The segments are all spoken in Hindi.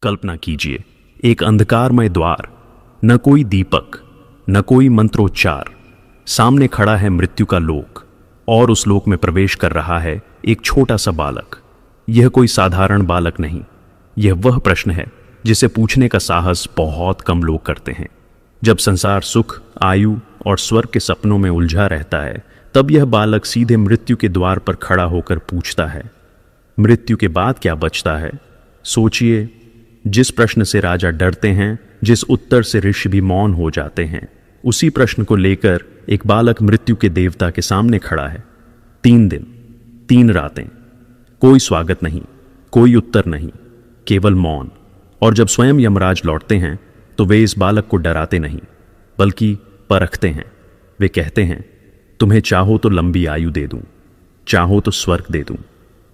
कल्पना कीजिए, एक अंधकारमय द्वार, न कोई दीपक, न कोई मंत्रोच्चार। सामने खड़ा है मृत्यु का लोक, और उस लोक में प्रवेश कर रहा है एक छोटा सा बालक। यह कोई साधारण बालक नहीं, यह वह प्रश्न है जिसे पूछने का साहस बहुत कम लोग करते हैं। जब संसार सुख, आयु और स्वर्ग के सपनों में उलझा रहता है, तब यह बालक सीधे मृत्यु के द्वार पर खड़ा होकर पूछता है, मृत्यु के बाद क्या बचता है? सोचिए, जिस प्रश्न से राजा डरते हैं, जिस उत्तर से ऋषि भी मौन हो जाते हैं, उसी प्रश्न को लेकर एक बालक मृत्यु के देवता के सामने खड़ा है। 3 दिन 3 रातें, कोई स्वागत नहीं, कोई उत्तर नहीं, केवल मौन। और जब स्वयं यमराज लौटते हैं तो वे इस बालक को डराते नहीं, बल्कि परखते हैं। वे कहते हैं, तुम्हें चाहो तो लंबी आयु दे दूं, चाहो तो स्वर्ग दे दूं,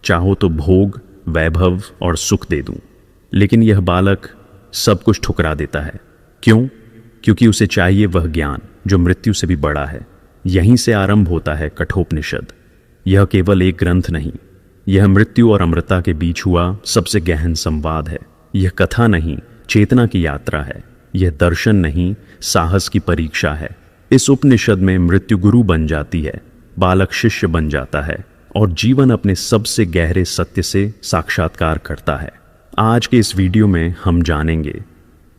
चाहो तो भोग, वैभव और सुख दे दूं। लेकिन यह बालक सब कुछ ठुकरा देता है। क्यों? क्योंकि उसे चाहिए वह ज्ञान जो मृत्यु से भी बड़ा है। यहीं से आरंभ होता है कठोपनिषद। यह केवल एक ग्रंथ नहीं, यह मृत्यु और अमृता के बीच हुआ सबसे गहन संवाद है। यह कथा नहीं, चेतना की यात्रा है। यह दर्शन नहीं, साहस की परीक्षा है। इस उपनिषद में मृत्यु गुरु बन जाती है, बालक शिष्य बन जाता है, और जीवन अपने सबसे गहरे सत्य से साक्षात्कार करता है। आज के इस वीडियो में हम जानेंगे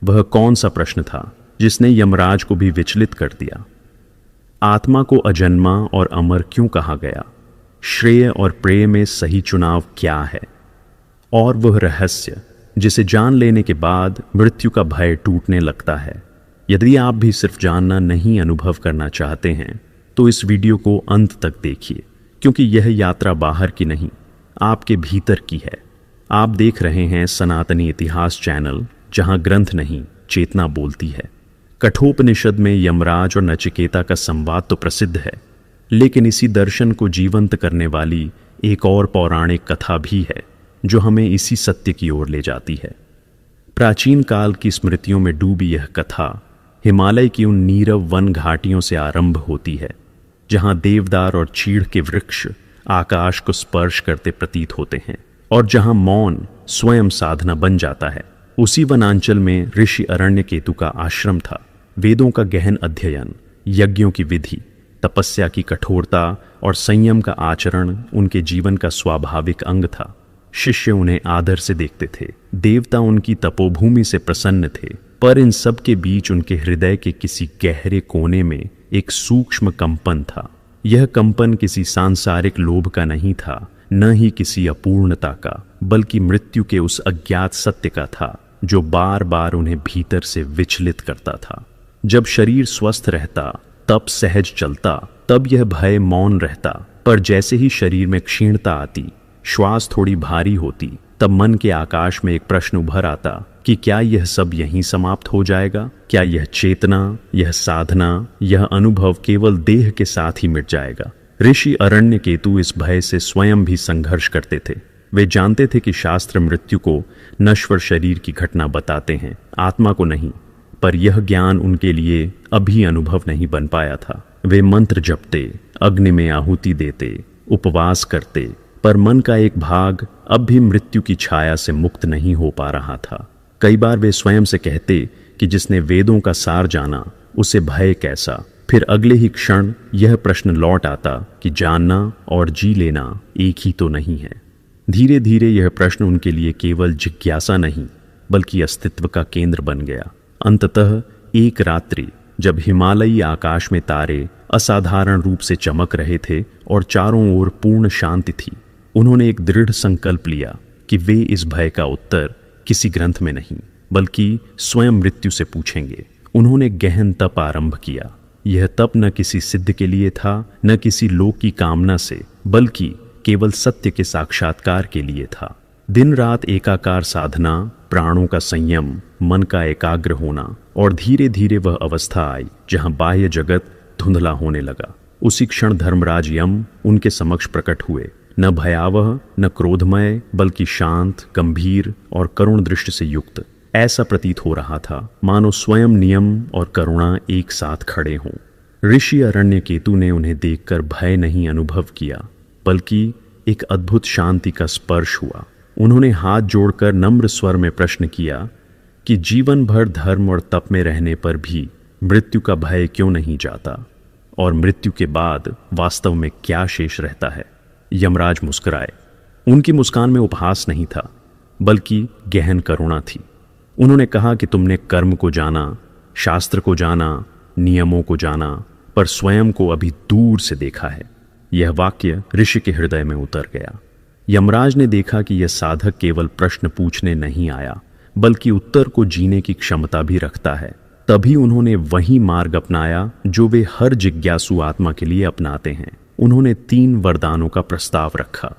वह कौन सा प्रश्न था जिसने यमराज को भी विचलित कर दिया। आत्मा को अजन्मा और अमर क्यों कहा गया? श्रेय और प्रेय में सही चुनाव क्या है? और वह रहस्य जिसे जान लेने के बाद मृत्यु का भय टूटने लगता है। यदि आप भी सिर्फ जानना नहीं, अनुभव करना चाहते हैं, तो इस वीडियो को अंत तक देखिए, क्योंकि यह यात्रा बाहर की नहीं, आपके भीतर की है। आप देख रहे हैं सनातनी इतिहास चैनल, जहां ग्रंथ नहीं, चेतना बोलती है। कठोपनिषद में यमराज और नचिकेता का संवाद तो प्रसिद्ध है, लेकिन इसी दर्शन को जीवंत करने वाली एक और पौराणिक कथा भी है जो हमें इसी सत्य की ओर ले जाती है। प्राचीन काल की स्मृतियों में डूबी यह कथा हिमालय की उन नीरव वन घाटियों से आरंभ होती है, जहां देवदार और चीड़ के वृक्ष आकाश को स्पर्श करते प्रतीत होते हैं, और जहां मौन स्वयं साधना बन जाता है। उसी वनांचल में ऋषि अरण्यकेतु का आश्रम था। वेदों का गहन अध्ययन, यज्ञों की विधि, तपस्या की कठोरता और संयम का आचरण उनके जीवन का स्वाभाविक अंग था। शिष्य उन्हें आदर से देखते थे, देवता उनकी तपोभूमि से प्रसन्न थे, पर इन सब के बीच उनके हृदय के किसी गहरे कोने में एक सूक्ष्म कंपन था। यह कंपन किसी सांसारिक लोभ का नहीं था, न ही किसी अपूर्णता का, बल्कि मृत्यु के उस अज्ञात सत्य का था जो बार बार उन्हें भीतर से विचलित करता था। जब शरीर स्वस्थ रहता, तब सहज चलता, तब यह भय मौन रहता, पर जैसे ही शरीर में क्षीणता आती, श्वास थोड़ी भारी होती, तब मन के आकाश में एक प्रश्न उभर आता कि क्या यह सब यहीं समाप्त हो जाएगा? क्या यह चेतना, यह साधना, यह अनुभव केवल देह के साथ ही मिट जाएगा? ऋषि अरण्यकेतु इस भय से स्वयं भी संघर्ष करते थे। वे जानते थे कि शास्त्र मृत्यु को नश्वर शरीर की घटना बताते हैं, आत्मा को नहीं, पर यह ज्ञान उनके लिए अभी अनुभव नहीं बन पाया था। वे मंत्र जपते, अग्नि में आहुति देते, उपवास करते, पर मन का एक भाग अब भी मृत्यु की छाया से मुक्त नहीं हो पा रहा था। कई बार वे स्वयं से कहते कि जिसने वेदों का सार जाना, उसे भय कैसा? फिर अगले ही क्षण यह प्रश्न लौट आता कि जानना और जी लेना एक ही तो नहीं है। धीरे धीरे यह प्रश्न उनके लिए केवल जिज्ञासा नहीं, बल्कि अस्तित्व का केंद्र बन गया। अंततः एक रात्रि, जब हिमालयी आकाश में तारे असाधारण रूप से चमक रहे थे और चारों ओर पूर्ण शांति थी, उन्होंने एक दृढ़ संकल्प लिया कि वे इस भय का उत्तर किसी ग्रंथ में नहीं, बल्कि स्वयं मृत्यु से पूछेंगे। उन्होंने गहन तप आरंभ किया। यह तप न किसी सिद्ध के लिए था, न किसी लोक की कामना से, बल्कि केवल सत्य के साक्षात्कार के लिए था। दिन रात एकाकार साधना, प्राणों का संयम, मन का एकाग्र होना, और धीरे धीरे वह अवस्था आई जहां बाह्य जगत धुंधला होने लगा। उसी क्षण धर्मराज यम उनके समक्ष प्रकट हुए, न भयावह, न क्रोधमय, बल्कि शांत, गंभीर और करुण दृष्टि से युक्त। ऐसा प्रतीत हो रहा था मानो स्वयं नियम और करुणा एक साथ खड़े हों। ऋषि अरण्यकेतु ने उन्हें देखकर भय नहीं अनुभव किया, बल्कि एक अद्भुत शांति का स्पर्श हुआ। उन्होंने हाथ जोड़कर नम्र स्वर में प्रश्न किया कि जीवन भर धर्म और तप में रहने पर भी मृत्यु का भय क्यों नहीं जाता, और मृत्यु के बाद वास्तव में क्या शेष रहता है। यमराज मुस्कुराए। उनकी मुस्कान में उपहास नहीं था, बल्कि गहन करुणा थी। उन्होंने कहा कि तुमने कर्म को जाना, शास्त्र को जाना, नियमों को जाना, पर स्वयं को अभी दूर से देखा है। यह वाक्य ऋषि के हृदय में उतर गया। यमराज ने देखा कि यह साधक केवल प्रश्न पूछने नहीं आया, बल्कि उत्तर को जीने की क्षमता भी रखता है। तभी उन्होंने वही मार्ग अपनाया जो वे हर जिज्ञासु आत्मा के लिए अपनाते हैं। उन्होंने 3 वरदानों का प्रस्ताव रखा।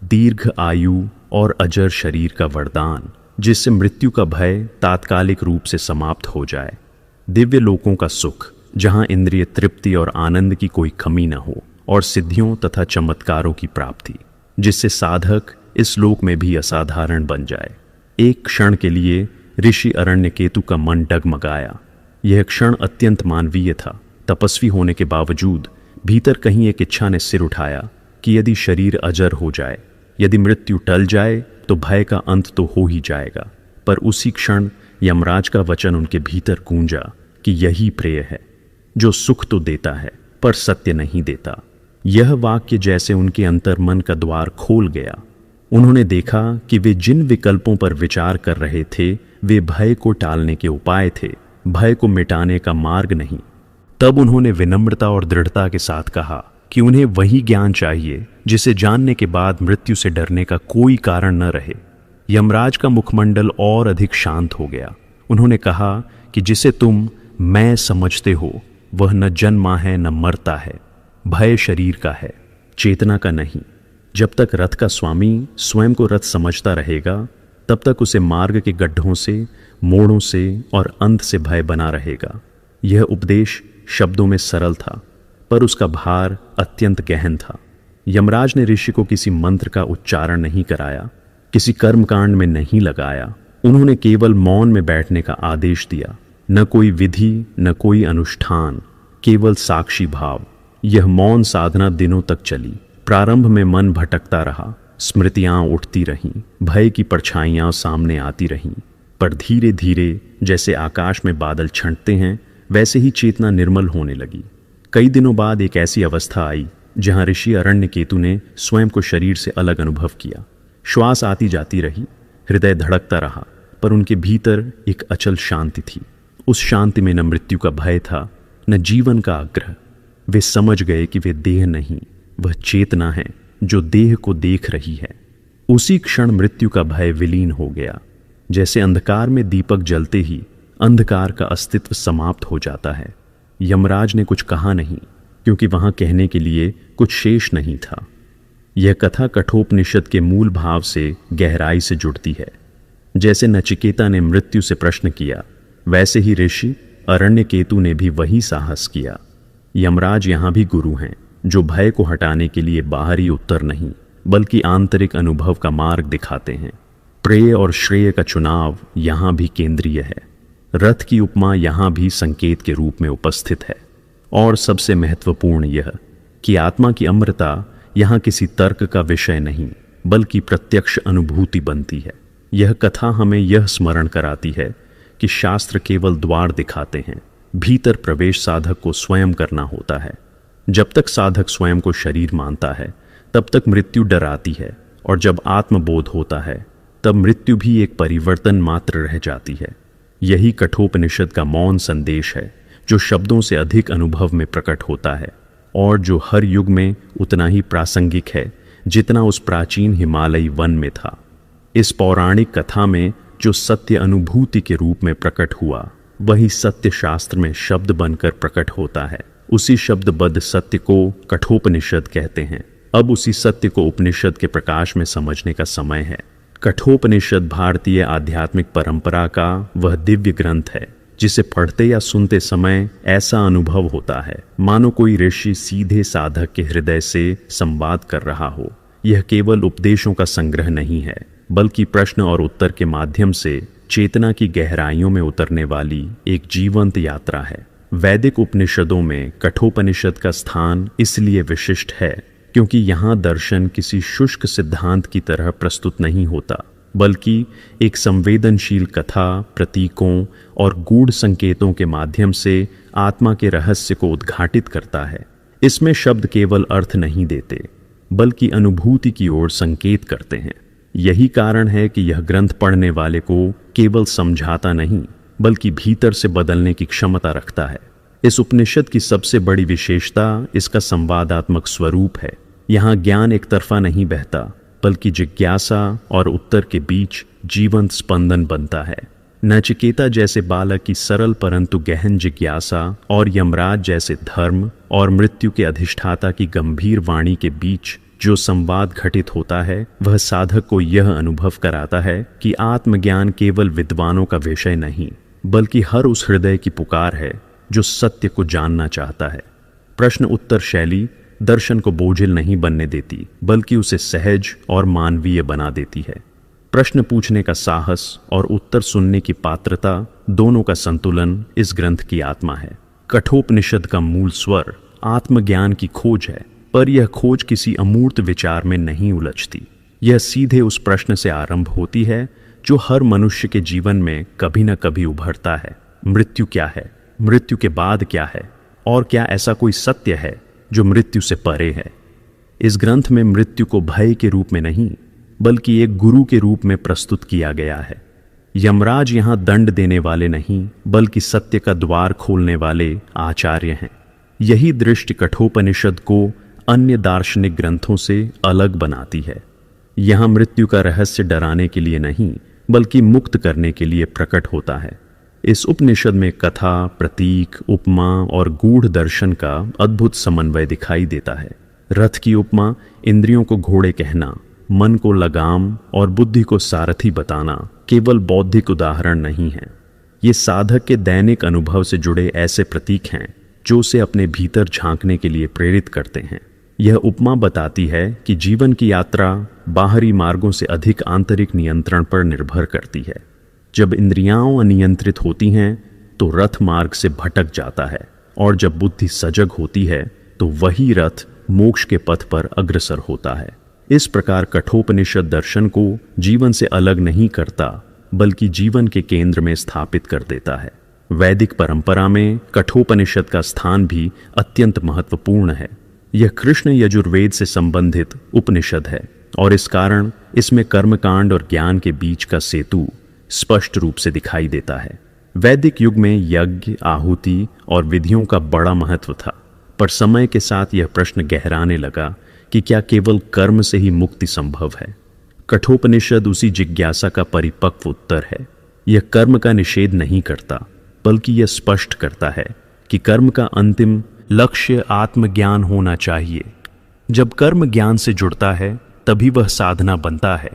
दीर्घ आयु और अजर शरीर का वरदान, जिससे मृत्यु का भय तात्कालिक रूप से समाप्त हो जाए। दिव्य लोकों का सुख, जहां इंद्रिय तृप्ति और आनंद की कोई कमी न हो, और सिद्धियों तथा चमत्कारों की प्राप्ति, जिससे साधक इस लोक में भी असाधारण बन जाए। एक क्षण के लिए ऋषि अरण्यकेतु का मन डगमगाया। यह क्षण अत्यंत मानवीय था। तपस्वी होने के बावजूद भीतर कहीं एक इच्छा ने सिर उठाया कि यदि शरीर अजर हो जाए, यदि मृत्यु टल जाए, तो भय का अंत तो हो ही जाएगा। पर उसी क्षण यमराज का वचन उनके भीतर गूंजा कि यही प्रेय है, जो सुख तो देता है पर सत्य नहीं देता। यह वाक्य जैसे उनके अंतर्मन का द्वार खोल गया। उन्होंने देखा कि वे जिन विकल्पों पर विचार कर रहे थे, वे भय को टालने के उपाय थे, भय को मिटाने का मार्ग नहीं। तब उन्होंने विनम्रता और दृढ़ता के साथ कहा कि उन्हें वही ज्ञान चाहिए जिसे जानने के बाद मृत्यु से डरने का कोई कारण न रहे। यमराज का मुखमंडल और अधिक शांत हो गया। उन्होंने कहा कि जिसे तुम मैं समझते हो, वह न जन्मा है न मरता है। भय शरीर का है, चेतना का नहीं। जब तक रथ का स्वामी स्वयं को रथ समझता रहेगा, तब तक उसे मार्ग के गड्ढों से, मोड़ों से और अंत से भय बना रहेगा। यह उपदेश शब्दों में सरल था, पर उसका भार अत्यंत गहन था। यमराज ने ऋषि को किसी मंत्र का उच्चारण नहीं कराया, किसी कर्मकांड में नहीं लगाया। उन्होंने केवल मौन में बैठने का आदेश दिया। न कोई विधि, न कोई अनुष्ठान, केवल साक्षी भाव। यह मौन साधना दिनों तक चली। प्रारंभ में मन भटकता रहा, स्मृतियां उठती रहीं, भय की परछाइयां सामने आती रहीं, पर धीरे धीरे जैसे आकाश में बादल छंटते हैं, वैसे ही चेतना निर्मल होने लगी। कई दिनों बाद एक ऐसी अवस्था आई जहां ऋषि अरण्यकेतु ने स्वयं को शरीर से अलग अनुभव किया। श्वास आती जाती रही, हृदय धड़कता रहा, पर उनके भीतर एक अचल शांति थी। उस शांति में न मृत्यु का भय था, न जीवन का आग्रह। वे समझ गए कि वे देह नहीं, वह चेतना है जो देह को देख रही है। उसी क्षण मृत्यु का भय विलीन हो गया। जैसे अंधकार में दीपक जलते ही अंधकार का अस्तित्व समाप्त हो जाता है। यमराज ने कुछ कहा नहीं, क्योंकि वहां कहने के लिए कुछ शेष नहीं था। यह कथा कठोपनिषद के मूल भाव से गहराई से जुड़ती है। जैसे नचिकेता ने मृत्यु से प्रश्न किया, वैसे ही ऋषि अरण्यकेतु ने भी वही साहस किया। यमराज यहाँ भी गुरु हैं, जो भय को हटाने के लिए बाहरी उत्तर नहीं, बल्कि आंतरिक अनुभव का मार्ग दिखाते हैं। प्रेय और श्रेय का चुनाव यहाँ भी केंद्रीय है। रथ की उपमा यहाँ भी संकेत के रूप में उपस्थित है। और सबसे महत्वपूर्ण यह कि आत्मा की अमरता यहाँ किसी तर्क का विषय नहीं, बल्कि प्रत्यक्ष अनुभूति बनती है। यह कथा हमें यह स्मरण कराती है कि शास्त्र केवल द्वार दिखाते हैं, भीतर प्रवेश साधक को स्वयं करना होता है। जब तक साधक स्वयं को शरीर मानता है, तब तक मृत्यु डराती है, और जब आत्मबोध होता है, तब मृत्यु भी एक परिवर्तन मात्र रह जाती है। यही कठोपनिषद का मौन संदेश है, जो शब्दों से अधिक अनुभव में प्रकट होता है, और जो हर युग में उतना ही प्रासंगिक है जितना उस प्राचीन हिमालयी वन में था। इस पौराणिक कथा में जो सत्य अनुभूति के रूप में प्रकट हुआ, वही सत्य शास्त्र में शब्द बनकर प्रकट होता है। उसी शब्दबद्ध सत्य को कठोपनिषद कहते हैं। अब उसी सत्य को उपनिषद के प्रकाश में समझने का समय है। कठोपनिषद भारतीय आध्यात्मिक परंपरा का वह दिव्य ग्रंथ है, जिसे पढ़ते या सुनते समय ऐसा अनुभव होता है मानो कोई ऋषि सीधे साधक के हृदय से संवाद कर रहा हो। यह केवल उपदेशों का संग्रह नहीं है, बल्कि प्रश्न और उत्तर के माध्यम से चेतना की गहराइयों में उतरने वाली एक जीवंत यात्रा है। वैदिक उपनिषदों में कठोपनिषद का स्थान इसलिए विशिष्ट है क्योंकि यहाँ दर्शन किसी शुष्क सिद्धांत की तरह प्रस्तुत नहीं होता, बल्कि एक संवेदनशील कथा, प्रतीकों और गूढ़ संकेतों के माध्यम से आत्मा के रहस्य को उद्घाटित करता है। इसमें शब्द केवल अर्थ नहीं देते, बल्कि अनुभूति की ओर संकेत करते हैं। यही कारण है कि यह ग्रंथ पढ़ने वाले को केवल समझाता नहीं, बल्कि भीतर से बदलने की क्षमता रखता है। इस उपनिषद की सबसे बड़ी विशेषता इसका संवादात्मक स्वरूप है। यहाँ ज्ञान एक तरफा नहीं बहता, बल्कि जिज्ञासा और उत्तर के बीच जीवंत स्पंदन बनता है। नचिकेता जैसे बालक की सरल परंतु गहन जिज्ञासा और यमराज जैसे धर्म और मृत्यु के अधिष्ठाता की गंभीर वाणी के बीच जो संवाद घटित होता है, वह साधक को यह अनुभव कराता है कि आत्मज्ञान केवल विद्वानों का विषय नहीं, बल्कि हर उस हृदय की पुकार है जो सत्य को जानना चाहता है। प्रश्न उत्तर शैली दर्शन को बोझिल नहीं बनने देती, बल्कि उसे सहज और मानवीय बना देती है। प्रश्न पूछने का साहस और उत्तर सुनने की पात्रता दोनों का संतुलन इस ग्रंथ की आत्मा है। कठोपनिषद का मूल स्वर आत्मज्ञान की खोज है, पर यह खोज किसी अमूर्त विचार में नहीं उलझती। यह सीधे उस प्रश्न से आरंभ होती है जो हर मनुष्य के जीवन में कभी न कभी उभरता है। मृत्यु क्या है? मृत्यु के बाद क्या है? और क्या ऐसा कोई सत्य है जो मृत्यु से परे है? इस ग्रंथ में मृत्यु को भय के रूप में नहीं, बल्कि एक गुरु के रूप में प्रस्तुत किया गया है। यमराज यहाँ दंड देने वाले नहीं, बल्कि सत्य का द्वार खोलने वाले आचार्य हैं। यही दृष्टि कठोपनिषद को अन्य दार्शनिक ग्रंथों से अलग बनाती है। यहाँ मृत्यु का रहस्य डराने के लिए नहीं, बल्कि मुक्त करने के लिए प्रकट होता है। इस उपनिषद में कथा, प्रतीक, उपमा और गूढ़ दर्शन का अद्भुत समन्वय दिखाई देता है। रथ की उपमा इंद्रियों को घोड़े कहना, मन को लगाम और बुद्धि को सारथी बताना केवल बौद्धिक उदाहरण नहीं है। ये साधक के दैनिक अनुभव से जुड़े ऐसे प्रतीक हैं जो उसे अपने भीतर झांकने के लिए प्रेरित करते हैं। यह उपमा बताती है कि जीवन की यात्रा बाहरी मार्गों से अधिक आंतरिक नियंत्रण पर निर्भर करती है। जब इंद्रियां अनियंत्रित होती हैं तो रथ मार्ग से भटक जाता है, और जब बुद्धि सजग होती है तो वही रथ मोक्ष के पथ पर अग्रसर होता है। इस प्रकार कठोपनिषद दर्शन को जीवन से अलग नहीं करता, बल्कि जीवन के केंद्र में स्थापित कर देता है। वैदिक परंपरा में कठोपनिषद का स्थान भी अत्यंत महत्वपूर्ण है। यह कृष्ण यजुर्वेद से संबंधित उपनिषद है, और इस कारण इसमें कर्मकांड और ज्ञान के बीच का सेतु स्पष्ट रूप से दिखाई देता है। वैदिक युग में यज्ञ, आहुति और विधियों का बड़ा महत्व था, पर समय के साथ यह प्रश्न गहराने लगा कि क्या केवल कर्म से ही मुक्ति संभव है। कठोपनिषद उसी जिज्ञासा का परिपक्व उत्तर है। यह कर्म का निषेध नहीं करता, बल्कि यह स्पष्ट करता है कि कर्म का अंतिम लक्ष्य आत्मज्ञान होना चाहिए। जब कर्म ज्ञान से जुड़ता है, तभी वह साधना बनता है।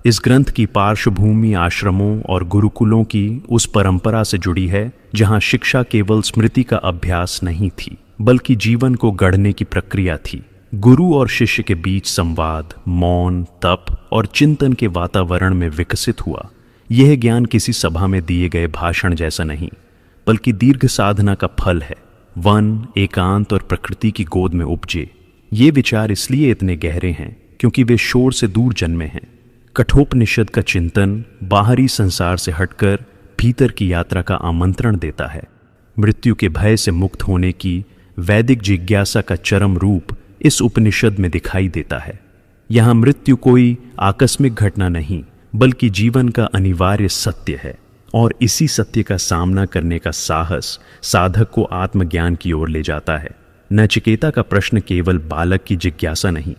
इस ग्रंथ की पार्श्वभूमि आश्रमों और गुरुकुलों की उस परंपरा से जुड़ी है जहां शिक्षा केवल स्मृति का अभ्यास नहीं थी, बल्कि जीवन को गढ़ने की प्रक्रिया थी। गुरु और शिष्य के बीच संवाद, मौन, तप और चिंतन के वातावरण में विकसित हुआ। यह ज्ञान किसी सभा में दिए गए भाषण जैसा नहीं, बल्कि दीर्घ साधना का फल है। वन, एकांत और प्रकृति की गोद में उपजे। ये विचार इसलिए इतने गहरे हैं क्योंकि वे शोर से दूर जन्मे हैं। कठोपनिषद का चिंतन बाहरी संसार से हटकर भीतर की यात्रा का आमंत्रण देता है। मृत्यु के भय से मुक्त होने की वैदिक जिज्ञासा का चरम रूप इस उपनिषद में दिखाई देता है। यहाँ मृत्यु कोई आकस्मिक घटना नहीं, बल्कि जीवन का अनिवार्य सत्य है, और इसी सत्य का सामना करने का साहस साधक को आत्मज्ञान की ओर ले जाता है। नचिकेता का प्रश्न केवल बालक की जिज्ञासा नहीं,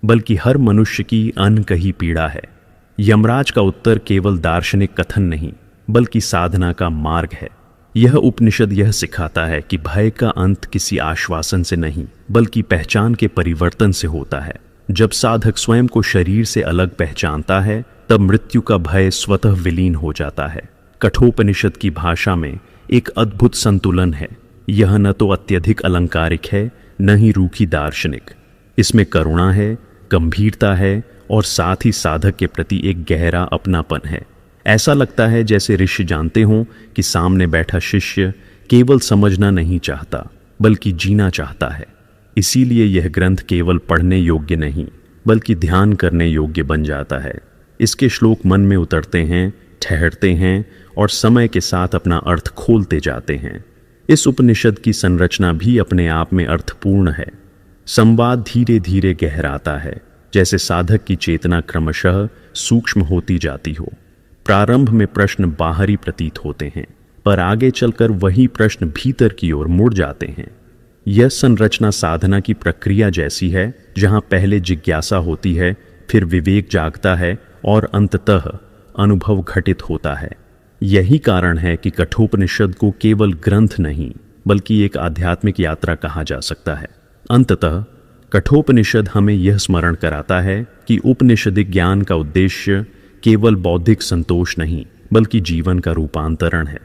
बल्कि हर मनुष्य की अनकही पीड़ा है। यमराज का उत्तर केवल दार्शनिक कथन नहीं, बल्कि साधना का मार्ग है। यह उपनिषद यह सिखाता है कि भय का अंत किसी आश्वासन से नहीं, बल्कि पहचान के परिवर्तन से होता है। जब साधक स्वयं को शरीर से अलग पहचानता है, तब मृत्यु का भय स्वतः विलीन हो जाता है। कठोपनिषद की भाषा में एक अद्भुत संतुलन है। यह न तो अत्यधिक अलंकारिक है, न ही रूखी दार्शनिक। इसमें करुणा है, गंभीरता है, और साथ ही साधक के प्रति एक गहरा अपनापन है। ऐसा लगता है जैसे ऋषि जानते हों कि सामने बैठा शिष्य केवल समझना नहीं चाहता, बल्कि जीना चाहता है। इसीलिए यह ग्रंथ केवल पढ़ने योग्य नहीं बल्कि ध्यान करने योग्य बन जाता है। इसके श्लोक मन में उतरते हैं, ठहरते हैं और समय के साथ अपना अर्थ खोलते जाते हैं। इस उपनिषद की संरचना भी अपने आप में अर्थपूर्ण है। संवाद धीरे धीरे गहराता है, जैसे साधक की चेतना क्रमशः सूक्ष्म होती जाती हो। प्रारंभ में प्रश्न बाहरी प्रतीत होते हैं, पर आगे चलकर वही प्रश्न भीतर की ओर मुड़ जाते हैं। यह संरचना साधना की प्रक्रिया जैसी है, जहां पहले जिज्ञासा होती है, फिर विवेक जागता है और अंततः अनुभव घटित होता है। यही कारण है कि कठोपनिषद को केवल ग्रंथ नहीं बल्कि एक आध्यात्मिक यात्रा कहा जा सकता है। अंततः कठोपनिषद हमें यह स्मरण कराता है कि उपनिषदिक ज्ञान का उद्देश्य केवल बौद्धिक संतोष नहीं बल्कि जीवन का रूपांतरण है।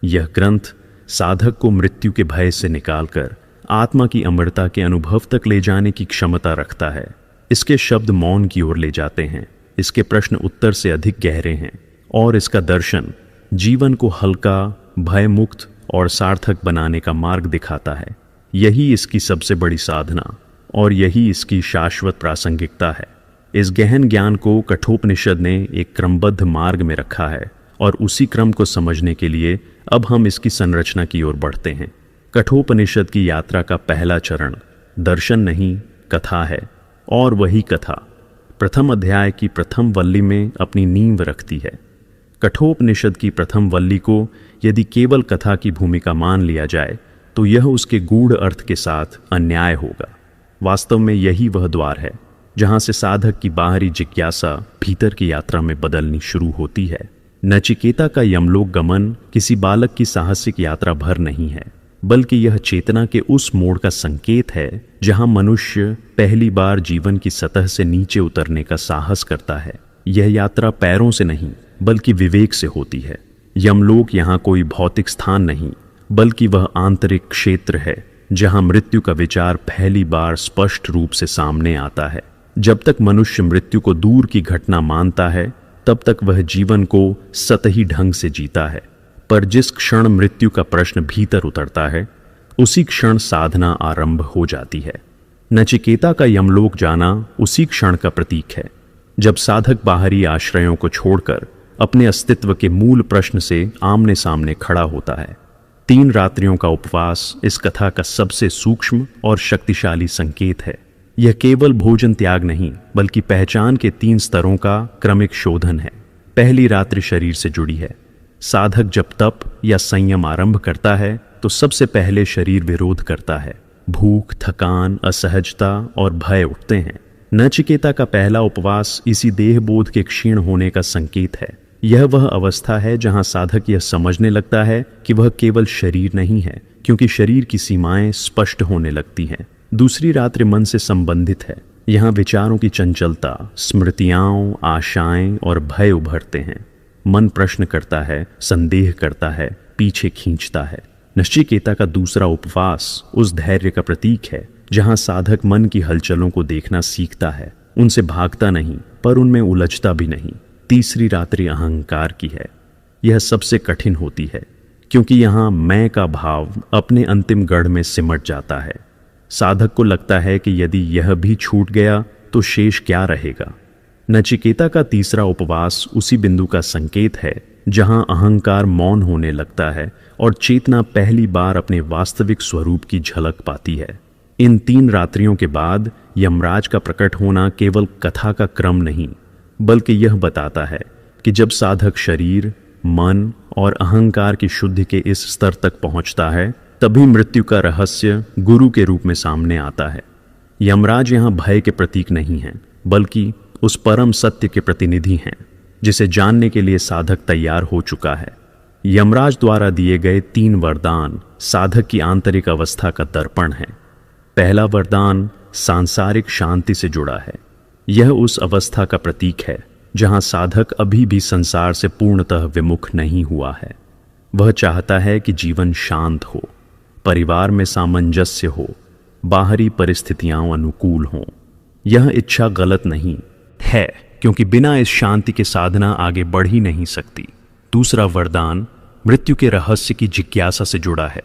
यह ग्रंथ साधक को मृत्यु के भय से निकालकर आत्मा की अमरता के अनुभव तक ले जाने की क्षमता रखता है। इसके शब्द मौन की ओर ले जाते हैं, इसके प्रश्न उत्तर से अधिक गहरे हैं और इसका दर्शन जीवन को हल्का, भयमुक्त और सार्थक बनाने का मार्ग दिखाता है। यही इसकी सबसे बड़ी साधना और यही इसकी शाश्वत प्रासंगिकता है। इस गहन ज्ञान को कठोपनिषद ने एक क्रमबद्ध मार्ग में रखा है और उसी क्रम को समझने के लिए अब हम इसकी संरचना की ओर बढ़ते हैं। कठोपनिषद की यात्रा का पहला चरण दर्शन नहीं, कथा है, और वही कथा प्रथम अध्याय की प्रथम वल्ली में अपनी नींव रखती है। कठोपनिषद की प्रथम वल्ली को यदि केवल कथा की भूमिका मान लिया जाए तो यह उसके गूढ़ अर्थ के साथ अन्याय होगा। वास्तव में यही वह द्वार है जहां से साधक की बाहरी जिज्ञासा भीतर की यात्रा में बदलनी शुरू होती है। नचिकेता का यमलोक गमन किसी बालक की साहसिक यात्रा भर नहीं है, बल्कि यह चेतना के उस मोड़ का संकेत है जहां मनुष्य पहली बार जीवन की सतह से नीचे उतरने का साहस करता है। यह यात्रा पैरों से नहीं बल्कि विवेक से होती है। यमलोक यहाँ कोई भौतिक स्थान नहीं बल्कि वह आंतरिक क्षेत्र है जहां मृत्यु का विचार पहली बार स्पष्ट रूप से सामने आता है। जब तक मनुष्य मृत्यु को दूर की घटना मानता है तब तक वह जीवन को सतही ढंग से जीता है, पर जिस क्षण मृत्यु का प्रश्न भीतर उतरता है उसी क्षण साधना आरंभ हो जाती है। नचिकेता का यमलोक जाना उसी क्षण का प्रतीक है जब साधक बाहरी आश्रयों को छोड़कर अपने अस्तित्व के मूल प्रश्न से आमने सामने खड़ा होता है। 3 रात्रियों का उपवास इस कथा का सबसे सूक्ष्म और शक्तिशाली संकेत है। यह केवल भोजन त्याग नहीं बल्कि पहचान के 3 स्तरों का क्रमिक शोधन है। पहली रात्रि शरीर से जुड़ी है। साधक जब तप या संयम आरंभ करता है तो सबसे पहले शरीर विरोध करता है। भूख, थकान, असहजता और भय उठते हैं। नचिकेता का पहला उपवास इसी देहबोध के क्षीण होने का संकेत है। यह वह अवस्था है जहां साधक यह समझने लगता है कि वह केवल शरीर नहीं है, क्योंकि शरीर की सीमाएं स्पष्ट होने लगती हैं। दूसरी रात्रि मन से संबंधित है। यहाँ विचारों की चंचलता, स्मृतियां, आशाएं और भय उभरते हैं। मन प्रश्न करता है, संदेह करता है, पीछे खींचता है। नचिकेता का दूसरा उपवास उस धैर्य का प्रतीक है जहां साधक मन की हलचलों को देखना सीखता है, उनसे भागता नहीं पर उनमें उलझता भी नहीं। तीसरी रात्रि अहंकार की है। यह सबसे कठिन होती है क्योंकि यहाँ मैं का भाव अपने अंतिम गढ़ में सिमट जाता है। साधक को लगता है कि यदि यह भी छूट गया तो शेष क्या रहेगा। नचिकेता का तीसरा उपवास उसी बिंदु का संकेत है जहां अहंकार मौन होने लगता है और चेतना पहली बार अपने वास्तविक स्वरूप की झलक पाती है। इन 3 रात्रियों के बाद यमराज का प्रकट होना केवल कथा का क्रम नहीं बल्कि यह बताता है कि जब साधक शरीर, मन और अहंकार की शुद्धि के इस स्तर तक पहुंचता है तभी मृत्यु का रहस्य गुरु के रूप में सामने आता है। यमराज यहाँ भय के प्रतीक नहीं हैं बल्कि उस परम सत्य के प्रतिनिधि हैं जिसे जानने के लिए साधक तैयार हो चुका है। यमराज द्वारा दिए गए 3 वरदान साधक की आंतरिक अवस्था का दर्पण है। पहला वरदान सांसारिक शांति से जुड़ा है। यह उस अवस्था का प्रतीक है जहां साधक अभी भी संसार से पूर्णतः विमुख नहीं हुआ है। वह चाहता है कि जीवन शांत हो, परिवार में सामंजस्य हो, बाहरी परिस्थितियां अनुकूल हों। यह इच्छा गलत नहीं है क्योंकि बिना इस शांति के साधना आगे बढ़ ही नहीं सकती। दूसरा वरदान मृत्यु के रहस्य की जिज्ञासा से जुड़ा है।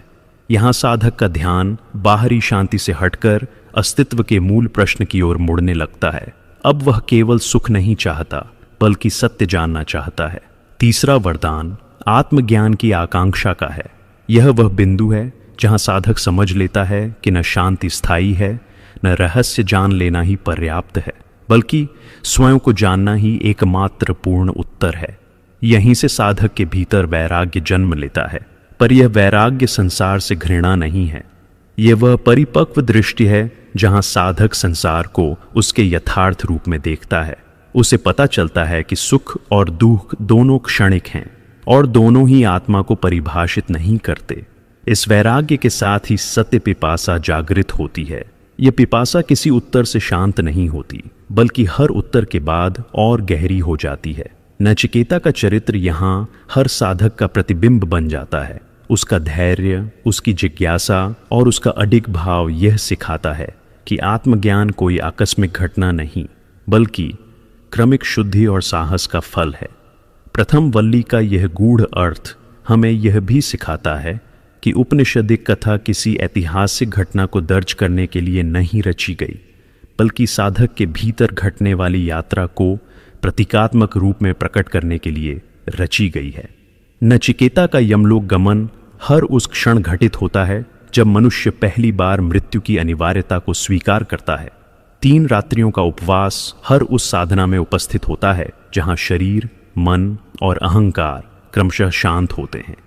यहाँ साधक का ध्यान बाहरी शांति से हटकर अस्तित्व के मूल प्रश्न की ओर मुड़ने लगता है। अब वह केवल सुख नहीं चाहता बल्कि सत्य जानना चाहता है। तीसरा वरदान आत्मज्ञान की आकांक्षा का है। यह वह बिंदु है जहां साधक समझ लेता है कि न शांति स्थायी है, न रहस्य जान लेना ही पर्याप्त है, बल्कि स्वयं को जानना ही एकमात्र पूर्ण उत्तर है। यहीं से साधक के भीतर वैराग्य जन्म लेता है। पर यह वैराग्य संसार से घृणा नहीं है। यह वह परिपक्व दृष्टि है जहां साधक संसार को उसके यथार्थ रूप में देखता है। उसे पता चलता है कि सुख और दुख दोनों क्षणिक हैं और दोनों ही आत्मा को परिभाषित नहीं करते। इस वैराग्य के साथ ही सत्य पिपासा जागृत होती है। यह पिपासा किसी उत्तर से शांत नहीं होती, बल्कि हर उत्तर के बाद और गहरी हो जाती है। नचिकेता का चरित्र यहाँ हर साधक का प्रतिबिंब बन जाता है। उसका धैर्य, उसकी जिज्ञासा और उसका अडिग भाव यह सिखाता है कि आत्मज्ञान कोई आकस्मिक घटना नहीं, बल्कि क्रमिक शुद्धि और साहस का फल है। प्रथम वल्ली का यह गूढ़ अर्थ हमें यह भी सिखाता है कि उपनिषदिक कथा किसी ऐतिहासिक घटना को दर्ज करने के लिए नहीं रची गई, बल्कि साधक के भीतर घटने वाली यात्रा को प्रतीकात्मक रूप में प्रकट करने के लिए रची गई है। नचिकेता का यमलोक गमन हर उस क्षण घटित होता है जब मनुष्य पहली बार मृत्यु की अनिवार्यता को स्वीकार करता है। 3 रात्रियों का उपवास हर उस साधना में उपस्थित होता है जहां शरीर, मन और अहंकार क्रमशः शांत होते हैं।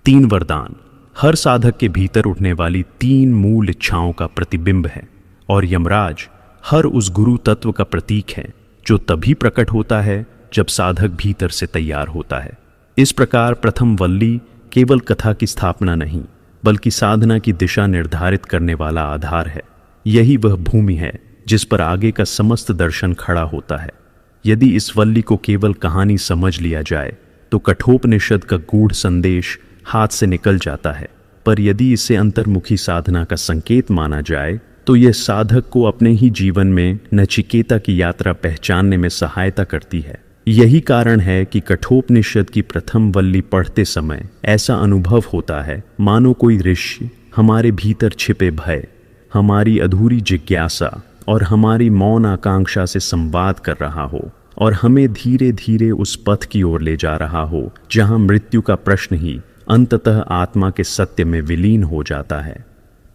3 वरदान हर साधक के भीतर उठने वाली 3 मूल इच्छाओं का प्रतिबिंब है और यमराज हर उस गुरु तत्व का प्रतीक है जो तभी प्रकट होता है जब साधक भीतर से तैयार होता है। इस प्रकार प्रथम वल्ली केवल कथा की स्थापना नहीं, बल्कि साधना की दिशा निर्धारित करने वाला आधार है। यही वह भूमि है जिस पर आगे का समस्त दर्शन खड़ा होता है। यदि इस वल्ली को केवल कहानी समझ लिया जाए तो कठोपनिषद का गूढ़ संदेश हाथ से निकल जाता है, पर यदि इसे अंतर्मुखी साधना का संकेत माना जाए तो यह साधक को अपने ही जीवन में नचिकेता की यात्रा पहचानने में सहायता करती है। यही कारण है कि कठोपनिषद की प्रथम वल्ली पढ़ते समय ऐसा अनुभव होता है मानो कोई ऋषि हमारे भीतर छिपे भय, हमारी अधूरी जिज्ञासा और हमारी मौन आकांक्षा से संवाद कर रहा हो और हमें धीरे धीरे उस पथ की ओर ले जा रहा हो जहां मृत्यु का प्रश्न ही अंततः आत्मा के सत्य में विलीन हो जाता है।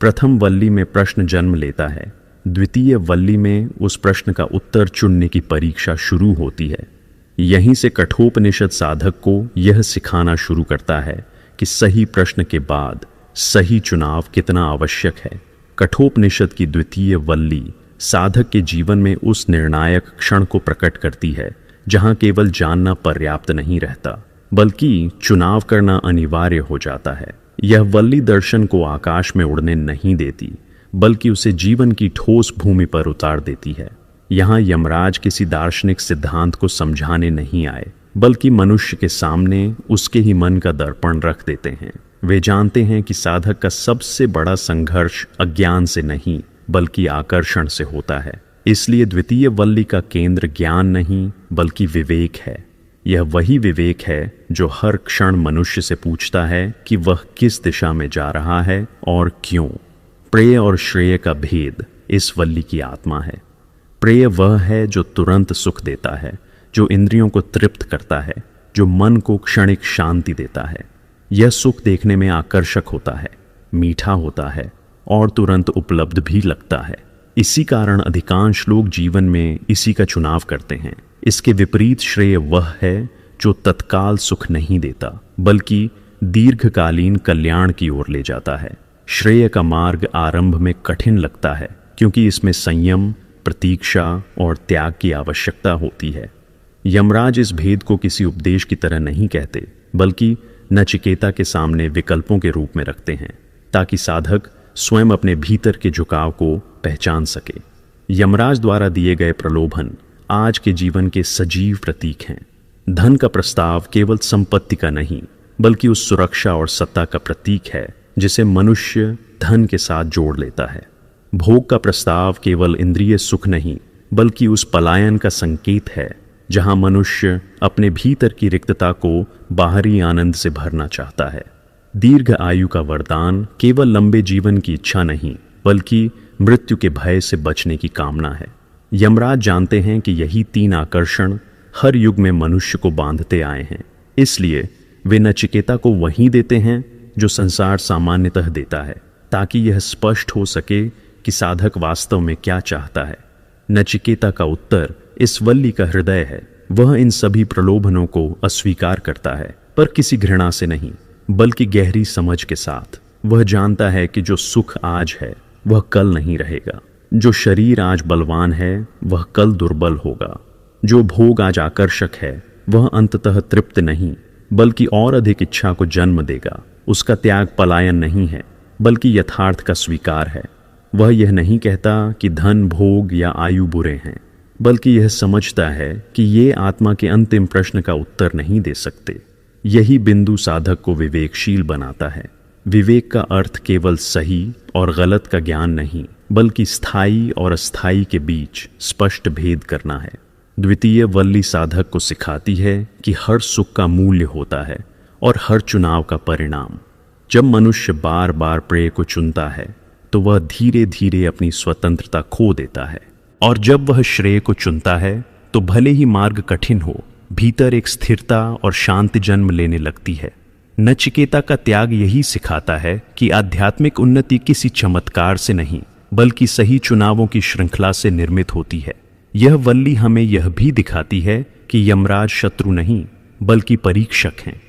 प्रथम वल्ली में प्रश्न जन्म लेता है, द्वितीय वल्ली में उस प्रश्न का उत्तर चुनने की परीक्षा शुरू होती है। यहीं से कठोपनिषद साधक को यह सिखाना शुरू करता है कि सही प्रश्न के बाद सही चुनाव कितना आवश्यक है। कठोपनिषद की द्वितीय वल्ली साधक के जीवन में उस निर्णायक क्षण को प्रकट करती है जहां केवल जानना पर्याप्त नहीं रहता, बल्कि चुनाव करना अनिवार्य हो जाता है। यह वल्ली दर्शन को आकाश में उड़ने नहीं देती, बल्कि उसे जीवन की ठोस भूमि पर उतार देती है। यहाँ यमराज किसी दार्शनिक सिद्धांत को समझाने नहीं आए, बल्कि मनुष्य के सामने उसके ही मन का दर्पण रख देते हैं। वे जानते हैं कि साधक का सबसे बड़ा संघर्ष अज्ञान से नहीं, बल्कि आकर्षण से होता है। इसलिए द्वितीय वल्ली का केंद्र ज्ञान नहीं, बल्कि विवेक है। यह वही विवेक है जो हर क्षण मनुष्य से पूछता है कि वह किस दिशा में जा रहा है और क्यों। प्रेय और श्रेय का भेद इस वल्ली की आत्मा है। प्रेय वह है जो तुरंत सुख देता है, जो इंद्रियों को तृप्त करता है, जो मन को क्षणिक शांति देता है। यह सुख देखने में आकर्षक होता है, मीठा होता है और तुरंत उपलब्ध भी लगता है। इसी कारण अधिकांश लोग जीवन में इसी का चुनाव करते हैं। इसके विपरीत श्रेय वह है जो तत्काल सुख नहीं देता, बल्कि दीर्घकालीन कल्याण की ओर ले जाता है। श्रेय का मार्ग आरंभ में कठिन लगता है, क्योंकि इसमें संयम, प्रतीक्षा और त्याग की आवश्यकता होती है। यमराज इस भेद को किसी उपदेश की तरह नहीं कहते, बल्कि नचिकेता के सामने विकल्पों के रूप में रखते हैं, ताकि साधक स्वयं अपने भीतर के झुकाव को पहचान सके। यमराज द्वारा दिए गए प्रलोभन आज के जीवन के सजीव प्रतीक हैं। धन का प्रस्ताव केवल संपत्ति का नहीं, बल्कि उस सुरक्षा और सत्ता का प्रतीक है जिसे मनुष्य धन के साथ जोड़ लेता है। भोग का प्रस्ताव केवल इंद्रिय सुख नहीं, बल्कि उस पलायन का संकेत है जहां मनुष्य अपने भीतर की रिक्तता को बाहरी आनंद से भरना चाहता है। दीर्घ आयु का वरदान केवल लंबे जीवन की इच्छा नहीं, बल्कि मृत्यु के भय से बचने की कामना है। यमराज जानते हैं कि यही 3 आकर्षण हर युग में मनुष्य को बांधते आए हैं, इसलिए वे नचिकेता को वही देते हैं जो संसार सामान्यतः देता है, ताकि यह स्पष्ट हो सके कि साधक वास्तव में क्या चाहता है। नचिकेता का उत्तर इस वल्ली का हृदय है। वह इन सभी प्रलोभनों को अस्वीकार करता है, पर किसी घृणा से नहीं, बल्कि गहरी समझ के साथ। वह जानता है कि जो सुख आज है वह कल नहीं रहेगा, जो शरीर आज बलवान है वह कल दुर्बल होगा, जो भोग आज आकर्षक है वह अंततः तृप्त नहीं बल्कि और अधिक इच्छा को जन्म देगा। उसका त्याग पलायन नहीं है बल्कि यथार्थ का स्वीकार है। वह यह नहीं कहता कि धन, भोग या आयु बुरे हैं, बल्कि यह समझता है कि ये आत्मा के अंतिम प्रश्न का उत्तर नहीं दे सकते। यही बिंदु साधक को विवेकशील बनाता है। विवेक का अर्थ केवल सही और गलत का ज्ञान नहीं, बल्कि स्थायी और अस्थायी के बीच स्पष्ट भेद करना है। द्वितीय वल्ली साधक को सिखाती है कि हर सुख का मूल्य होता है और हर चुनाव का परिणाम। जब मनुष्य बार बार प्रेय को चुनता है तो वह धीरे धीरे अपनी स्वतंत्रता खो देता है, और जब वह श्रेय को चुनता है तो भले ही मार्ग कठिन हो, भीतर एक स्थिरता और शांति जन्म लेने लगती है। नचिकेता का त्याग यही सिखाता है कि आध्यात्मिक उन्नति किसी चमत्कार से नहीं, बल्कि सही चुनावों की श्रृंखला से निर्मित होती है। यह वल्ली हमें यह भी दिखाती है कि यमराज शत्रु नहीं, बल्कि परीक्षक हैं।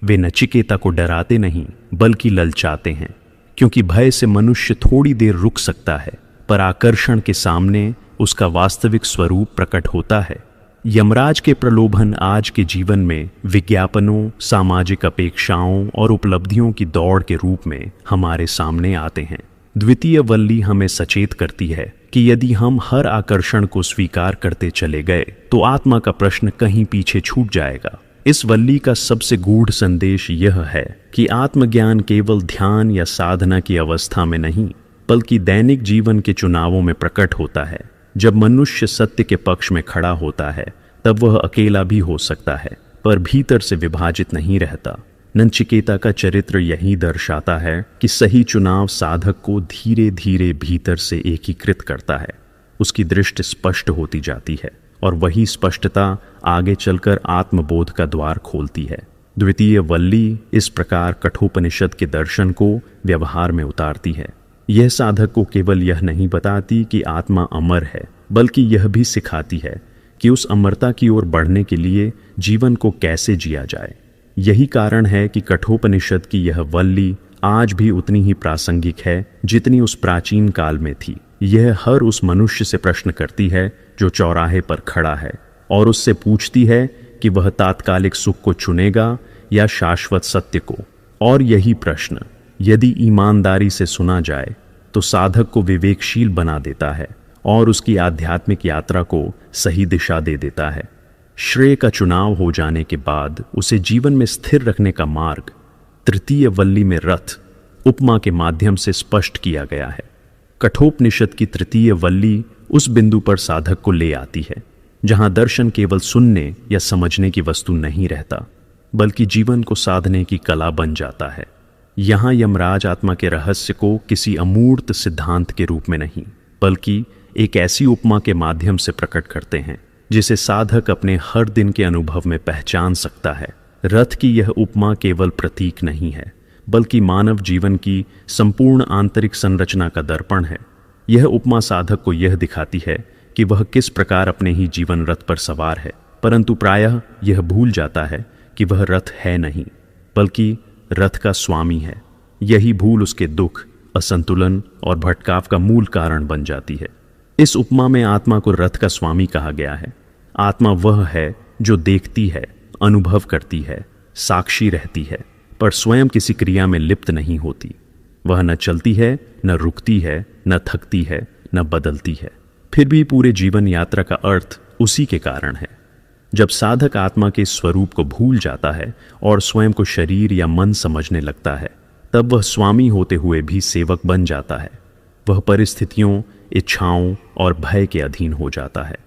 वे नचिकेता को डराते नहीं, बल्कि ललचाते हैं, क्योंकि भय से मनुष्य थोड़ी देर रुक सकता है, पर आकर्षण के सामने उसका वास्तविक स्वरूप प्रकट होता है। यमराज के प्रलोभन आज के जीवन में विज्ञापनों, सामाजिक अपेक्षाओं और उपलब्धियों की दौड़ के रूप में हमारे सामने आते हैं। द्वितीय वल्ली हमें सचेत करती है कि यदि हम हर आकर्षण को स्वीकार करते चले गए तो आत्मा का प्रश्न कहीं पीछे छूट जाएगा। इस वल्ली का सबसे गूढ़ संदेश यह है कि आत्मज्ञान केवल ध्यान या साधना की अवस्था में नहीं, बल्कि दैनिक जीवन के चुनावों में प्रकट होता है। जब मनुष्य सत्य के पक्ष में खड़ा होता है तब वह अकेला भी हो सकता है, पर भीतर से विभाजित नहीं रहता। नचिकेता का चरित्र यही दर्शाता है कि सही चुनाव साधक को धीरे धीरे भीतर से एकीकृत करता है। उसकी दृष्टि स्पष्ट होती जाती है और वही स्पष्टता आगे चलकर आत्मबोध का द्वार खोलती है। द्वितीय वल्ली इस प्रकार कठोपनिषद के दर्शन को व्यवहार में उतारती है। यह साधक को केवल यह नहीं बताती कि आत्मा अमर है, बल्कि यह भी सिखाती है कि उस अमरता की ओर बढ़ने के लिए जीवन को कैसे जिया जाए। यही कारण है कि कठोपनिषद की यह वल्ली आज भी उतनी ही प्रासंगिक है जितनी उस प्राचीन काल में थी। यह हर उस मनुष्य से प्रश्न करती है जो चौराहे पर खड़ा है, और उससे पूछती है कि वह तात्कालिक सुख को चुनेगा या शाश्वत सत्य को। और यही प्रश्न यदि ईमानदारी से सुना जाए तो साधक को विवेकशील बना देता है और उसकी आध्यात्मिक यात्रा को सही दिशा दे देता है। श्रेय का चुनाव हो जाने के बाद उसे जीवन में स्थिर रखने का मार्ग तृतीय वल्ली में रथ उपमा के माध्यम से स्पष्ट किया गया है। कठोपनिषद की तृतीय वल्ली उस बिंदु पर साधक को ले आती है जहां दर्शन केवल सुनने या समझने की वस्तु नहीं रहता, बल्कि जीवन को साधने की कला बन जाता है। यहाँ यमराज आत्मा के रहस्य को किसी अमूर्त सिद्धांत के रूप में नहीं, बल्कि एक ऐसी उपमा के माध्यम से प्रकट करते हैं जिसे साधक अपने हर दिन के अनुभव में पहचान सकता है। रथ की यह उपमा केवल प्रतीक नहीं है, बल्कि मानव जीवन की संपूर्ण आंतरिक संरचना का दर्पण है। यह उपमा साधक को यह दिखाती है कि वह किस प्रकार अपने ही जीवन रथ पर सवार है, परंतु प्रायः यह भूल जाता है कि वह रथ है नहीं, बल्कि रथ का स्वामी है। यही भूल उसके दुख, असंतुलन और भटकाव का मूल कारण बन जाती है। इस उपमा में आत्मा को रथ का स्वामी कहा गया है। आत्मा वह है जो देखती है, अनुभव करती है, साक्षी रहती है, पर स्वयं किसी क्रिया में लिप्त नहीं होती। वह न चलती है, न रुकती है, न थकती है, न बदलती है। फिर भी पूरे जीवन यात्रा का अर्थ उसी के कारण है। जब साधक आत्मा के स्वरूप को भूल जाता है और स्वयं को शरीर या मन समझने लगता है, तब वह स्वामी होते हुए भी सेवक बन जाता है। वह परिस्थितियों, इच्छाओं और भय के अधीन हो जाता है।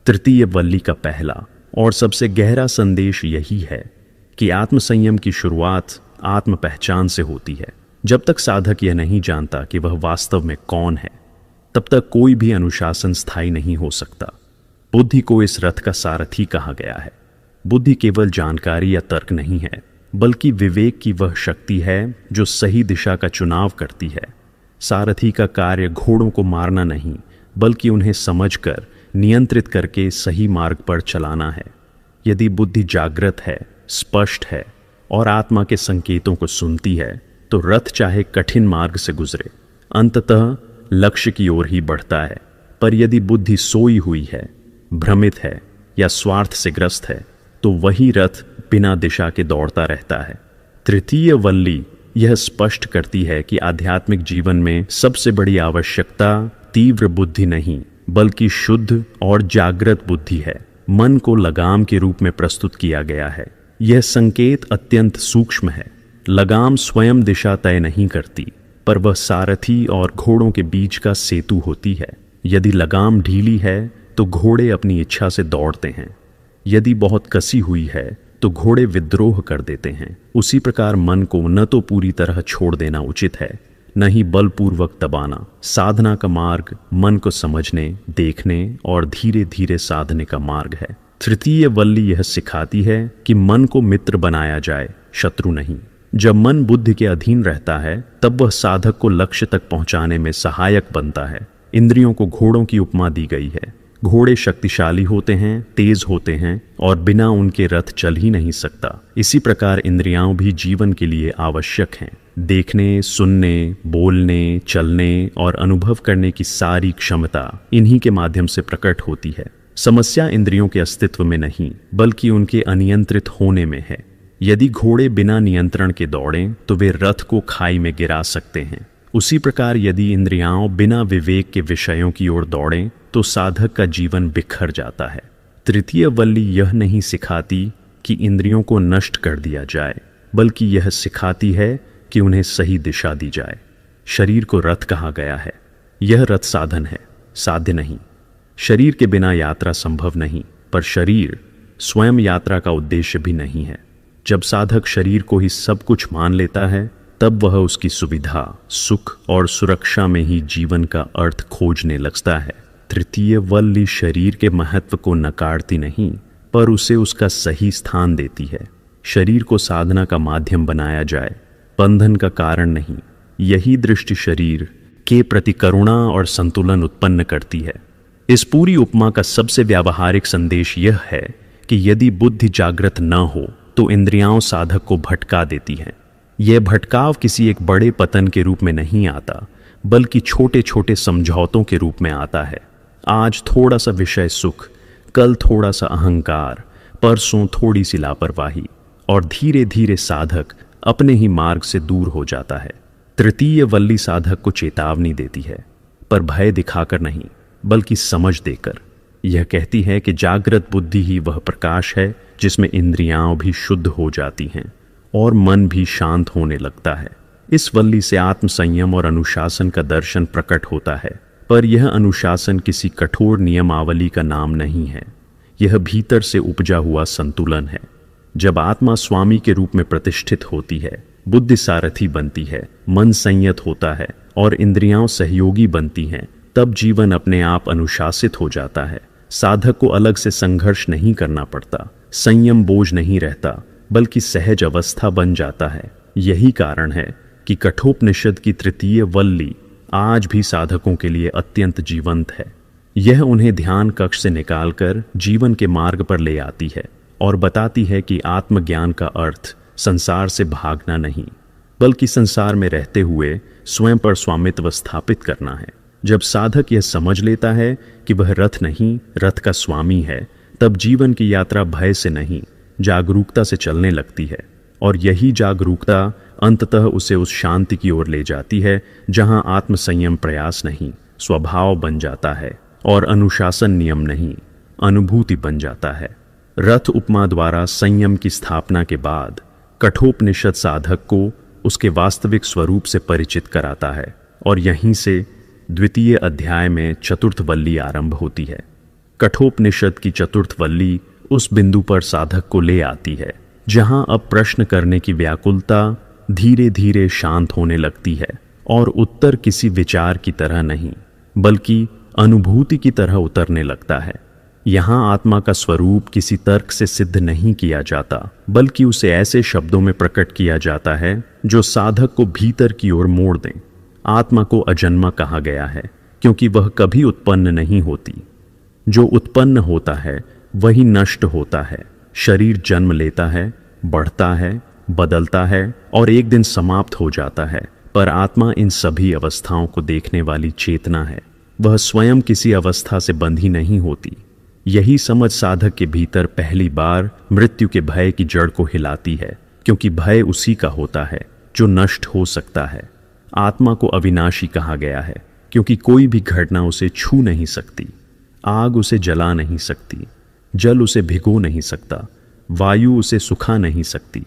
तृतीय वल्ली का पहला और सबसे गहरा संदेश यही है कि आत्मसंयम की शुरुआत आत्म पहचान से होती है। जब तक साधक यह नहीं जानता कि वह वास्तव में कौन है, तब तक कोई भी अनुशासन स्थायी नहीं हो सकता। बुद्धि को इस रथ का सारथी कहा गया है। बुद्धि केवल जानकारी या तर्क नहीं है, बल्कि विवेक की वह शक्ति है जो सही दिशा का चुनाव करती है। सारथी का कार्य घोड़ों को मारना नहीं, बल्कि उन्हें समझकर नियंत्रित करके सही मार्ग पर चलाना है। यदि बुद्धि जागृत है, स्पष्ट है और आत्मा के संकेतों को सुनती है, तो रथ चाहे कठिन मार्ग से गुजरे, अंततः लक्ष्य की ओर ही बढ़ता है। पर यदि बुद्धि सोई हुई है, भ्रमित है या स्वार्थ से ग्रस्त है, तो वही रथ बिना दिशा के दौड़ता रहता है। तृतीय वल्ली यह स्पष्ट करती है कि आध्यात्मिक जीवन में सबसे बड़ी आवश्यकता तीव्र बुद्धि नहीं, बल्कि शुद्ध और जागृत बुद्धि है। मन को लगाम के रूप में प्रस्तुत किया गया है। यह संकेत अत्यंत सूक्ष्म है। लगाम स्वयं दिशा तय नहीं करती, पर वह सारथी और घोड़ों के बीच का सेतु होती है। यदि लगाम ढीली है तो घोड़े अपनी इच्छा से दौड़ते हैं, यदि बहुत कसी हुई है तो घोड़े विद्रोह कर देते हैं। उसी प्रकार मन को न तो पूरी तरह छोड़ देना उचित है, न ही बलपूर्वक दबाना। साधना का मार्ग मन को समझने, देखने और धीरे धीरे साधने का मार्ग है। तृतीय वल्ली यह सिखाती है कि मन को मित्र बनाया जाए, शत्रु नहीं। जब मन बुद्धि के अधीन रहता है, तब वह साधक को लक्ष्य तक पहुंचाने में सहायक बनता है। इंद्रियों को घोड़ों की उपमा दी गई है। घोड़े शक्तिशाली होते हैं, तेज होते हैं और बिना उनके रथ चल ही नहीं सकता। इसी प्रकार इंद्रियां भी जीवन के लिए आवश्यक हैं। देखने, सुनने, बोलने, चलने और अनुभव करने की सारी क्षमता इन्हीं के माध्यम से प्रकट होती है। समस्या इंद्रियों के अस्तित्व में नहीं, बल्कि उनके अनियंत्रित होने में है। यदि घोड़े बिना नियंत्रण के दौड़ें तो वे रथ को खाई में गिरा सकते हैं। उसी प्रकार यदि इंद्रियां बिना विवेक के विषयों की ओर दौड़ें तो साधक का जीवन बिखर जाता है। तृतीय वल्ली यह नहीं सिखाती कि इंद्रियों को नष्ट कर दिया जाए, बल्कि यह सिखाती है कि उन्हें सही दिशा दी जाए। शरीर को रथ कहा गया है। यह रथ साधन है, साध्य नहीं। शरीर के बिना यात्रा संभव नहीं, पर शरीर स्वयं यात्रा का उद्देश्य भी नहीं है। जब साधक शरीर को ही सब कुछ मान लेता है, तब वह उसकी सुविधा, सुख और सुरक्षा में ही जीवन का अर्थ खोजने लगता है। तृतीय वल्ली शरीर के महत्व को नकारती नहीं, पर उसे उसका सही स्थान देती है। शरीर को साधना का माध्यम बनाया जाए, बंधन का कारण नहीं। यही दृष्टि शरीर के प्रति करुणा और संतुलन उत्पन्न करती है। इस पूरी उपमा का सबसे व्यावहारिक संदेश यह है कि यदि बुद्धि जागृत न हो तो इंद्रियां साधक को भटका देती हैं। यह भटकाव किसी एक बड़े पतन के रूप में नहीं आता, बल्कि छोटे छोटे समझौतों के रूप में आता है। आज थोड़ा सा विषय सुख, कल थोड़ा सा अहंकार, परसों थोड़ी सी लापरवाही, और धीरे धीरे साधक अपने ही मार्ग से दूर हो जाता है। तृतीय वल्ली साधक को चेतावनी देती है, पर भय दिखाकर नहीं, बल्कि समझ देकर। यह कहती है कि जागृत बुद्धि ही वह प्रकाश है जिसमें इंद्रियां भी शुद्ध हो जाती हैं और मन भी शांत होने लगता है। इस वल्ली से आत्म संयम और अनुशासन का दर्शन प्रकट होता है, पर यह अनुशासन किसी कठोर नियमावली का नाम नहीं है। यह भीतर से उपजा हुआ संतुलन है। जब आत्मा स्वामी के रूप में प्रतिष्ठित होती है, बुद्धि सारथी बनती है, मन संयत होता है और इंद्रियां सहयोगी बनती हैं, तब जीवन अपने आप अनुशासित हो जाता है। साधक को अलग से संघर्ष नहीं करना पड़ता। संयम बोझ नहीं रहता, बल्कि सहज अवस्था बन जाता है। यही कारण है कि कठोपनिषद की तृतीय वल्ली आज भी साधकों के लिए अत्यंत जीवंत है। यह उन्हें ध्यान कक्ष से निकालकर जीवन के मार्ग पर ले आती है और बताती है कि आत्मज्ञान का अर्थ संसार से भागना नहीं, बल्कि संसार में रहते हुए स्वयं पर स्वामित्व स्थापित करना है। जब साधक यह समझ लेता है कि वह रथ नहीं, रथ का स्वामी है, तब जीवन की यात्रा भय से नहीं, जागरूकता से चलने लगती है। और यही जागरूकता अंततः उसे उस शांति की ओर ले जाती है जहां आत्मसंयम प्रयास नहीं, स्वभाव बन जाता है और अनुशासन नियम नहीं, अनुभूति बन जाता है। रथ उपमा द्वारा संयम की स्थापना के बाद कठोपनिषद साधक को उसके वास्तविक स्वरूप से परिचित कराता है और यहीं से द्वितीय अध्याय में चतुर्थ वल्ली आरंभ होती है। कठोपनिषद की चतुर्थ वल्ली उस बिंदु पर साधक को ले आती है जहां अब प्रश्न करने की व्याकुलता धीरे धीरे शांत होने लगती है और उत्तर किसी विचार की तरह नहीं, बल्कि अनुभूति की तरह उतरने लगता है। यहाँ आत्मा का स्वरूप किसी तर्क से सिद्ध नहीं किया जाता, बल्कि उसे ऐसे शब्दों में प्रकट किया जाता है जो साधक को भीतर की ओर मोड़ दें। आत्मा को अजन्मा कहा गया है क्योंकि वह कभी उत्पन्न नहीं होती। जो उत्पन्न होता है वही नष्ट होता है। शरीर जन्म लेता है, बढ़ता है, बदलता है और एक दिन समाप्त हो जाता है, पर आत्मा इन सभी अवस्थाओं को देखने वाली चेतना है। वह स्वयं किसी अवस्था से बंधी नहीं होती। यही समझ साधक के भीतर पहली बार मृत्यु के भय की जड़ को हिलाती है, क्योंकि भय उसी का होता है जो नष्ट हो सकता है। आत्मा को अविनाशी कहा गया है क्योंकि कोई भी घटना उसे छू नहीं सकती। आग उसे जला नहीं सकती, जल उसे भिगो नहीं सकता, वायु उसे सुखा नहीं सकती।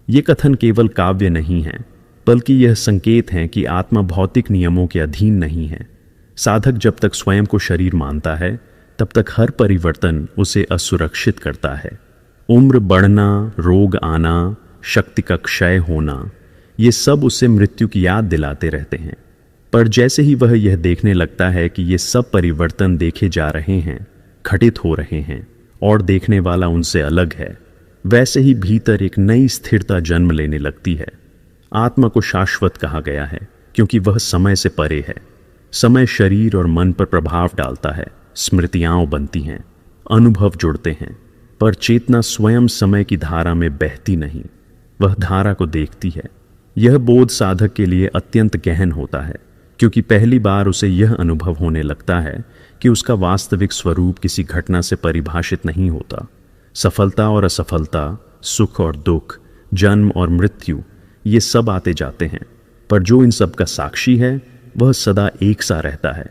ये कथन केवल काव्य नहीं है, बल्कि यह संकेत है कि आत्मा भौतिक नियमों के अधीन नहीं है। साधक जब तक स्वयं को शरीर मानता है, तब तक हर परिवर्तन उसे असुरक्षित करता है। उम्र बढ़ना, रोग आना, शक्ति का क्षय होना, ये सब उसे मृत्यु की याद दिलाते रहते हैं। पर जैसे ही वह यह देखने लगता है कि ये सब परिवर्तन देखे जा रहे हैं, घटित हो रहे हैं और देखने वाला उनसे अलग है, वैसे ही भीतर एक नई स्थिरता जन्म लेने लगती है। आत्मा को शाश्वत कहा गया है क्योंकि वह समय से परे है। समय शरीर और मन पर प्रभाव डालता है, स्मृतियाँ बनती हैं, अनुभव जुड़ते हैं, पर चेतना स्वयं समय की धारा में बहती नहीं, वह धारा को देखती है। यह बोध साधक के लिए अत्यंत गहन होता है, क्योंकि पहली बार उसे यह अनुभव होने लगता है कि उसका वास्तविक स्वरूप किसी घटना से परिभाषित नहीं होता। सफलता और असफलता, सुख और दुख, जन्म और मृत्यु, ये सब आते जाते हैं, पर जो इन सब का साक्षी है वह सदा एक सा रहता है।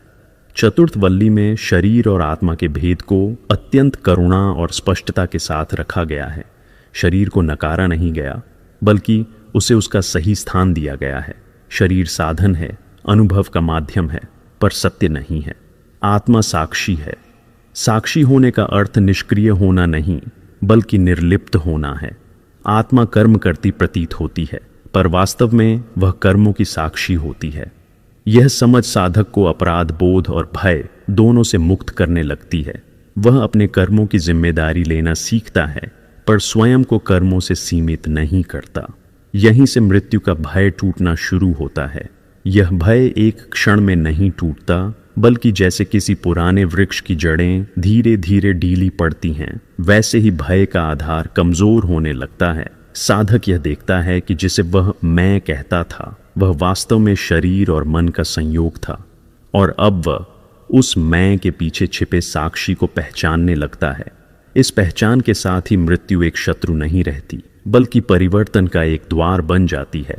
चतुर्थ वल्ली में शरीर और आत्मा के भेद को अत्यंत करुणा और स्पष्टता के साथ रखा गया है। शरीर को नकारा नहीं गया, बल्कि उसे उसका सही स्थान दिया गया है। शरीर साधन है, अनुभव का माध्यम है, पर सत्य नहीं है। आत्मा साक्षी है। साक्षी होने का अर्थ निष्क्रिय होना नहीं, बल्कि निर्लिप्त होना है। आत्मा कर्म करती प्रतीत होती है, पर वास्तव में वह कर्मों की साक्षी होती है। यह समझ साधक को अपराध बोध और भय दोनों से मुक्त करने लगती है। वह अपने कर्मों की जिम्मेदारी लेना सीखता है, पर स्वयं को कर्मों से सीमित नहीं करता। यहीं से मृत्यु का भय टूटना शुरू होता है। यह भय एक क्षण में नहीं टूटता, बल्कि जैसे किसी पुराने वृक्ष की जड़ें धीरे धीरे ढीली पड़ती हैं, वैसे ही भय का आधार कमजोर होने लगता है। साधक यह देखता है कि जिसे वह मैं कहता था, वह वास्तव में शरीर और मन का संयोग था, और अब वह उस मैं के पीछे छिपे साक्षी को पहचानने लगता है। इस पहचान के साथ ही मृत्यु एक शत्रु नहीं रहती, बल्कि परिवर्तन का एक द्वार बन जाती है।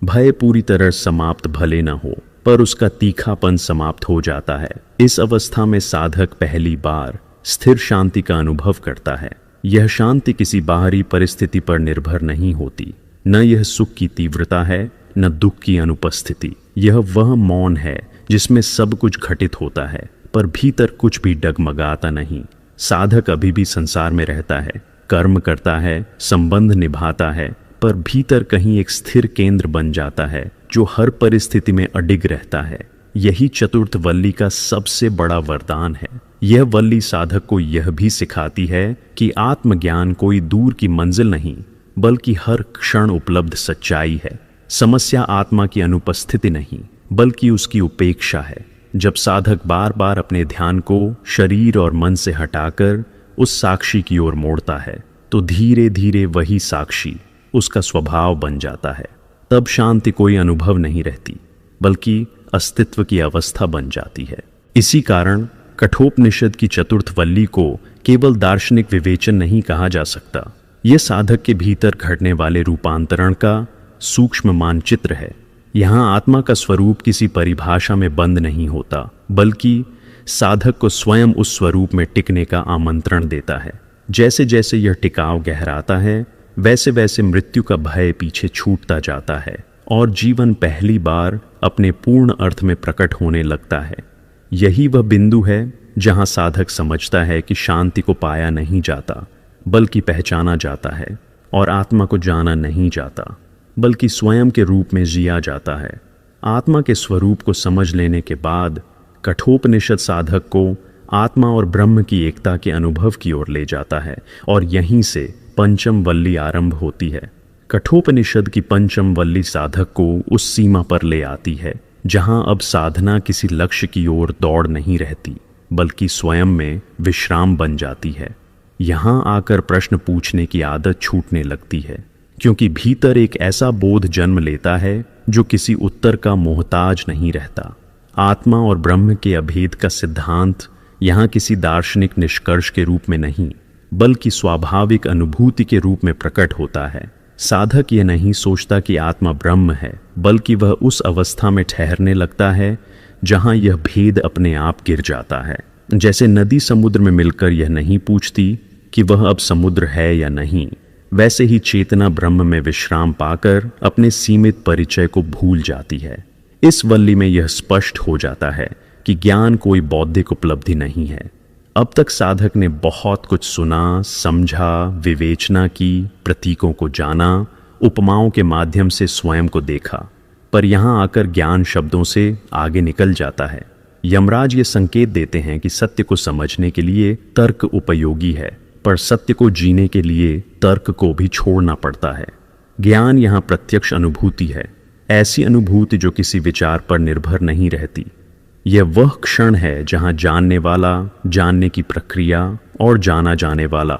भय पूरी तरह समाप्त भले न हो, पर उसका तीखापन समाप्त हो जाता है। इस अवस्था में साधक पहली बार स्थिर शांति का अनुभव करता है। यह शांति किसी बाहरी परिस्थिति पर निर्भर नहीं होती। न यह सुख की तीव्रता है, न दुख की अनुपस्थिति। यह वह मौन है जिसमें सब कुछ घटित होता है, पर भीतर कुछ भी डगमगाता नहीं। साधक अभी भी संसार में रहता है, कर्म करता है, संबंध निभाता है, पर भीतर कहीं एक स्थिर केंद्र बन जाता है जो हर परिस्थिति में अडिग रहता है। यही चतुर्थ वल्ली का सबसे बड़ा वरदान है। यह वल्ली साधक को यह भी सिखाती है कि आत्मज्ञान कोई दूर की मंजिल नहीं, बल्कि हर क्षण उपलब्ध सच्चाई है। समस्या आत्मा की अनुपस्थिति नहीं, बल्कि उसकी उपेक्षा है। जब साधक बार बार अपने ध्यान को शरीर और मन से हटाकर उस साक्षी की ओर मोड़ता है, तो धीरे धीरे वही साक्षी उसका स्वभाव बन जाता है। तब शांति कोई अनुभव नहीं रहती, बल्कि अस्तित्व की अवस्था बन जाती है। इसी कारण कठोपनिषद की चतुर्थ वल्ली को केवल दार्शनिक विवेचन नहीं कहा जा सकता। यह साधक के भीतर घटने वाले रूपांतरण का सूक्ष्म मानचित्र है। यहाँ आत्मा का स्वरूप किसी परिभाषा में बंद नहीं होता, बल्कि साधक को स्वयं उस स्वरूप में टिकने का आमंत्रण देता है। जैसे जैसे यह टिकाव गहराता है, वैसे वैसे मृत्यु का भय पीछे छूटता जाता है और जीवन पहली बार अपने पूर्ण अर्थ में प्रकट होने लगता है। यही वह बिंदु है जहाँ साधक समझता है कि शांति को पाया नहीं जाता, बल्कि पहचाना जाता है, और आत्मा को जाना नहीं जाता, बल्कि स्वयं के रूप में जिया जाता है। आत्मा के स्वरूप को समझ लेने के बाद कठोपनिषद साधक को आत्मा और ब्रह्म की एकता के अनुभव की ओर ले जाता है और यहीं से पंचम वल्ली आरंभ होती है। कठोपनिषद की पंचम वल्ली साधक को उस सीमा पर ले आती है जहां अब साधना किसी लक्ष्य की ओर दौड़ नहीं रहती बल्कि स्वयं में विश्राम बन जाती है। यहां आकर प्रश्न पूछने की आदत छूटने लगती है, क्योंकि भीतर एक ऐसा बोध जन्म लेता है जो किसी उत्तर का मोहताज नहीं रहता। आत्मा और ब्रह्म के अभेद का सिद्धांत यहाँ किसी दार्शनिक निष्कर्ष के रूप में नहीं बल्कि स्वाभाविक अनुभूति के रूप में प्रकट होता है। साधक यह नहीं सोचता कि आत्मा ब्रह्म है, बल्कि वह उस अवस्था में ठहरने लगता है जहां यह भेद अपने आप गिर जाता है। जैसे नदी समुद्र में मिलकर यह नहीं पूछती कि वह अब समुद्र है या नहीं, वैसे ही चेतना ब्रह्म में विश्राम पाकर अपने सीमित परिचय को भूल जाती है। इस वल्ली में यह स्पष्ट हो जाता है कि ज्ञान कोई बौद्धिक उपलब्धि नहीं है। अब तक साधक ने बहुत कुछ सुना, समझा, विवेचना की, प्रतीकों को जाना, उपमाओं के माध्यम से स्वयं को देखा, पर यहाँ आकर ज्ञान शब्दों से आगे निकल जाता है। यमराज ये संकेत देते हैं कि सत्य को समझने के लिए तर्क उपयोगी है, पर सत्य को जीने के लिए तर्क को भी छोड़ना पड़ता है। ज्ञान यहाँ प्रत्यक्ष अनुभूति है, ऐसी अनुभूति जो किसी विचार पर निर्भर नहीं रहती। यह वह क्षण है जहां जानने वाला, जानने की प्रक्रिया और जाना जाने वाला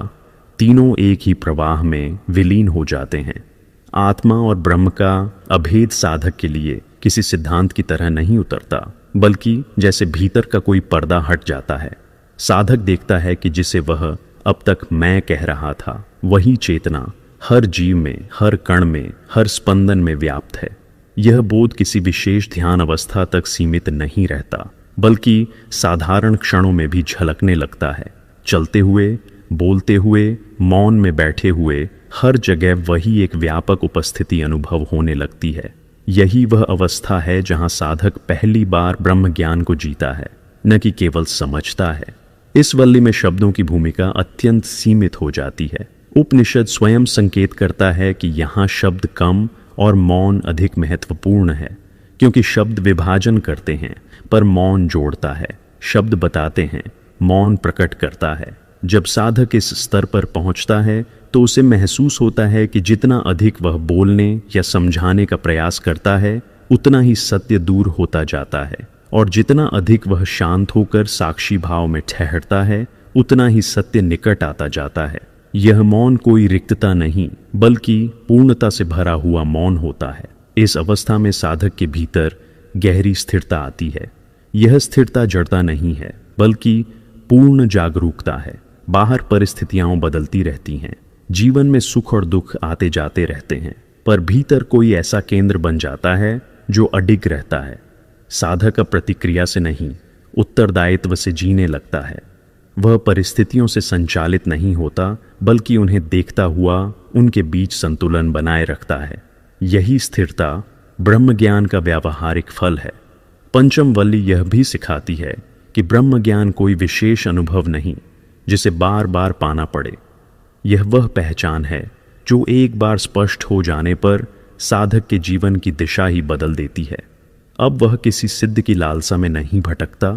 तीनों एक ही प्रवाह में विलीन हो जाते हैं। आत्मा और ब्रह्म का अभेद साधक के लिए किसी सिद्धांत की तरह नहीं उतरता, बल्कि जैसे भीतर का कोई पर्दा हट जाता है। साधक देखता है कि जिसे वह अब तक मैं कह रहा था, वही चेतना हर जीव में, हर कण में, हर स्पंदन में व्याप्त है। यह बोध किसी विशेष ध्यान अवस्था तक सीमित नहीं रहता, बल्कि साधारण क्षणों में भी झलकने लगता है। चलते हुए, बोलते हुए, मौन में बैठे हुए, हर जगह वही एक व्यापक उपस्थिति अनुभव होने लगती है। यही वह अवस्था है जहां साधक पहली बार ब्रह्म ज्ञान को जीता है, न कि केवल समझता है। इस वल्ली में शब्दों की भूमिका अत्यंत सीमित हो जाती है। उपनिषद स्वयं संकेत करता है कि यहाँ शब्द कम और मौन अधिक महत्वपूर्ण है, क्योंकि शब्द विभाजन करते हैं पर मौन जोड़ता है। शब्द बताते हैं, मौन प्रकट करता है। जब साधक इस स्तर पर पहुंचता है तो उसे महसूस होता है कि जितना अधिक वह बोलने या समझाने का प्रयास करता है, उतना ही सत्य दूर होता जाता है, और जितना अधिक वह शांत होकर साक्षी भाव में ठहरता है, उतना ही सत्य निकट आता जाता है। यह मौन कोई रिक्तता नहीं, बल्कि पूर्णता से भरा हुआ मौन होता है। इस अवस्था में साधक के भीतर गहरी स्थिरता आती है। यह स्थिरता जड़ता नहीं है, बल्कि पूर्ण जागरूकता है। बाहर परिस्थितियां बदलती रहती हैं, जीवन में सुख और दुख आते जाते रहते हैं, पर भीतर कोई ऐसा केंद्र बन जाता है जो अडिग रहता है। साधक प्रतिक्रिया से नहीं, उत्तरदायित्व से जीने लगता है। वह परिस्थितियों से संचालित नहीं होता, बल्कि उन्हें देखता हुआ उनके बीच संतुलन बनाए रखता है। यही स्थिरता ब्रह्म ज्ञान का व्यावहारिक फल है। पंचम वल्ली यह भी सिखाती है कि ब्रह्म ज्ञान कोई विशेष अनुभव नहीं जिसे बार बार पाना पड़े। यह वह पहचान है जो एक बार स्पष्ट हो जाने पर साधक के जीवन की दिशा ही बदल देती है। अब वह किसी सिद्ध की लालसा में नहीं भटकता,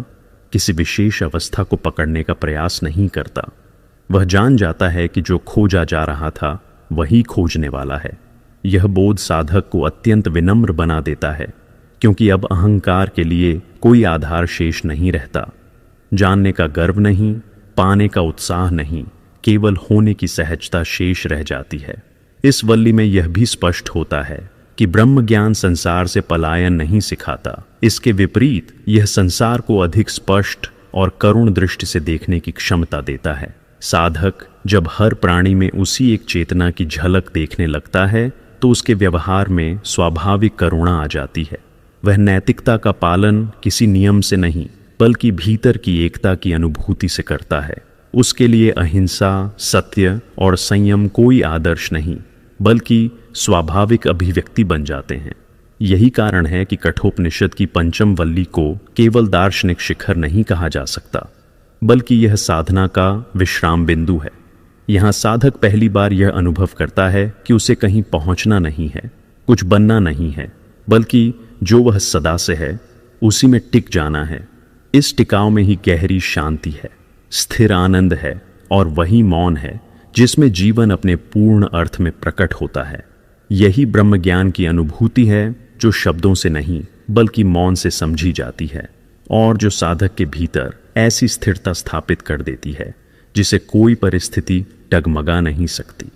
किसी विशेष अवस्था को पकड़ने का प्रयास नहीं करता। वह जान जाता है कि जो खोजा जा रहा था वही खोजने वाला है। यह बोध साधक को अत्यंत विनम्र बना देता है, क्योंकि अब अहंकार के लिए कोई आधार शेष नहीं रहता। जानने का गर्व नहीं, पाने का उत्साह नहीं, केवल होने की सहजता शेष रह जाती है। इस वल्ली में यह भी स्पष्ट होता है कि ब्रह्म ज्ञान संसार से पलायन नहीं सिखाता। इसके विपरीत यह संसार को अधिक स्पष्ट और करुण दृष्टि से देखने की क्षमता देता है। साधक जब हर प्राणी में उसी एक चेतना की झलक देखने लगता है तो उसके व्यवहार में स्वाभाविक करुणा आ जाती है। वह नैतिकता का पालन किसी नियम से नहीं, बल्कि भीतर की एकता की अनुभूति से करता है। उसके लिए अहिंसा, सत्य और संयम कोई आदर्श नहीं, बल्कि स्वाभाविक अभिव्यक्ति बन जाते हैं। यही कारण है कि कठोपनिषद की पंचम वल्ली को केवल दार्शनिक शिखर नहीं कहा जा सकता, बल्कि यह साधना का विश्राम बिंदु है। यहाँ साधक पहली बार यह अनुभव करता है कि उसे कहीं पहुँचना नहीं है, कुछ बनना नहीं है, बल्कि जो वह सदा से है उसी में टिक जाना है। इस टिकाव में ही गहरी शांति है, स्थिर आनंद है और वही मौन है जिसमें जीवन अपने पूर्ण अर्थ में प्रकट होता है। यही ब्रह्म ज्ञान की अनुभूति है जो शब्दों से नहीं बल्कि मौन से समझी जाती है और जो साधक के भीतर ऐसी स्थिरता स्थापित कर देती है जिसे कोई परिस्थिति डगमगा नहीं सकती।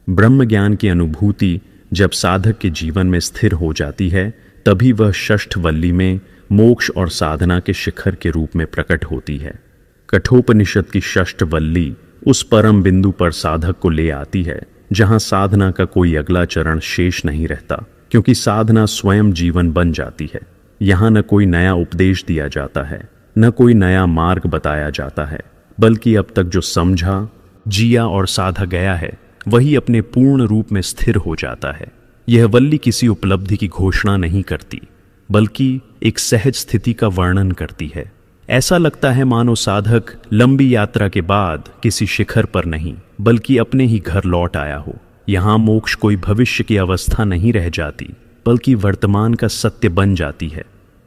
ब्रह्म ज्ञान की अनुभूति जब साधक के जीवन में स्थिर हो जाती है तभी वह षष्ठ वल्ली में मोक्ष और साधना के शिखर के रूप में प्रकट होती है। कठोपनिषद की षष्ठ वल्ली उस परम बिंदु पर साधक को ले आती है जहां साधना का कोई अगला चरण शेष नहीं रहता, क्योंकि साधना स्वयं जीवन बन जाती है। यहाँ न कोई नया उपदेश दिया जाता है, न कोई नया मार्ग बताया जाता है, बल्कि अब तक जो समझा, जिया और साधा गया है वही अपने पूर्ण रूप में स्थिर हो जाता है। यह वल्ली किसी उपलब्धि की घोषणा नहीं करती, बल्कि एक सहज स्थिति का वर्णन करती है। ऐसा लगता है मानो साधक लंबी यात्रा के बाद किसी शिखर पर नहीं बल्कि अपने ही घर लौट आया हो। यहाँ मोक्ष कोई भविष्य की अवस्था नहीं रह जाती, बल्कि वर्तमान का सत्य बन जाती है।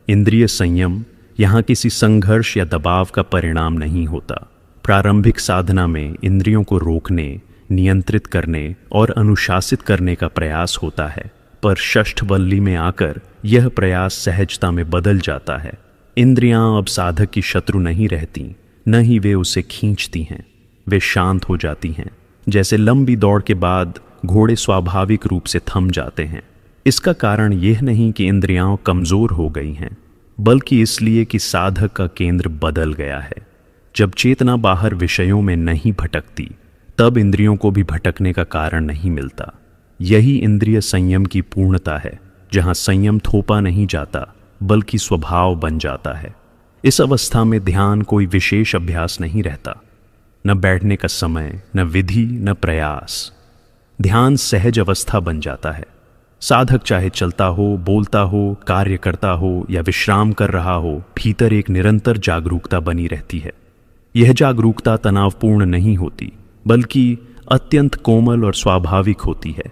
इंद्रिय संयम यहाँ किसी संघर्ष या दबाव का परिणाम नहीं होता। प्रारंभिक साधना में इंद्रियों को रोकने, नियंत्रित करने और अनुशासित करने का प्रयास होता है, पर षष्ठ वल्ली में आकर यह प्रयास सहजता में बदल जाता है। इंद्रियां अब साधक की शत्रु नहीं रहती, न ही वे उसे खींचती हैं। वे शांत हो जाती हैं, जैसे लंबी दौड़ के बाद घोड़े स्वाभाविक रूप से थम जाते हैं। इसका कारण यह नहीं कि इंद्रियां कमजोर हो गई हैं, बल्कि इसलिए कि साधक का केंद्र बदल गया है। जब चेतना बाहर विषयों में नहीं भटकती, तब इंद्रियों को भी भटकने का कारण नहीं मिलता। यही इंद्रिय संयम की पूर्णता है, जहां संयम थोपा नहीं जाता बल्कि स्वभाव बन जाता है। इस अवस्था में ध्यान कोई विशेष अभ्यास नहीं रहता, न बैठने का समय, न विधि, न प्रयास। ध्यान सहज अवस्था बन जाता है। साधक चाहे चलता हो, बोलता हो, कार्य करता हो या विश्राम कर रहा हो, भीतर एक निरंतर जागरूकता बनी रहती है। यह जागरूकता तनावपूर्ण नहीं होती, बल्कि अत्यंत कोमल और स्वाभाविक होती है।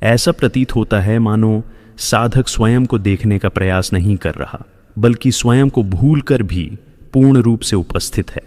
ऐसा प्रतीत होता है मानो साधक स्वयं को देखने का प्रयास नहीं कर रहा, बल्कि स्वयं को भूलकर भी पूर्ण रूप से उपस्थित है।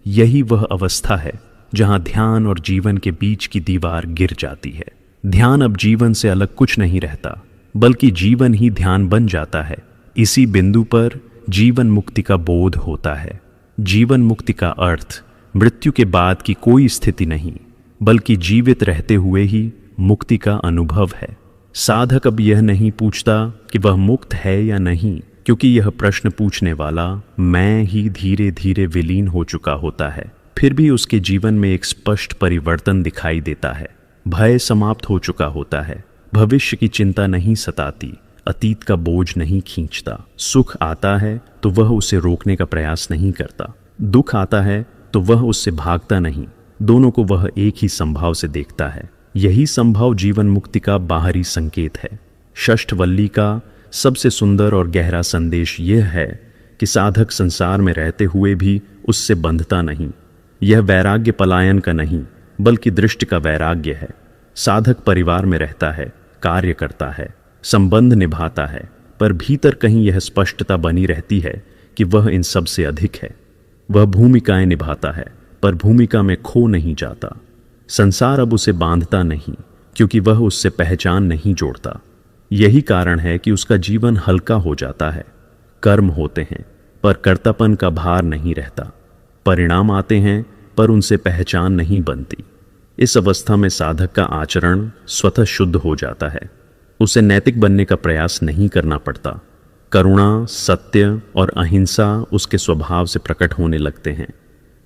यही वह अवस्था है जहां ध्यान और जीवन के बीच की दीवार गिर जाती है। ध्यान अब जीवन से अलग कुछ नहीं रहता, बल्कि जीवन ही ध्यान बन जाता है। इसी बिंदु पर जीवन मुक्ति का बोध होता है। जीवन मुक्ति का अर्थ मृत्यु के बाद की कोई स्थिति नहीं, बल्कि जीवित रहते हुए ही मुक्ति का अनुभव है। साधक अब यह नहीं पूछता कि वह मुक्त है या नहीं, क्योंकि यह प्रश्न पूछने वाला मैं ही धीरे धीरे विलीन हो चुका होता है। फिर भी उसके जीवन में एक स्पष्ट परिवर्तन दिखाई देता है। भय समाप्त हो चुका होता है। भविष्य की चिंता नहीं सताती, अतीत का बोझ नहीं खींचता। सुख आता है तो वह उसे रोकने का प्रयास नहीं करता, दुख आता है तो वह उससे भागता नहीं। दोनों को वह एक ही संभाव से देखता है। यही संभाव जीवन मुक्ति का बाहरी संकेत है। षष्ठ वल्ली का सबसे सुंदर और गहरा संदेश यह है कि साधक संसार में रहते हुए भी उससे बंधता नहीं। यह वैराग्य पलायन का नहीं, बल्कि दृष्टि का वैराग्य है। साधक परिवार में रहता है, कार्य करता है, संबंध निभाता है, पर भीतर कहीं यह स्पष्टता बनी रहती है कि वह इन सब से अधिक है। वह भूमिकाएं निभाता है, पर भूमिका में खो नहीं जाता। संसार अब उसे बांधता नहीं, क्योंकि वह उससे पहचान नहीं जोड़ता। यही कारण है कि उसका जीवन हल्का हो जाता है। कर्म होते हैं, पर कर्तापन का भार नहीं रहता। परिणाम आते हैं, पर उनसे पहचान नहीं बनती। इस अवस्था में साधक का आचरण स्वतः शुद्ध हो जाता है। उसे नैतिक बनने का प्रयास नहीं करना पड़ता। करुणा, सत्य और अहिंसा उसके स्वभाव से प्रकट होने लगते हैं।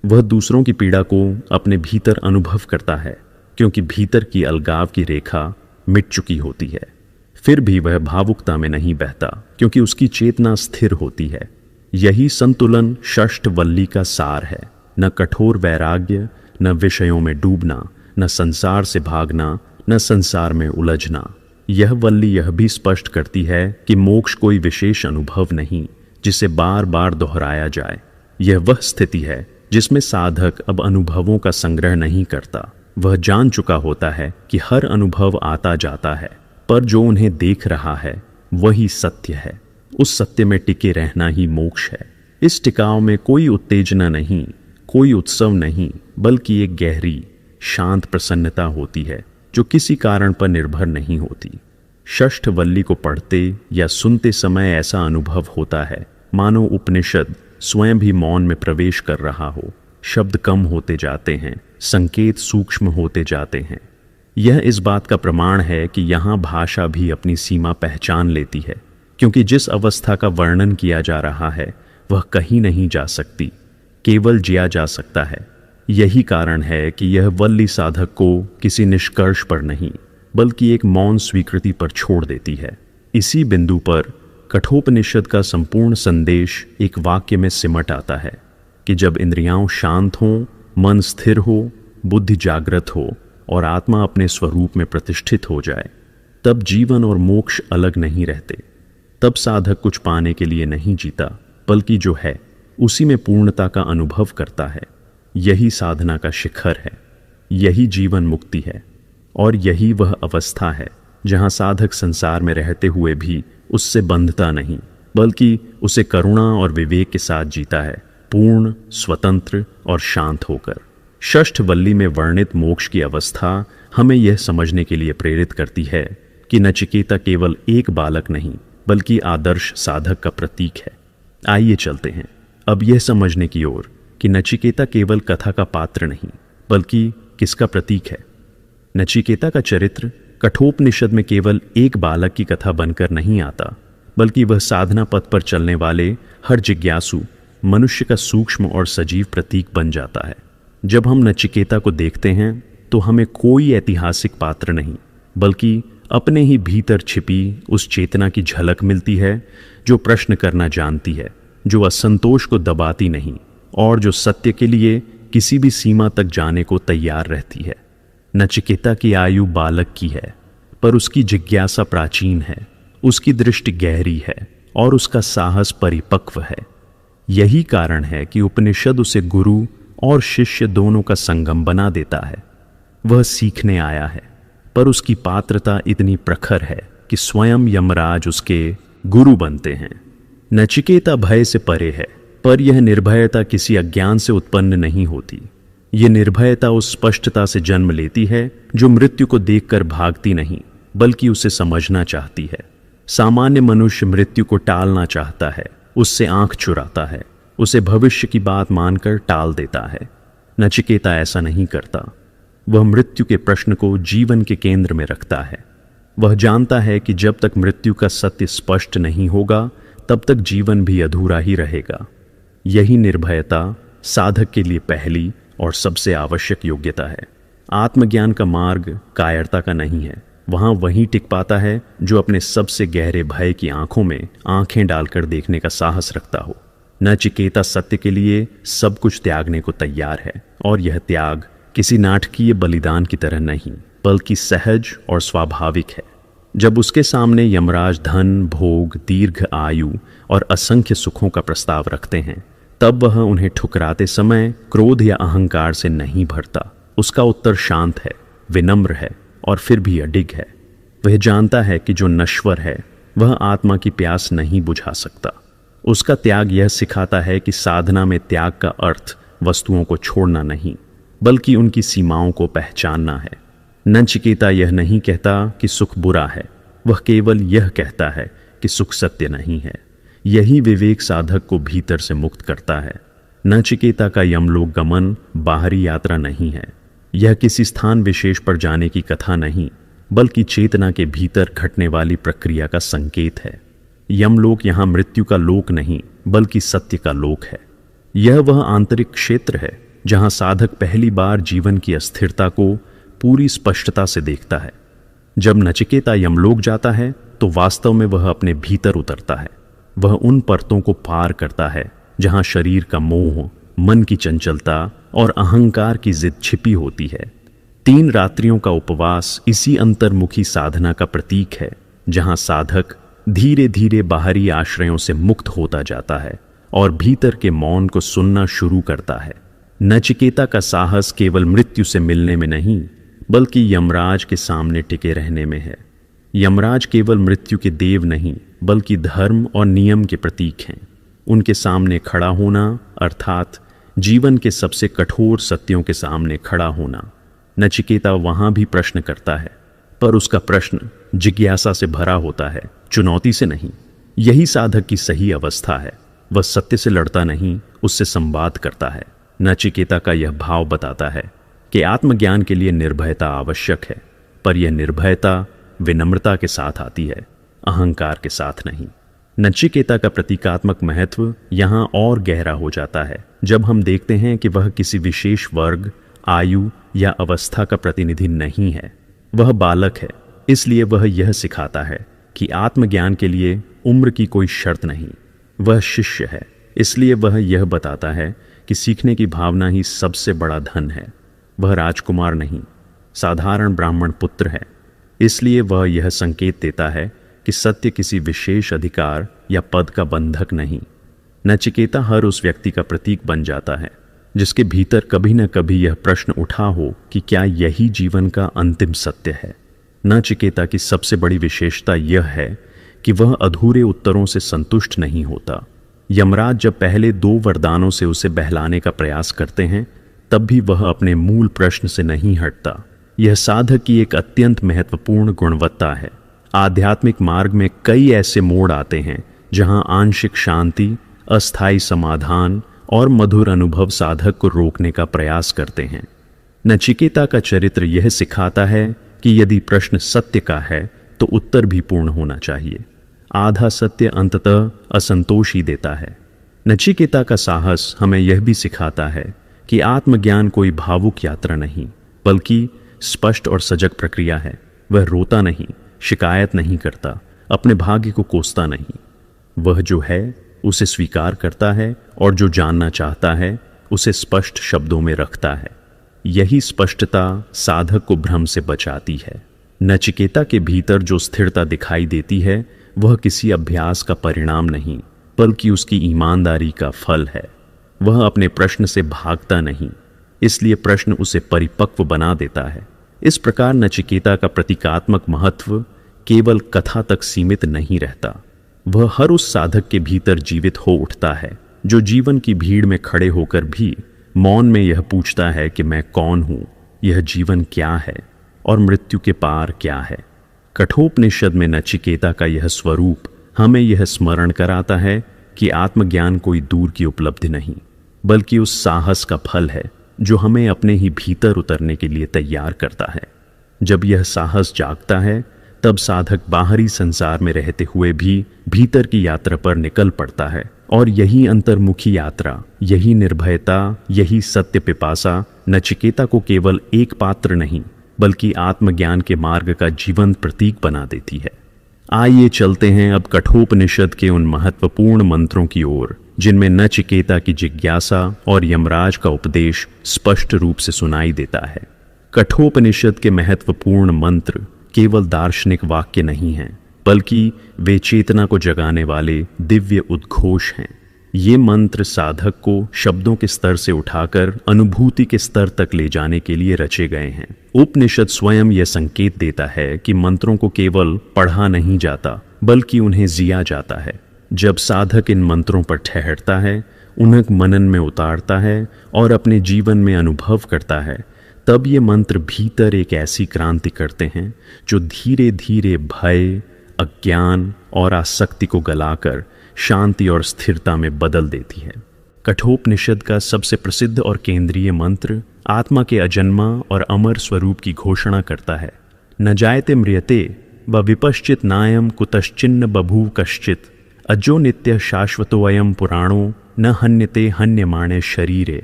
वह दूसरों की पीड़ा को अपने भीतर अनुभव करता है, क्योंकि भीतर की अलगाव की रेखा मिट चुकी होती है। फिर भी वह भावुकता में नहीं बहता, क्योंकि उसकी चेतना स्थिर होती है। यही संतुलन षष्ठ वल्ली का सार है। न कठोर वैराग्य, न विषयों में डूबना, न संसार से भागना, न संसार में उलझना। यह वल्ली यह भी स्पष्ट करती है कि मोक्ष कोई विशेष अनुभव नहीं जिसे बार बार दोहराया जाए। यह वह स्थिति है जिसमें साधक अब अनुभवों का संग्रह नहीं करता। वह जान चुका होता है कि हर अनुभव आता जाता है, पर जो उन्हें देख रहा है वही सत्य है। उस सत्य में टिके रहना ही मोक्ष है। इस टिकाव में कोई उत्तेजना नहीं, कोई उत्सव नहीं, बल्कि एक गहरी शांत प्रसन्नता होती है जो किसी कारण पर निर्भर नहीं होती। षष्ठ वल्ली को पढ़ते या सुनते समय ऐसा अनुभव होता है मानो उपनिषद स्वयं भी मौन में प्रवेश कर रहा हो। शब्द कम होते जाते हैं, संकेत सूक्ष्म होते जाते हैं। यह इस बात का प्रमाण है कि यहाँ भाषा भी अपनी सीमा पहचान लेती है, क्योंकि जिस अवस्था का वर्णन किया जा रहा है वह कहीं नहीं जा सकती, केवल जिया जा सकता है। यही कारण है कि यह वल्ली साधक को किसी निष्कर्ष पर नहीं बल्कि एक मौन स्वीकृति पर छोड़ देती है। इसी बिंदु पर कठोपनिषद का संपूर्ण संदेश एक वाक्य में सिमट आता है कि जब इंद्रियां शांत हों, मन स्थिर हो, बुद्धि जागृत हो और आत्मा अपने स्वरूप में प्रतिष्ठित हो जाए, तब जीवन और मोक्ष अलग नहीं रहते। तब साधक कुछ पाने के लिए नहीं जीता, बल्कि जो है उसी में पूर्णता का अनुभव करता है। यही साधना का शिखर है, यही जीवन मुक्ति है, और यही वह अवस्था है जहां साधक संसार में रहते हुए भी उससे बंधता नहीं, बल्कि उसे करुणा और विवेक के साथ जीता है, पूर्ण, स्वतंत्र और शांत होकर। षष्ठ वल्ली में वर्णित मोक्ष की अवस्था हमें यह समझने के लिए प्रेरित करती है कि नचिकेता केवल एक बालक नहीं बल्कि आदर्श साधक का प्रतीक है। आइए चलते हैं अब यह समझने की ओर कि नचिकेता केवल कथा का पात्र नहीं बल्कि किसका प्रतीक है। नचिकेता का चरित्र कठोपनिषद में केवल एक बालक की कथा बनकर नहीं आता, बल्कि वह साधना पथ पर चलने वाले हर जिज्ञासु मनुष्य का सूक्ष्म और सजीव प्रतीक बन जाता है। जब हम नचिकेता को देखते हैं तो हमें कोई ऐतिहासिक पात्र नहीं बल्कि अपने ही भीतर छिपी उस चेतना की झलक मिलती है जो प्रश्न करना जानती है, जो असंतोष को दबाती नहीं और जो सत्य के लिए किसी भी सीमा तक जाने को तैयार रहती है। नचिकेता की आयु बालक की है, पर उसकी जिज्ञासा प्राचीन है, उसकी दृष्टि गहरी है और उसका साहस परिपक्व है। यही कारण है कि उपनिषद उसे गुरु और शिष्य दोनों का संगम बना देता है। वह सीखने आया है, पर उसकी पात्रता इतनी प्रखर है कि स्वयं यमराज उसके गुरु बनते हैं। नचिकेता भय से परे है, पर यह निर्भयता किसी अज्ञान से उत्पन्न नहीं होती। यह निर्भयता उस स्पष्टता से जन्म लेती है जो मृत्यु को देखकर भागती नहीं बल्कि उसे समझना चाहती है। सामान्य मनुष्य मृत्यु को टालना चाहता है, उससे आंख चुराता है, उसे भविष्य की बात मानकर टाल देता है। नचिकेता ऐसा नहीं करता। वह मृत्यु के प्रश्न को जीवन के केंद्र में रखता है। वह जानता है कि जब तक मृत्यु का सत्य स्पष्ट नहीं होगा तब तक जीवन भी अधूरा ही रहेगा। यही निर्भयता साधक के लिए पहली और सबसे आवश्यक योग्यता है। आत्मज्ञान का मार्ग कायरता का नहीं है। वहां वही टिक पाता है जो अपने सबसे गहरे भय की आंखों में आंखें डालकर देखने का साहस रखता हो। नचिकेता सत्य के लिए सब कुछ त्यागने को तैयार है, और यह त्याग किसी नाटकीय बलिदान की तरह नहीं बल्कि सहज और स्वाभाविक है। जब उसके सामने यमराज धन, भोग, दीर्घ आयु और असंख्य सुखों का प्रस्ताव रखते हैं, तब वह उन्हें ठुकराते समय क्रोध या अहंकार से नहीं भरता। उसका उत्तर शांत है, विनम्र है और फिर भी अडिग है। वह जानता है कि जो नश्वर है वह आत्मा की प्यास नहीं बुझा सकता। उसका त्याग यह सिखाता है कि साधना में त्याग का अर्थ वस्तुओं को छोड़ना नहीं बल्कि उनकी सीमाओं को पहचानना है। नचिकेता यह नहीं कहता कि सुख बुरा है, वह केवल यह कहता है कि सुख सत्य नहीं है। यही विवेक साधक को भीतर से मुक्त करता है। नचिकेता का यमलोक गमन बाहरी यात्रा नहीं है। यह किसी स्थान विशेष पर जाने की कथा नहीं बल्कि चेतना के भीतर घटने वाली प्रक्रिया का संकेत है। यमलोक यहाँ मृत्यु का लोक नहीं बल्कि सत्य का लोक है। यह वह आंतरिक क्षेत्र है जहाँ साधक पहली बार जीवन की अस्थिरता को पूरी स्पष्टता से देखता है। जब नचिकेता यमलोक जाता है तो वास्तव में वह अपने भीतर उतरता है। वह उन परतों को पार करता है जहाँ शरीर का मोह, मन की चंचलता और अहंकार की जिद छिपी होती है। 3 रात्रियों का उपवास इसी अंतर्मुखी साधना का प्रतीक है, जहाँ साधक धीरे धीरे बाहरी आश्रयों से मुक्त होता जाता है और भीतर के मौन को सुनना शुरू करता है। नचिकेता का साहस केवल मृत्यु से मिलने में नहीं बल्कि यमराज के सामने टिके रहने में है। यमराज केवल मृत्यु के देव नहीं बल्कि धर्म और नियम के प्रतीक हैं। उनके सामने खड़ा होना अर्थात जीवन के सबसे कठोर सत्यों के सामने खड़ा होना। नचिकेता वहां भी प्रश्न करता है, पर उसका प्रश्न जिज्ञासा से भरा होता है, चुनौती से नहीं। यही साधक की सही अवस्था है। वह सत्य से लड़ता नहीं, उससे संवाद करता है। नचिकेता का यह भाव बताता है कि आत्मज्ञान के लिए निर्भयता आवश्यक है, पर यह निर्भयता विनम्रता के साथ आती है, अहंकार के साथ नहीं। नचिकेता का प्रतीकात्मक महत्व यहाँ और गहरा हो जाता है जब हम देखते हैं कि वह किसी विशेष वर्ग, आयु या अवस्था का प्रतिनिधि नहीं है। वह बालक है, इसलिए वह यह सिखाता है कि आत्मज्ञान के लिए उम्र की कोई शर्त नहीं। वह शिष्य है, इसलिए वह यह बताता है कि सीखने की भावना ही सबसे बड़ा धन है। वह राजकुमार नहीं, साधारण ब्राह्मण पुत्र है, इसलिए वह यह संकेत देता है कि सत्य किसी विशेष अधिकार या पद का बंधक नहीं। नचिकेता हर उस व्यक्ति का प्रतीक बन जाता है जिसके भीतर कभी न कभी यह प्रश्न उठा हो कि क्या यही जीवन का अंतिम सत्य है। नचिकेता की सबसे बड़ी विशेषता यह है कि वह अधूरे उत्तरों से संतुष्ट नहीं होता। यमराज जब पहले 2 वरदानों से उसे बहलाने का प्रयास करते हैं, तब भी वह अपने मूल प्रश्न से नहीं हटता। यह साधक की एक अत्यंत महत्वपूर्ण गुणवत्ता है। आध्यात्मिक मार्ग में कई ऐसे मोड़ आते हैं जहां आंशिक शांति, अस्थायी समाधान और मधुर अनुभव साधक को रोकने का प्रयास करते हैं। नचिकेता का चरित्र यह सिखाता है कि यदि प्रश्न सत्य का है तो उत्तर भी पूर्ण होना चाहिए। आधा सत्य अंततः असंतोष ही देता है। नचिकेता का साहस हमें यह भी सिखाता है कि आत्मज्ञान कोई भावुक यात्रा नहीं, बल्कि स्पष्ट और सजग प्रक्रिया है। वह रोता नहीं, शिकायत नहीं करता, अपने भाग्य को कोसता नहीं। वह जो है उसे स्वीकार करता है और जो जानना चाहता है उसे स्पष्ट शब्दों में रखता है। यही स्पष्टता साधक को भ्रम से बचाती है। नचिकेता के भीतर जो स्थिरता दिखाई देती है वह किसी अभ्यास का परिणाम नहीं, बल्कि उसकी ईमानदारी का फल है। वह अपने प्रश्न से भागता नहीं, इसलिए प्रश्न उसे परिपक्व बना देता है। इस प्रकार नचिकेता का प्रतीकात्मक महत्व केवल कथा तक सीमित नहीं रहता। वह हर उस साधक के भीतर जीवित हो उठता है जो जीवन की भीड़ में खड़े होकर भी मौन में यह पूछता है कि मैं कौन हूँ, यह जीवन क्या है और मृत्यु के पार क्या है। कठोपनिषद में नचिकेता का यह स्वरूप हमें यह स्मरण कराता है कि आत्मज्ञान कोई दूर की उपलब्धि नहीं, बल्कि उस साहस का फल है जो हमें अपने ही भीतर उतरने के लिए तैयार करता है। जब यह साहस जागता है तब साधक बाहरी संसार में रहते हुए भी भीतर की यात्रा पर निकल पड़ता है, और यही अंतर्मुखी यात्रा, यही निर्भयता, यही सत्य पिपासा नचिकेता को केवल एक पात्र नहीं बल्कि आत्मज्ञान के मार्ग का जीवंत प्रतीक बना देती है। आइए चलते हैं अब कठोपनिषद के उन महत्वपूर्ण मंत्रों की ओर जिनमें नचिकेता की जिज्ञासा और यमराज का उपदेश स्पष्ट रूप से सुनाई देता है। कठोपनिषद के महत्वपूर्ण मंत्र केवल दार्शनिक वाक्य नहीं हैं, बल्कि वे चेतना को जगाने वाले दिव्य उद्घोष हैं। ये मंत्र साधक को शब्दों के स्तर से उठाकर अनुभूति के स्तर तक ले जाने के लिए रचे गए हैं। उपनिषद स्वयं यह संकेत देता है कि मंत्रों को केवल पढ़ा नहीं जाता, बल्कि उन्हें जिया जाता है। जब साधक इन मंत्रों पर ठहरता है, उन्हें मनन में उतारता है और अपने जीवन में अनुभव करता है, तब ये मंत्र भीतर एक ऐसी क्रांति करते हैं जो धीरे धीरे भय, अज्ञान और आसक्ति को गलाकर शांति और स्थिरता में बदल देती है। कठोपनिषद का सबसे प्रसिद्ध और केंद्रीय मंत्र आत्मा के अजन्मा और अमर स्वरूप की घोषणा करता है। न जायते म्रियते व विपश्चित नायम कुतश्चिन्न बभूव कश्चित अजो नित्य शाश्वतोऽयं पुराणो न हन्यते हन्यमाणे शरीरे।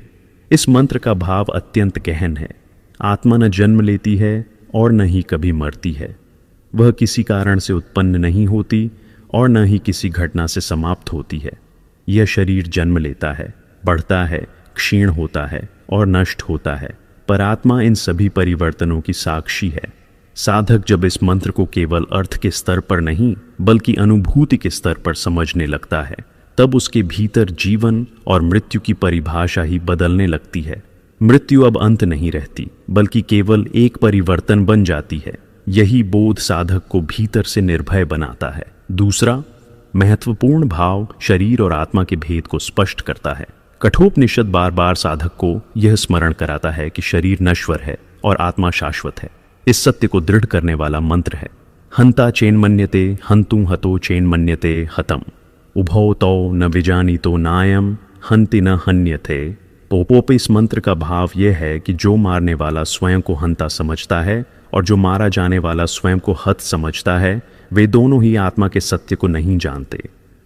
इस मंत्र का भाव अत्यंत गहन है। आत्मा न जन्म लेती है और न ही कभी मरती है। वह किसी कारण से उत्पन्न नहीं होती और न ही किसी घटना से समाप्त होती है। यह शरीर जन्म लेता है, बढ़ता है, क्षीण होता है और नष्ट होता है, पर आत्मा इन सभी परिवर्तनों की साक्षी है। साधक जब इस मंत्र को केवल अर्थ के स्तर पर नहीं बल्कि अनुभूति के स्तर पर समझने लगता है, तब उसके भीतर जीवन और मृत्यु की परिभाषा ही बदलने लगती है। मृत्यु अब अंत नहीं रहती, बल्कि केवल एक परिवर्तन बन जाती है। यही बोध साधक को भीतर से निर्भय बनाता है। दूसरा, महत्वपूर्ण भाव शरीर और आत्मा के भेद को स्पष्ट करता है। कठोपनिषद बार बार साधक को यह स्मरण कराता है कि शरीर नश्वर है और आत्मा शाश्वत है। इस सत्य को दृढ़ करने वाला मंत्र है हंता चेन्मन्यते हंतु हतो चेन्मन्यते हतम उभौ तौ न विजानीतो नायम हंति न हन्यते। पोपोप इस मंत्र का भाव यह है कि जो मारने वाला स्वयं को हंता समझता है और जो मारा जाने वाला स्वयं को हत समझता है, वे दोनों ही आत्मा के सत्य को नहीं जानते।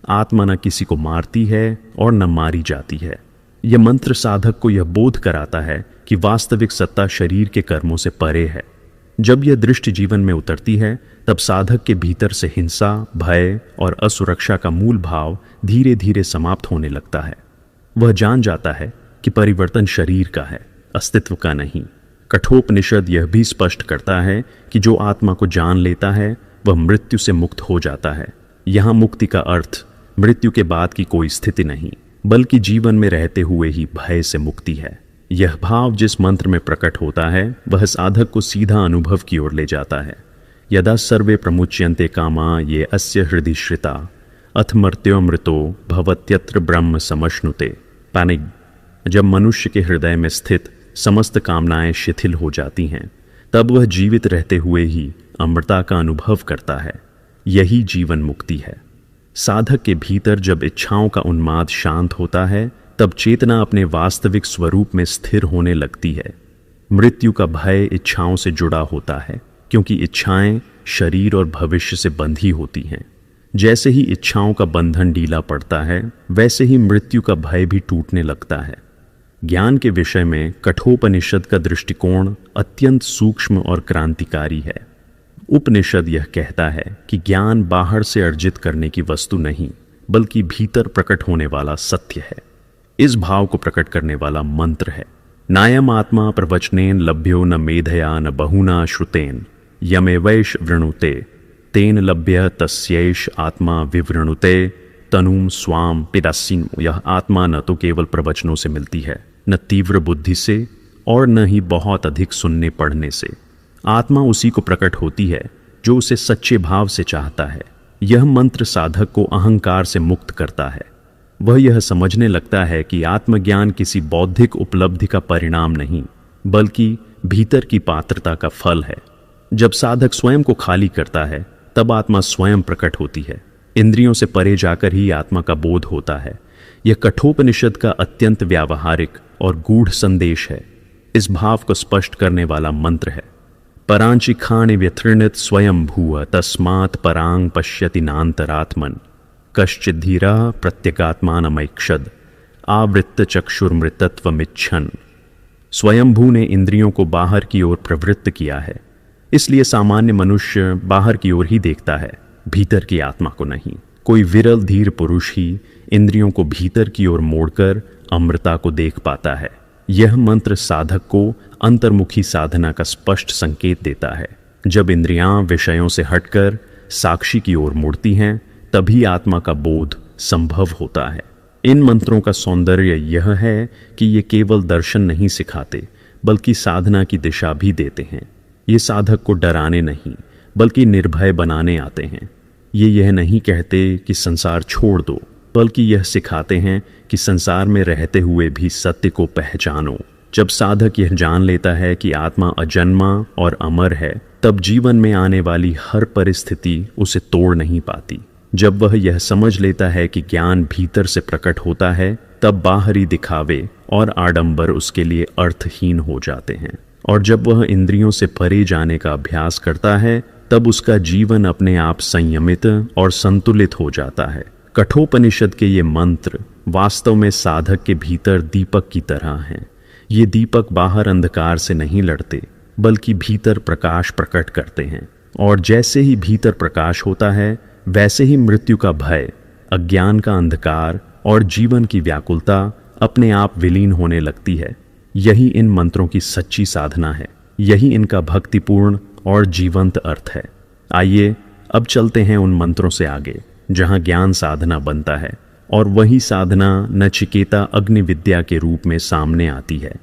आत्मा न किसी को मारती है और न मारी जाती है। यह मंत्र साधक को यह बोध कराता है कि वास्तविक सत्ता शरीर के कर्मों से परे है। जब यह दृष्टि जीवन में उतरती है, तब साधक के भीतर से हिंसा, भय और असुरक्षा का मूल भाव धीरे धीरे समाप्त होने लगता है। वह जान जाता है कि परिवर्तन शरीर का है, अस्तित्व का नहीं। कठोपनिषद यह भी स्पष्ट करता है कि जो आत्मा को जान लेता है वह मृत्यु से मुक्त हो जाता है। यहाँ मुक्ति का अर्थ मृत्यु के बाद की कोई स्थिति नहीं, बल्कि जीवन में रहते हुए ही भय से मुक्ति है। यह भाव जिस मंत्र में प्रकट होता है वह साधक को सीधा अनुभव की ओर ले जाता है। यदा सर्वे प्रमुच्यन्ते कामा ये अस्य हृदि श्रिता अथ मर्त्योमृतो भवत्यत्र ब्रह्म समश्नुते। पैनिक। जब मनुष्य के हृदय में स्थित समस्त कामनाएं शिथिल हो जाती हैं, तब वह जीवित रहते हुए ही अमृता का अनुभव करता है। यही जीवन मुक्ति है। साधक के भीतर जब इच्छाओं का उन्माद शांत होता है, तब चेतना अपने वास्तविक स्वरूप में स्थिर होने लगती है। मृत्यु का भय इच्छाओं से जुड़ा होता है, क्योंकि इच्छाएं शरीर और भविष्य से बंधी होती हैं। जैसे ही इच्छाओं का बंधन ढीला पड़ता है, वैसे ही मृत्यु का भय भी टूटने लगता है। ज्ञान के विषय में कठोपनिषद का दृष्टिकोण अत्यंत सूक्ष्म और क्रांतिकारी है। उपनिषद यह कहता है कि ज्ञान बाहर से अर्जित करने की वस्तु नहीं, बल्कि भीतर प्रकट होने वाला सत्य है। इस भाव को प्रकट करने वाला मंत्र है नायम आत्मा प्रवचनेन लभ्यो न मेधया न बहुना श्रुतेन यमेवैष वृणुते तेन लभ्य तस्यैष आत्मा विवृणुते तनुम स्वाम पिदासीन। यह आत्मा न तो केवल प्रवचनों से मिलती है, न तीव्र बुद्धि से, और न ही बहुत अधिक सुनने पढ़ने से। आत्मा उसी को प्रकट होती है जो उसे सच्चे भाव से चाहता है। यह मंत्र साधक को अहंकार से मुक्त करता है। वह यह समझने लगता है कि आत्मज्ञान किसी बौद्धिक उपलब्धि का परिणाम नहीं, बल्कि भीतर की पात्रता का फल है। जब साधक स्वयं को खाली करता है, तब आत्मा स्वयं प्रकट होती है। इंद्रियों से परे जाकर ही आत्मा का बोध होता है। यह कठोपनिषद का अत्यंत व्यावहारिक और गूढ़ संदेश है। इस भाव को स्पष्ट करने वाला मंत्र है परांचिखानि व्यथृणित स्वयं भूव तस्मात् परांग पश्यति नान्तरात्मन कश्चिद्धीरा प्रत्यगात्मानमैक्षद आवृत्त चक्षुर्मृतत्वमिच्छन्। स्वयंभू ने इंद्रियों को बाहर की ओर प्रवृत्त किया है, इसलिए सामान्य मनुष्य बाहर की ओर ही देखता है, भीतर की आत्मा को नहीं। कोई विरल धीर पुरुष ही इंद्रियों को भीतर की ओर मोड़कर अमृता को देख पाता है। यह मंत्र साधक को अंतर्मुखी साधना का स्पष्ट संकेत देता है। जब इंद्रियां विषयों से हटकर साक्षी की ओर मुड़ती हैं, तभी आत्मा का बोध संभव होता है। इन मंत्रों का सौंदर्य यह है कि ये केवल दर्शन नहीं सिखाते, बल्कि साधना की दिशा भी देते हैं। ये साधक को डराने नहीं, बल्कि निर्भय बनाने आते हैं। ये यह नहीं कहते कि संसार छोड़ दो, बल्कि यह सिखाते हैं कि संसार में रहते हुए भी सत्य को पहचानो। जब साधक यह जान लेता है कि आत्मा अजन्मा और अमर है, तब जीवन में आने वाली हर परिस्थिति उसे तोड़ नहीं पाती। जब वह यह समझ लेता है कि ज्ञान भीतर से प्रकट होता है, तब बाहरी दिखावे और आडंबर उसके लिए अर्थहीन हो जाते हैं। और जब वह इंद्रियों से परे जाने का अभ्यास करता है, तब उसका जीवन अपने आप संयमित और संतुलित हो जाता है। कठोपनिषद के ये मंत्र वास्तव में साधक के भीतर दीपक की तरह हैं। ये दीपक बाहर अंधकार से नहीं लड़ते, बल्कि भीतर प्रकाश प्रकट करते हैं। और जैसे ही भीतर प्रकाश होता है, वैसे ही मृत्यु का भय, अज्ञान का अंधकार और जीवन की व्याकुलता अपने आप विलीन होने लगती है। यही इन मंत्रों की सच्ची साधना है। यही इनका भक्तिपूर्ण और जीवंत अर्थ है। आइए अब चलते हैं उन मंत्रों से आगे जहां ज्ञान साधना बनता है, और वही साधना नचिकेता अग्नि विद्या के रूप में सामने आती है।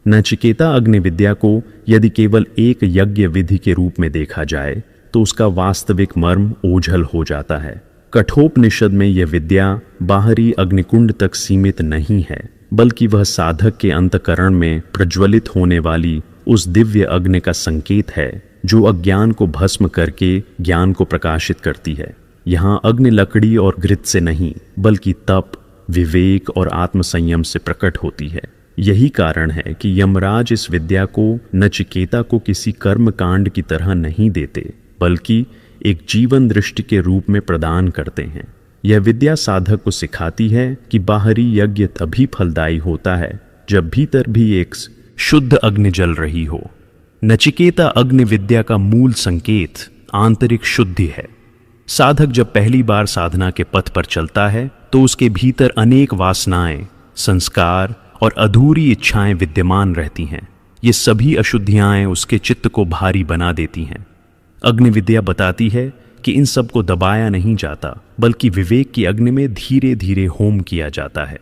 नचिकेता अग्नि विद्या को यदि केवल एक यज्ञ विधि के रूप में देखा जाए, तो उसका वास्तविक मर्म ओझल हो जाता है। कठोपनिषद में यह विद्या बाहरी अग्निकुंड तक सीमित नहीं है, बल्कि वह साधक के अंतःकरण में प्रज्वलित होने वाली उस दिव्य अग्नि का संकेत है जो अज्ञान को भस्म करके ज्ञान को प्रकाशित करती है। यहाँ अग्नि लकड़ी और घृत से नहीं, बल्कि तप, विवेक और आत्मसंयम से प्रकट होती है। यही कारण है कि यमराज इस विद्या को नचिकेता को किसी कर्म कांड की तरह नहीं देते, बल्कि एक जीवन दृष्टि के रूप में प्रदान करते हैं। यह विद्या साधक को सिखाती है कि बाहरी यज्ञ तभी फलदायी होता है जब भीतर भी एक शुद्ध अग्नि जल रही हो। नचिकेता अग्नि विद्या का मूल संकेत आंतरिक शुद्धि है। साधक जब पहली बार साधना के पथ पर चलता है तो उसके भीतर अनेक वासनाएं, संस्कार और अधूरी इच्छाएं विद्यमान रहती हैं। ये सभी अशुद्धियां उसके चित्त को भारी बना देती हैं। अग्नि विद्या बताती है कि इन सब को दबाया नहीं जाता, बल्कि विवेक की अग्नि में धीरे धीरे होम किया जाता है।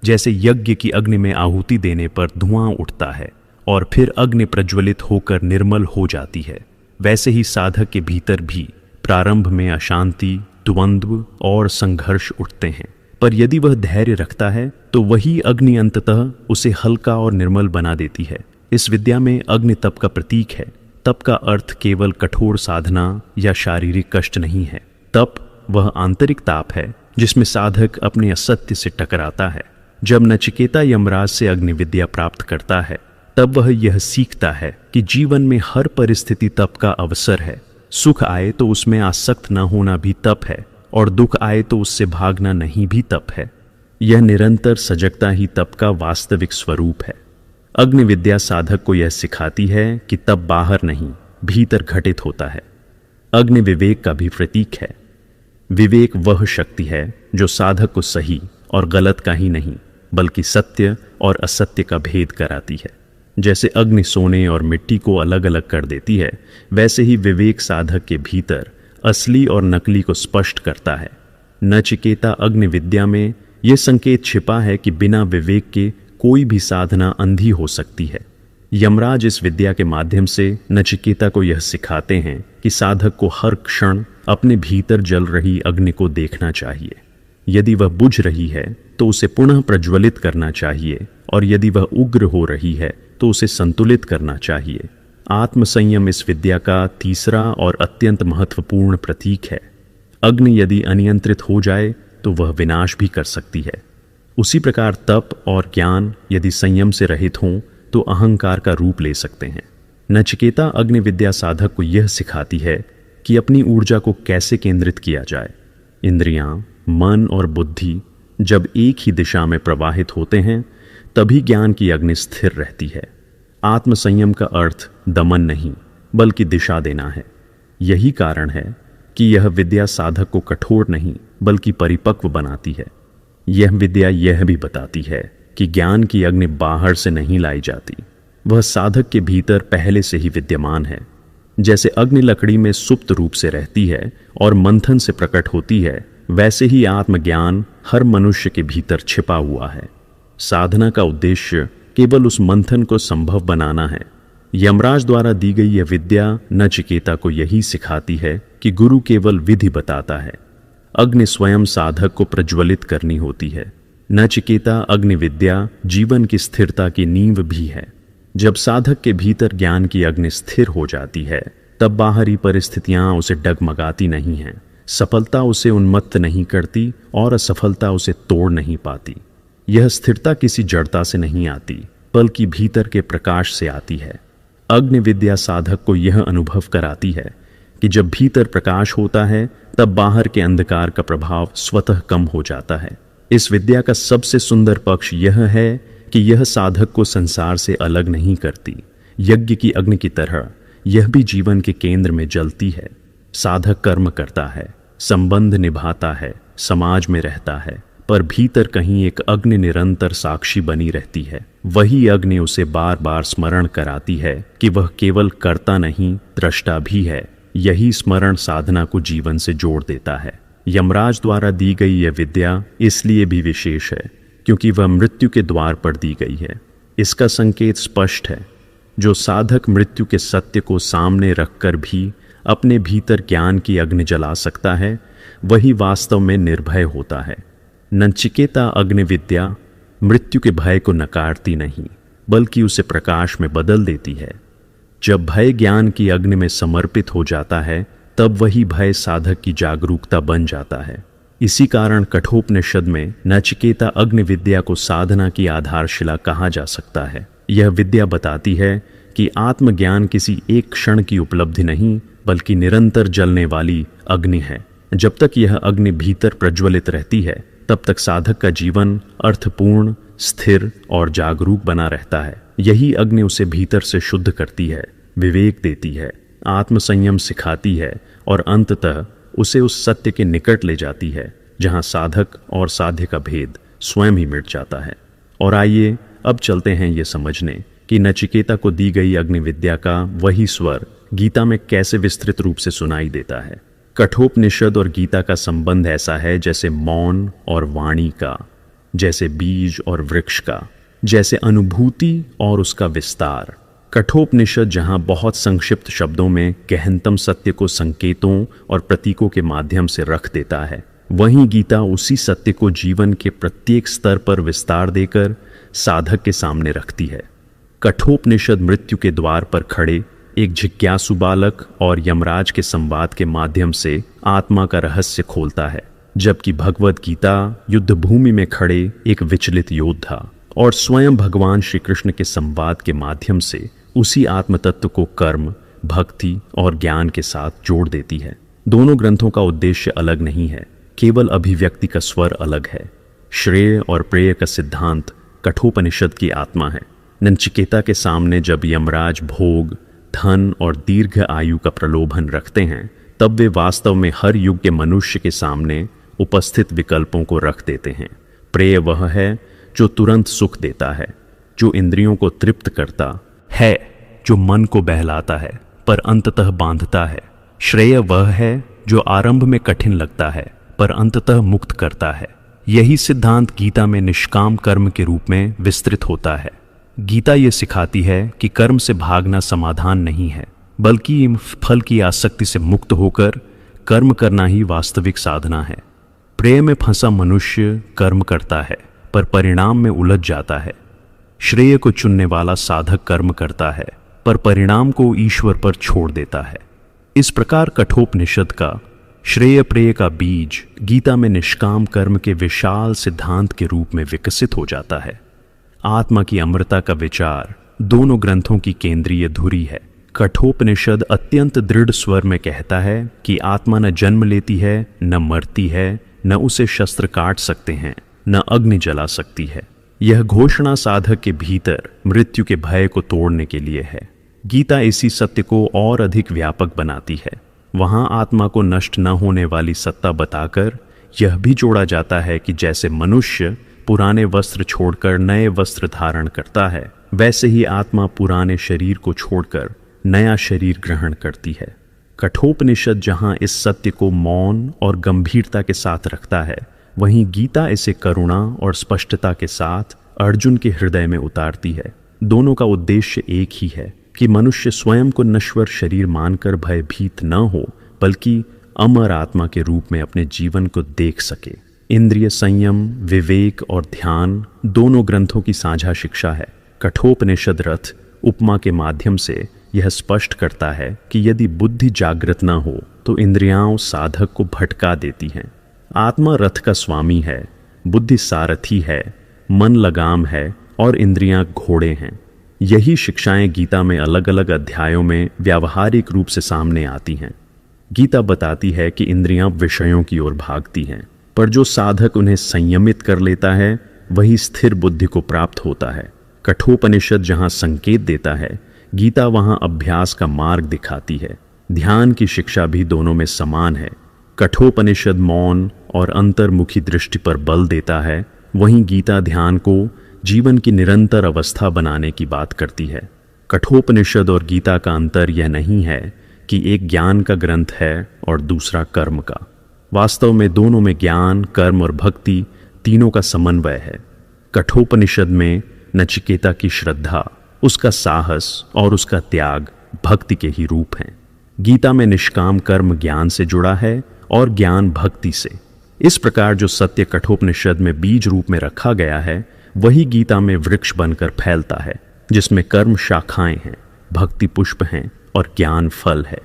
जैसे यज्ञ की अग्नि में आहुति देने पर धुआं उठता है और फिर अग्नि प्रज्वलित होकर निर्मल हो जाती है, वैसे ही साधक के भीतर भी प्रारंभ में अशांति, द्वंद्व और संघर्ष उठते हैं। पर यदि वह धैर्य रखता है तो वही अग्नि अंततः उसे हल्का और निर्मल बना देती है। इस विद्या में अग्नि तप का प्रतीक है। तप का अर्थ केवल कठोर साधना या शारीरिक कष्ट नहीं है। तप वह आंतरिक ताप है जिसमें साधक अपने असत्य से टकराता है। जब नचिकेता यमराज से अग्नि विद्या प्राप्त करता है तब वह यह सीखता है कि जीवन में हर परिस्थिति तप का अवसर है। सुख आए तो उसमें आसक्त न होना भी तप है, और दुख आए तो उससे भागना नहीं भी तप है। यह निरंतर सजगता ही तप का वास्तविक स्वरूप है। अग्नि विद्या साधक को यह सिखाती है कि तप बाहर नहीं, भीतर घटित होता है। अग्नि विवेक का भी प्रतीक है। विवेक वह शक्ति है जो साधक को सही और गलत का ही नहीं, बल्कि सत्य और असत्य का भेद कराती है। जैसे अग्नि सोने और मिट्टी को अलग अलग कर देती है, वैसे ही विवेक साधक के भीतर असली और नकली को स्पष्ट करता है। नचिकेता अग्नि विद्या में यह संकेत छिपा है कि बिना विवेक के कोई भी साधना अंधी हो सकती है। यमराज इस विद्या के माध्यम से नचिकेता को यह सिखाते हैं कि साधक को हर क्षण अपने भीतर जल रही अग्नि को देखना चाहिए। यदि वह बुझ रही है तो उसे पुनः प्रज्वलित करना चाहिए, और यदि वह उग्र हो रही है तो उसे संतुलित करना चाहिए। आत्मसंयम इस विद्या का तीसरा और अत्यंत महत्वपूर्ण प्रतीक है। अग्नि यदि अनियंत्रित हो जाए तो वह विनाश भी कर सकती है। उसी प्रकार तप और ज्ञान यदि संयम से रहित हों तो अहंकार का रूप ले सकते हैं। नचिकेता अग्नि विद्या साधक को यह सिखाती है कि अपनी ऊर्जा को कैसे केंद्रित किया जाए। इंद्रियां, मन और बुद्धि जब एक ही दिशा में प्रवाहित होते हैं तभी ज्ञान की अग्नि स्थिर रहती है। आत्मसंयम का अर्थ दमन नहीं, बल्कि दिशा देना है। यही कारण है कि यह विद्या साधक को कठोर नहीं, बल्कि परिपक्व बनाती है। यह विद्या यह भी बताती है कि ज्ञान की अग्नि बाहर से नहीं लाई जाती, वह साधक के भीतर पहले से ही विद्यमान है। जैसे अग्नि लकड़ी में सुप्त रूप से रहती है और मंथन से प्रकट होती है, वैसे ही आत्मज्ञान हर मनुष्य के भीतर छिपा हुआ है। साधना का उद्देश्य केवल उस मंथन को संभव बनाना है। यमराज द्वारा दी गई यह विद्या नचिकेता को यही सिखाती है कि गुरु केवल विधि बताता है, अग्नि स्वयं साधक को प्रज्वलित करनी होती है। नचिकेता अग्नि विद्या जीवन की स्थिरता की नींव भी है। जब साधक के भीतर ज्ञान की अग्नि स्थिर हो जाती है तब बाहरी परिस्थितियां उसे डगमगाती नहीं हैं। सफलता उसे उन्मत्त नहीं करती और असफलता उसे तोड़ नहीं पाती। यह स्थिरता किसी जड़ता से नहीं आती, बल्कि भीतर के प्रकाश से आती है। अग्नि विद्या साधक को यह अनुभव कराती है कि जब भीतर प्रकाश होता है तब बाहर के अंधकार का प्रभाव स्वतः कम हो जाता है। इस विद्या का सबसे सुंदर पक्ष यह है कि यह साधक को संसार से अलग नहीं करती। यज्ञ की अग्नि की तरह यह भी जीवन के केंद्र में जलती है। साधक कर्म करता है, संबंध निभाता है, समाज में रहता है, पर भीतर कहीं एक अग्नि निरंतर साक्षी बनी रहती है। वही अग्नि उसे बार बार स्मरण कराती है कि वह केवल कर्ता नहीं, दृष्टा भी है। यही स्मरण साधना को जीवन से जोड़ देता है। यमराज द्वारा दी गई यह विद्या इसलिए भी विशेष है क्योंकि वह मृत्यु के द्वार पर दी गई है। इसका संकेत स्पष्ट है। जो साधक मृत्यु के सत्य को सामने रखकर भी अपने भीतर ज्ञान की अग्नि जला सकता है, वही वास्तव में निर्भय होता है। नचिकेता अग्निविद्या मृत्यु के भय को नकारती नहीं, बल्कि उसे प्रकाश में बदल देती है। जब भय ज्ञान की अग्नि में समर्पित हो जाता है, तब वही भय साधक की जागरूकता बन जाता है। इसी कारण कठोपनिषद में नचिकेता अग्निविद्या को साधना की आधारशिला कहा जा सकता है। यह विद्या बताती है कि आत्मज्ञान किसी एक क्षण की उपलब्धि नहीं, बल्कि निरंतर जलने वाली अग्नि है। जब तक यह अग्नि भीतर प्रज्वलित रहती है, तब तक साधक का जीवन अर्थपूर्ण, स्थिर और जागरूक बना रहता है। यही अग्नि उसे भीतर से शुद्ध करती है, विवेक देती है, आत्मसंयम सिखाती है और अंततः उसे उस सत्य के निकट ले जाती है जहां साधक और साध्य का भेद स्वयं ही मिट जाता है। और आइए अब चलते हैं ये समझने कि नचिकेता को दी गई अग्निविद्या का वही स्वर गीता में कैसे विस्तृत रूप से सुनाई देता है। कठोपनिषद और गीता का संबंध ऐसा है जैसे मौन और वाणी का, जैसे बीज और वृक्ष का, जैसे अनुभूति और उसका विस्तार। कठोपनिषद जहां बहुत संक्षिप्त शब्दों में गहनतम सत्य को संकेतों और प्रतीकों के माध्यम से रख देता है, वहीं गीता उसी सत्य को जीवन के प्रत्येक स्तर पर विस्तार देकर साधक के सामने रखती है। कठोपनिषद मृत्यु के द्वार पर खड़े एक जिज्ञासु बालक और यमराज के संवाद के माध्यम से आत्मा का रहस्य खोलता है, जबकि भगवद गीता युद्ध भूमि में खड़े एक विचलित योद्धा और स्वयं भगवान श्री कृष्ण के संवाद के माध्यम से उसी आत्मतत्व को कर्म, भक्ति और ज्ञान के साथ जोड़ देती है। दोनों ग्रंथों का उद्देश्य अलग नहीं है, केवल अभिव्यक्ति का स्वर अलग है। श्रेय और प्रेय का सिद्धांत कठोपनिषद की आत्मा है। नचिकेता के सामने जब यमराज भोग, धन और दीर्घ आयु का प्रलोभन रखते हैं, तब वे वास्तव में हर युग के मनुष्य के सामने उपस्थित विकल्पों को रख देते हैं। प्रेय वह है जो तुरंत सुख देता है, जो इंद्रियों को तृप्त करता है, जो मन को बहलाता है पर अंततः बांधता है। श्रेय वह है जो आरंभ में कठिन लगता है पर अंततः मुक्त करता है। यही सिद्धांत गीता में निष्काम कर्म के रूप में विस्तृत होता है। गीता ये सिखाती है कि कर्म से भागना समाधान नहीं है, बल्कि फल की आसक्ति से मुक्त होकर कर्म करना ही वास्तविक साधना है। प्रेम में फंसा मनुष्य कर्म करता है पर परिणाम में उलझ जाता है। श्रेय को चुनने वाला साधक कर्म करता है पर परिणाम को ईश्वर पर छोड़ देता है। इस प्रकार कठोपनिषद का श्रेय प्रेय का बीज गीता में निष्काम कर्म के विशाल सिद्धांत के रूप में विकसित हो जाता है। आत्मा की अमरता का विचार दोनों ग्रंथों की केंद्रीय धुरी है। कठोपनिषद अत्यंत दृढ़ स्वर में कहता है कि आत्मा न जन्म लेती है, न मरती है, न उसे शस्त्र काट सकते हैं, न अग्नि जला सकती है। यह घोषणा साधक के भीतर मृत्यु के भय को तोड़ने के लिए है। गीता इसी सत्य को और अधिक व्यापक बनाती है। वहां आत्मा को नष्ट न होने वाली सत्ता बताकर यह भी जोड़ा जाता है कि जैसे मनुष्य पुराने वस्त्र छोड़कर नए वस्त्र धारण करता है, वैसे ही आत्मा पुराने शरीर को छोड़कर नया शरीर ग्रहण करती है। कठोपनिषद जहां इस सत्य को मौन और गंभीरता के साथ रखता है, वहीं गीता इसे करुणा और स्पष्टता के साथ अर्जुन के हृदय में उतारती है। दोनों का उद्देश्य एक ही है कि मनुष्य स्वयं को नश्वर शरीर मानकर भयभीत न हो, बल्कि अमर आत्मा के रूप में अपने जीवन को देख सके। इंद्रिय संयम, विवेक और ध्यान दोनों ग्रंथों की साझा शिक्षा है। कठोपनिषद रथ उपमा के माध्यम से यह स्पष्ट करता है कि यदि बुद्धि जागृत न हो तो इंद्रियां साधक को भटका देती हैं। आत्मा रथ का स्वामी है, बुद्धि सारथी है, मन लगाम है और इंद्रियां घोड़े हैं। यही शिक्षाएं गीता में अलग अलग अध्यायों में व्यावहारिक रूप से सामने आती हैं। गीता बताती है कि इंद्रियां विषयों की ओर भागती हैं, पर जो साधक उन्हें संयमित कर लेता है वही स्थिर बुद्धि को प्राप्त होता है। कठोपनिषद जहां संकेत देता है, गीता वहां अभ्यास का मार्ग दिखाती है। ध्यान की शिक्षा भी दोनों में समान है। कठोपनिषद मौन और अंतर्मुखी दृष्टि पर बल देता है, वहीं गीता ध्यान को जीवन की निरंतर अवस्था बनाने की बात करती है। कठोपनिषद और गीता का अंतर यह नहीं है कि एक ज्ञान का ग्रंथ है और दूसरा कर्म का। वास्तव में दोनों में ज्ञान, कर्म और भक्ति तीनों का समन्वय है। कठोपनिषद में नचिकेता की श्रद्धा, उसका साहस और उसका त्याग भक्ति के ही रूप हैं। गीता में निष्काम कर्म ज्ञान से जुड़ा है और ज्ञान भक्ति से। इस प्रकार जो सत्य कठोपनिषद में बीज रूप में रखा गया है वही गीता में वृक्ष बनकर फैलता है, जिसमें कर्म शाखाएं हैं, भक्ति पुष्प हैं और ज्ञान फल है।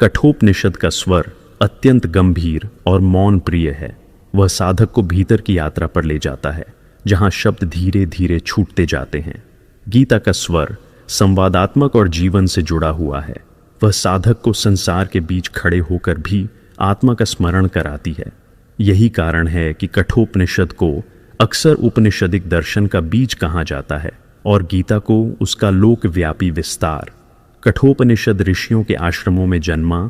कठोपनिषद का स्वर अत्यंत गंभीर और मौन प्रिय है। वह साधक को भीतर की यात्रा पर ले जाता है, जहां शब्द धीरे धीरे छूटते जाते हैं। गीता का स्वर संवादात्मक और जीवन से जुड़ा हुआ है। वह साधक को संसार के बीच खड़े होकर भी आत्मा का स्मरण कराती है। यही कारण है कि कठोपनिषद को अक्सर उपनिषदिक दर्शन का बीज कहा जाता है और गीता को उसका लोकव्यापी विस्तार। कठोपनिषद ऋषियों के आश्रमों में जन्मा,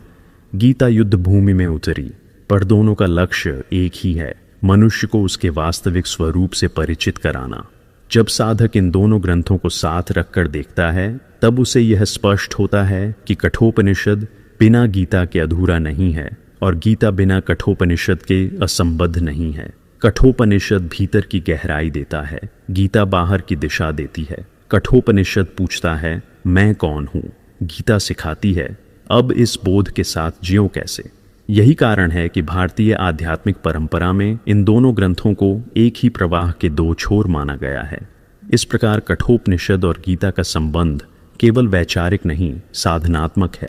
गीता युद्ध भूमि में उतरी, पर दोनों का लक्ष्य एक ही है, मनुष्य को उसके वास्तविक स्वरूप से परिचित कराना। जब साधक इन दोनों ग्रंथों को साथ रखकर देखता है तब उसे यह स्पष्ट होता है कि कठोपनिषद बिना गीता के अधूरा नहीं है और गीता बिना कठोपनिषद के असंबद्ध नहीं है। कठोपनिषद भीतर की गहराई देता है, गीता बाहर की दिशा देती है। कठोपनिषद पूछता है मैं कौन हूँ, गीता सिखाती है अब इस बोध के साथ जियो कैसे। यही कारण है कि भारतीय आध्यात्मिक परंपरा में इन दोनों ग्रंथों को एक ही प्रवाह के दो छोर माना गया है। इस प्रकार कठोपनिषद और गीता का संबंध केवल वैचारिक नहीं, साधनात्मक है।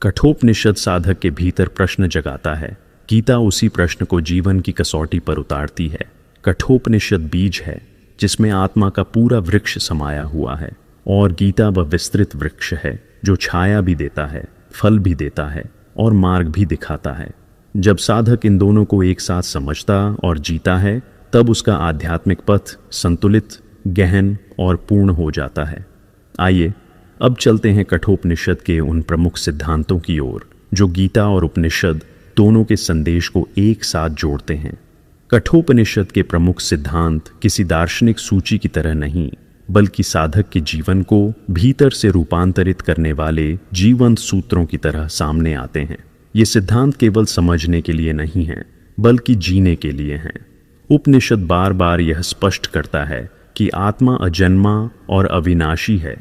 कठोपनिषद साधक के भीतर प्रश्न जगाता है, गीता उसी प्रश्न को जीवन की कसौटी पर उतारती है। कठोपनिषद बीज है जिसमें आत्मा का पूरा वृक्ष समाया हुआ है और गीता वह विस्तृत वृक्ष है जो छाया भी देता है, फल भी देता है और मार्ग भी दिखाता है। जब साधक इन दोनों को एक साथ समझता और जीता है तब उसका आध्यात्मिक पथ संतुलित, गहन और पूर्ण हो जाता है। आइए अब चलते हैं कठोपनिषद के उन प्रमुख सिद्धांतों की ओर जो गीता और उपनिषद दोनों के संदेश को एक साथ जोड़ते हैं। कठोपनिषद के प्रमुख सिद्धांत किसी दार्शनिक सूची की तरह नहीं, बल्कि साधक के जीवन को भीतर से रूपांतरित करने वाले जीवंत सूत्रों की तरह सामने आते हैं। ये सिद्धांत केवल समझने के लिए नहीं हैं, बल्कि जीने के लिए हैं। उपनिषद बार बार यह स्पष्ट करता है कि आत्मा अजन्मा और अविनाशी है।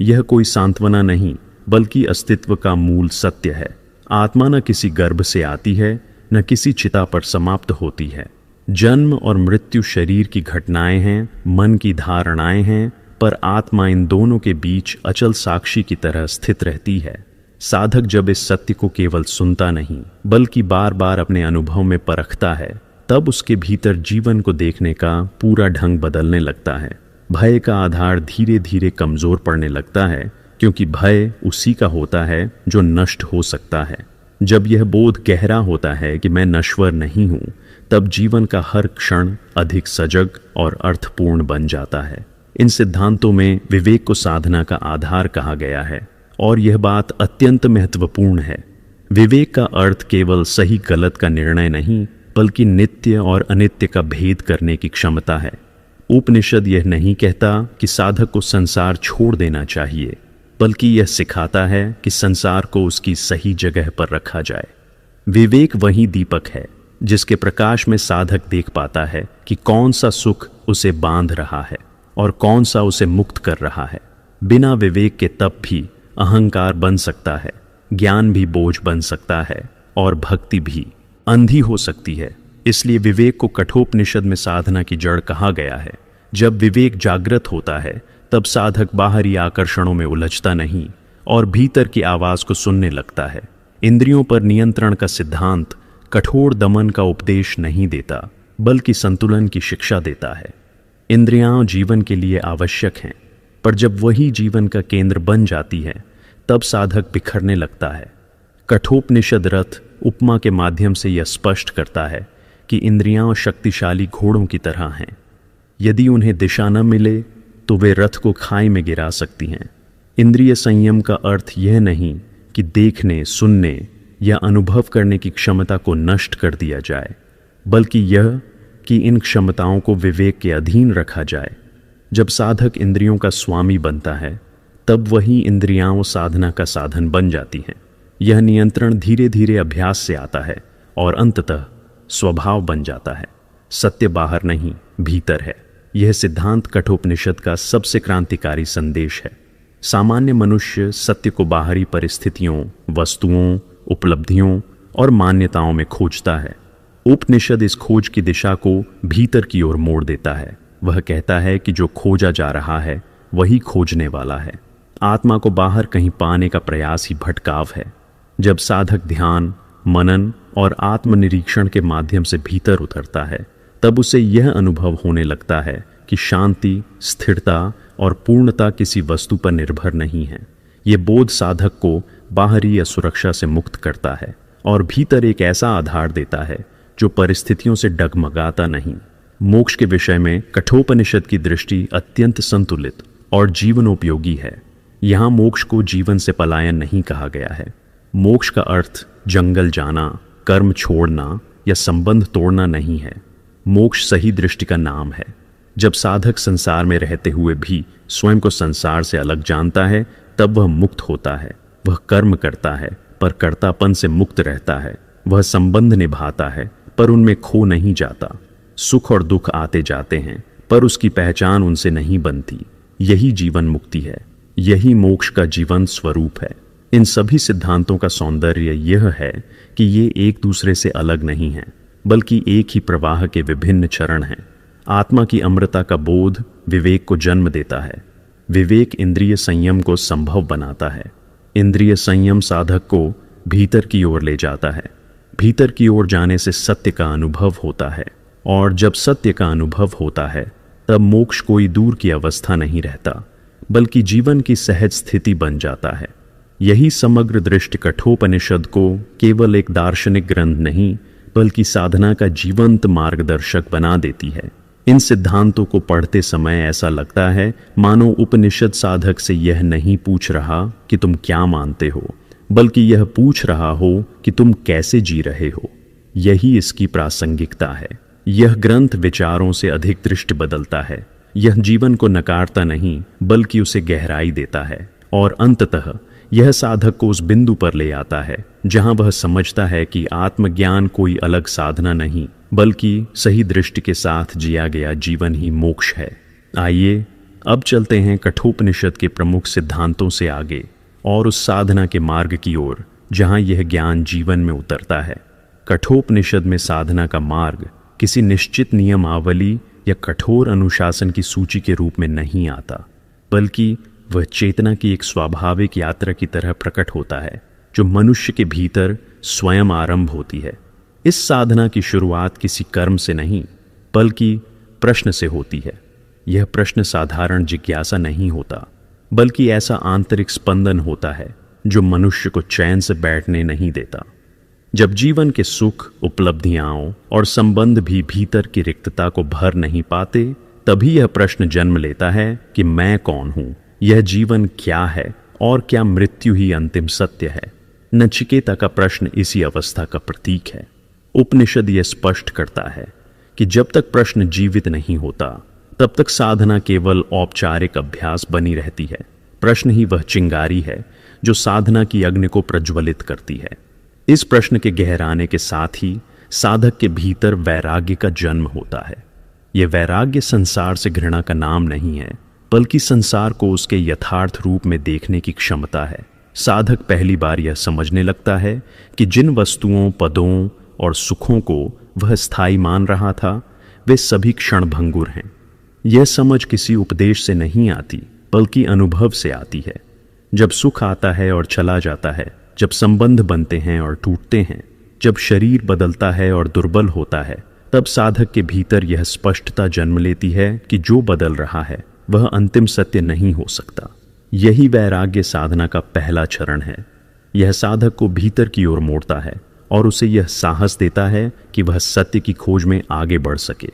यह कोई सांत्वना नहीं, बल्कि अस्तित्व का मूल सत्य है। आत्मा न किसी गर्भ से आती है, न किसी चिता पर समाप्त होती है। जन्म और मृत्यु शरीर की घटनाएं हैं, मन की धारणाएं हैं, पर आत्मा इन दोनों के बीच अचल साक्षी की तरह स्थित रहती है। साधक जब इस सत्य को केवल सुनता नहीं, बल्कि बार बार अपने अनुभव में परखता है, तब उसके भीतर जीवन को देखने का पूरा ढंग बदलने लगता है। भय का आधार धीरे धीरे कमजोर पड़ने लगता है, क्योंकि भय उसी का होता है जो नष्ट हो सकता है। जब यह बोध गहरा होता है कि मैं नश्वर नहीं हूँ, तब जीवन का हर क्षण अधिक सजग और अर्थपूर्ण बन जाता है। इन सिद्धांतों में विवेक को साधना का आधार कहा गया है और यह बात अत्यंत महत्वपूर्ण है। विवेक का अर्थ केवल सही गलत का निर्णय नहीं, बल्कि नित्य और अनित्य का भेद करने की क्षमता है। उपनिषद यह नहीं कहता कि साधक को संसार छोड़ देना चाहिए, बल्कि यह सिखाता है कि संसार को उसकी सही जगह पर रखा जाए। विवेक वही दीपक है जिसके प्रकाश में साधक देख पाता है कि कौन सा सुख उसे बांध रहा है और कौन सा उसे मुक्त कर रहा है। बिना विवेक के तप भी अहंकार बन सकता है, ज्ञान भी बोझ बन सकता है और भक्ति भी अंधी हो सकती है। इसलिए विवेक को कठोपनिषद में साधना की जड़ कहा गया है। जब विवेक जागृत होता है तब साधक बाहरी आकर्षणों में उलझता नहीं और भीतर की आवाज को सुनने लगता है। इंद्रियों पर नियंत्रण का सिद्धांत कठोर दमन का उपदेश नहीं देता, बल्कि संतुलन की शिक्षा देता है। इंद्रियां जीवन के लिए आवश्यक हैं, पर जब वही जीवन का केंद्र बन जाती है तब साधक बिखरने लगता है। कठोपनिषद रथ उपमा के माध्यम से यह स्पष्ट करता है कि इंद्रियां शक्तिशाली घोड़ों की तरह हैं। यदि उन्हें दिशा न मिले तो वे रथ को खाई में गिरा सकती हैं। इंद्रिय संयम का अर्थ यह नहीं कि देखने, सुनने या अनुभव करने की क्षमता को नष्ट कर दिया जाए, बल्कि यह कि इन क्षमताओं को विवेक के अधीन रखा जाए। जब साधक इंद्रियों का स्वामी बनता है तब वही इंद्रियां साधना का साधन बन जाती हैं। यह नियंत्रण धीरे धीरे अभ्यास से आता है और अंततः स्वभाव बन जाता है। सत्य बाहर नहीं, भीतर है। यह सिद्धांत कठोपनिषद का सबसे क्रांतिकारी संदेश है। सामान्य मनुष्य सत्य को बाहरी परिस्थितियों, वस्तुओं, उपलब्धियों और मान्यताओं में खोजता है। उपनिषद इस खोज की दिशा को भीतर की ओर मोड़ देता है। वह कहता है कि जो खोजा जा रहा है वही खोजने वाला है। आत्मा को बाहर कहीं पाने का प्रयास ही भटकाव है। जब साधक ध्यान, मनन और आत्मनिरीक्षण के माध्यम से भीतर उतरता है, तब उसे यह अनुभव होने लगता है कि शांति, स्थिरता और पूर्णता किसी वस्तु पर निर्भर नहीं है। ये बोध साधक को बाहरी असुरक्षा से मुक्त करता है और भीतर एक ऐसा आधार देता है जो परिस्थितियों से डगमगाता नहीं। मोक्ष के विषय में कठोपनिषद की दृष्टि अत्यंत संतुलित और जीवनोपयोगी है। यहाँ मोक्ष को जीवन से पलायन नहीं कहा गया है। मोक्ष का अर्थ जंगल जाना, कर्म छोड़ना या संबंध तोड़ना नहीं है। मोक्ष सही दृष्टि का नाम है। जब साधक संसार में रहते हुए भी स्वयं को संसार से अलग जानता है, तब वह मुक्त होता है। वह कर्म करता है पर कर्तापन से मुक्त रहता है। वह संबंध निभाता है पर उनमें खो नहीं जाता। सुख और दुख आते जाते हैं पर उसकी पहचान उनसे नहीं बनती। यही जीवन मुक्ति है। यही मोक्ष का जीवन स्वरूप है। इन सभी सिद्धांतों का सौंदर्य यह है कि ये एक दूसरे से अलग नहीं हैं, बल्कि एक ही प्रवाह के विभिन्न चरण हैं। आत्मा की अमृता का बोध विवेक को जन्म देता है। विवेक इंद्रिय संयम को संभव बनाता है। इंद्रिय संयम साधक को भीतर की ओर ले जाता है। भीतर की ओर जाने से सत्य का अनुभव होता है, और जब सत्य का अनुभव होता है तब मोक्ष कोई दूर की अवस्था नहीं रहता, बल्कि जीवन की सहज स्थिति बन जाता है। यही समग्र दृष्टि कठोपनिषद को केवल एक दार्शनिक ग्रंथ नहीं, बल्कि साधना का जीवंत मार्गदर्शक बना देती है। इन सिद्धांतों को पढ़ते समय ऐसा लगता है मानो उपनिषद साधक से यह नहीं पूछ रहा कि तुम क्या मानते हो, बल्कि यह पूछ रहा हो कि तुम कैसे जी रहे हो। यही इसकी प्रासंगिकता है। यह ग्रंथ विचारों से अधिक दृष्टि बदलता है। यह जीवन को नकारता नहीं, बल्कि उसे गहराई देता है, और अंततः यह साधक को उस बिंदु पर ले आता है जहां वह समझता है कि आत्मज्ञान कोई अलग साधना नहीं, बल्कि सही दृष्टि के साथ जिया गया जीवन ही मोक्ष है। आइए अब चलते हैं कठोपनिषद के प्रमुख सिद्धांतों से आगे और उस साधना के मार्ग की ओर जहां यह ज्ञान जीवन में उतरता है। कठोपनिषद में साधना का मार्ग किसी निश्चित नियमावली या कठोर अनुशासन की सूची के रूप में नहीं आता, बल्कि वह चेतना की एक स्वाभाविक यात्रा की तरह प्रकट होता है जो मनुष्य के भीतर स्वयं आरंभ होती है। इस साधना की शुरुआत किसी कर्म से नहीं, बल्कि प्रश्न से होती है। यह प्रश्न साधारण जिज्ञासा नहीं होता, बल्कि ऐसा आंतरिक स्पंदन होता है जो मनुष्य को चैन से बैठने नहीं देता। जब जीवन के सुख, उपलब्धियां और संबंध भी भीतर की रिक्तता को भर नहीं पाते, तभी यह प्रश्न जन्म लेता है कि मैं कौन हूं, यह जीवन क्या है, और क्या मृत्यु ही अंतिम सत्य है। नचिकेता का प्रश्न इसी अवस्था का प्रतीक है। उपनिषद यह स्पष्ट करता है कि जब तक प्रश्न जीवित नहीं होता, तब तक साधना केवल औपचारिक अभ्यास बनी रहती है। प्रश्न ही वह चिंगारी है जो साधना की अग्नि को प्रज्वलित करती है। इस प्रश्न के गहराने के साथ ही साधक के भीतर वैराग्य का जन्म होता है। यह वैराग्य संसार से घृणा का नाम नहीं है, बल्कि संसार को उसके यथार्थ रूप में देखने की क्षमता है। साधक पहली बार यह समझने लगता है कि जिन वस्तुओं, पदों और सुखों को वह स्थायी मान रहा था, वे सभी क्षणभंगुर हैं। यह समझ किसी उपदेश से नहीं आती, बल्कि अनुभव से आती है। जब सुख आता है और चला जाता है, जब संबंध बनते हैं और टूटते हैं, जब शरीर बदलता है और दुर्बल होता है, तब साधक के भीतर यह स्पष्टता जन्म लेती है कि जो बदल रहा है वह अंतिम सत्य नहीं हो सकता। यही वैराग्य साधना का पहला चरण है। यह साधक को भीतर की ओर मोड़ता है और उसे यह साहस देता है कि वह सत्य की खोज में आगे बढ़ सके।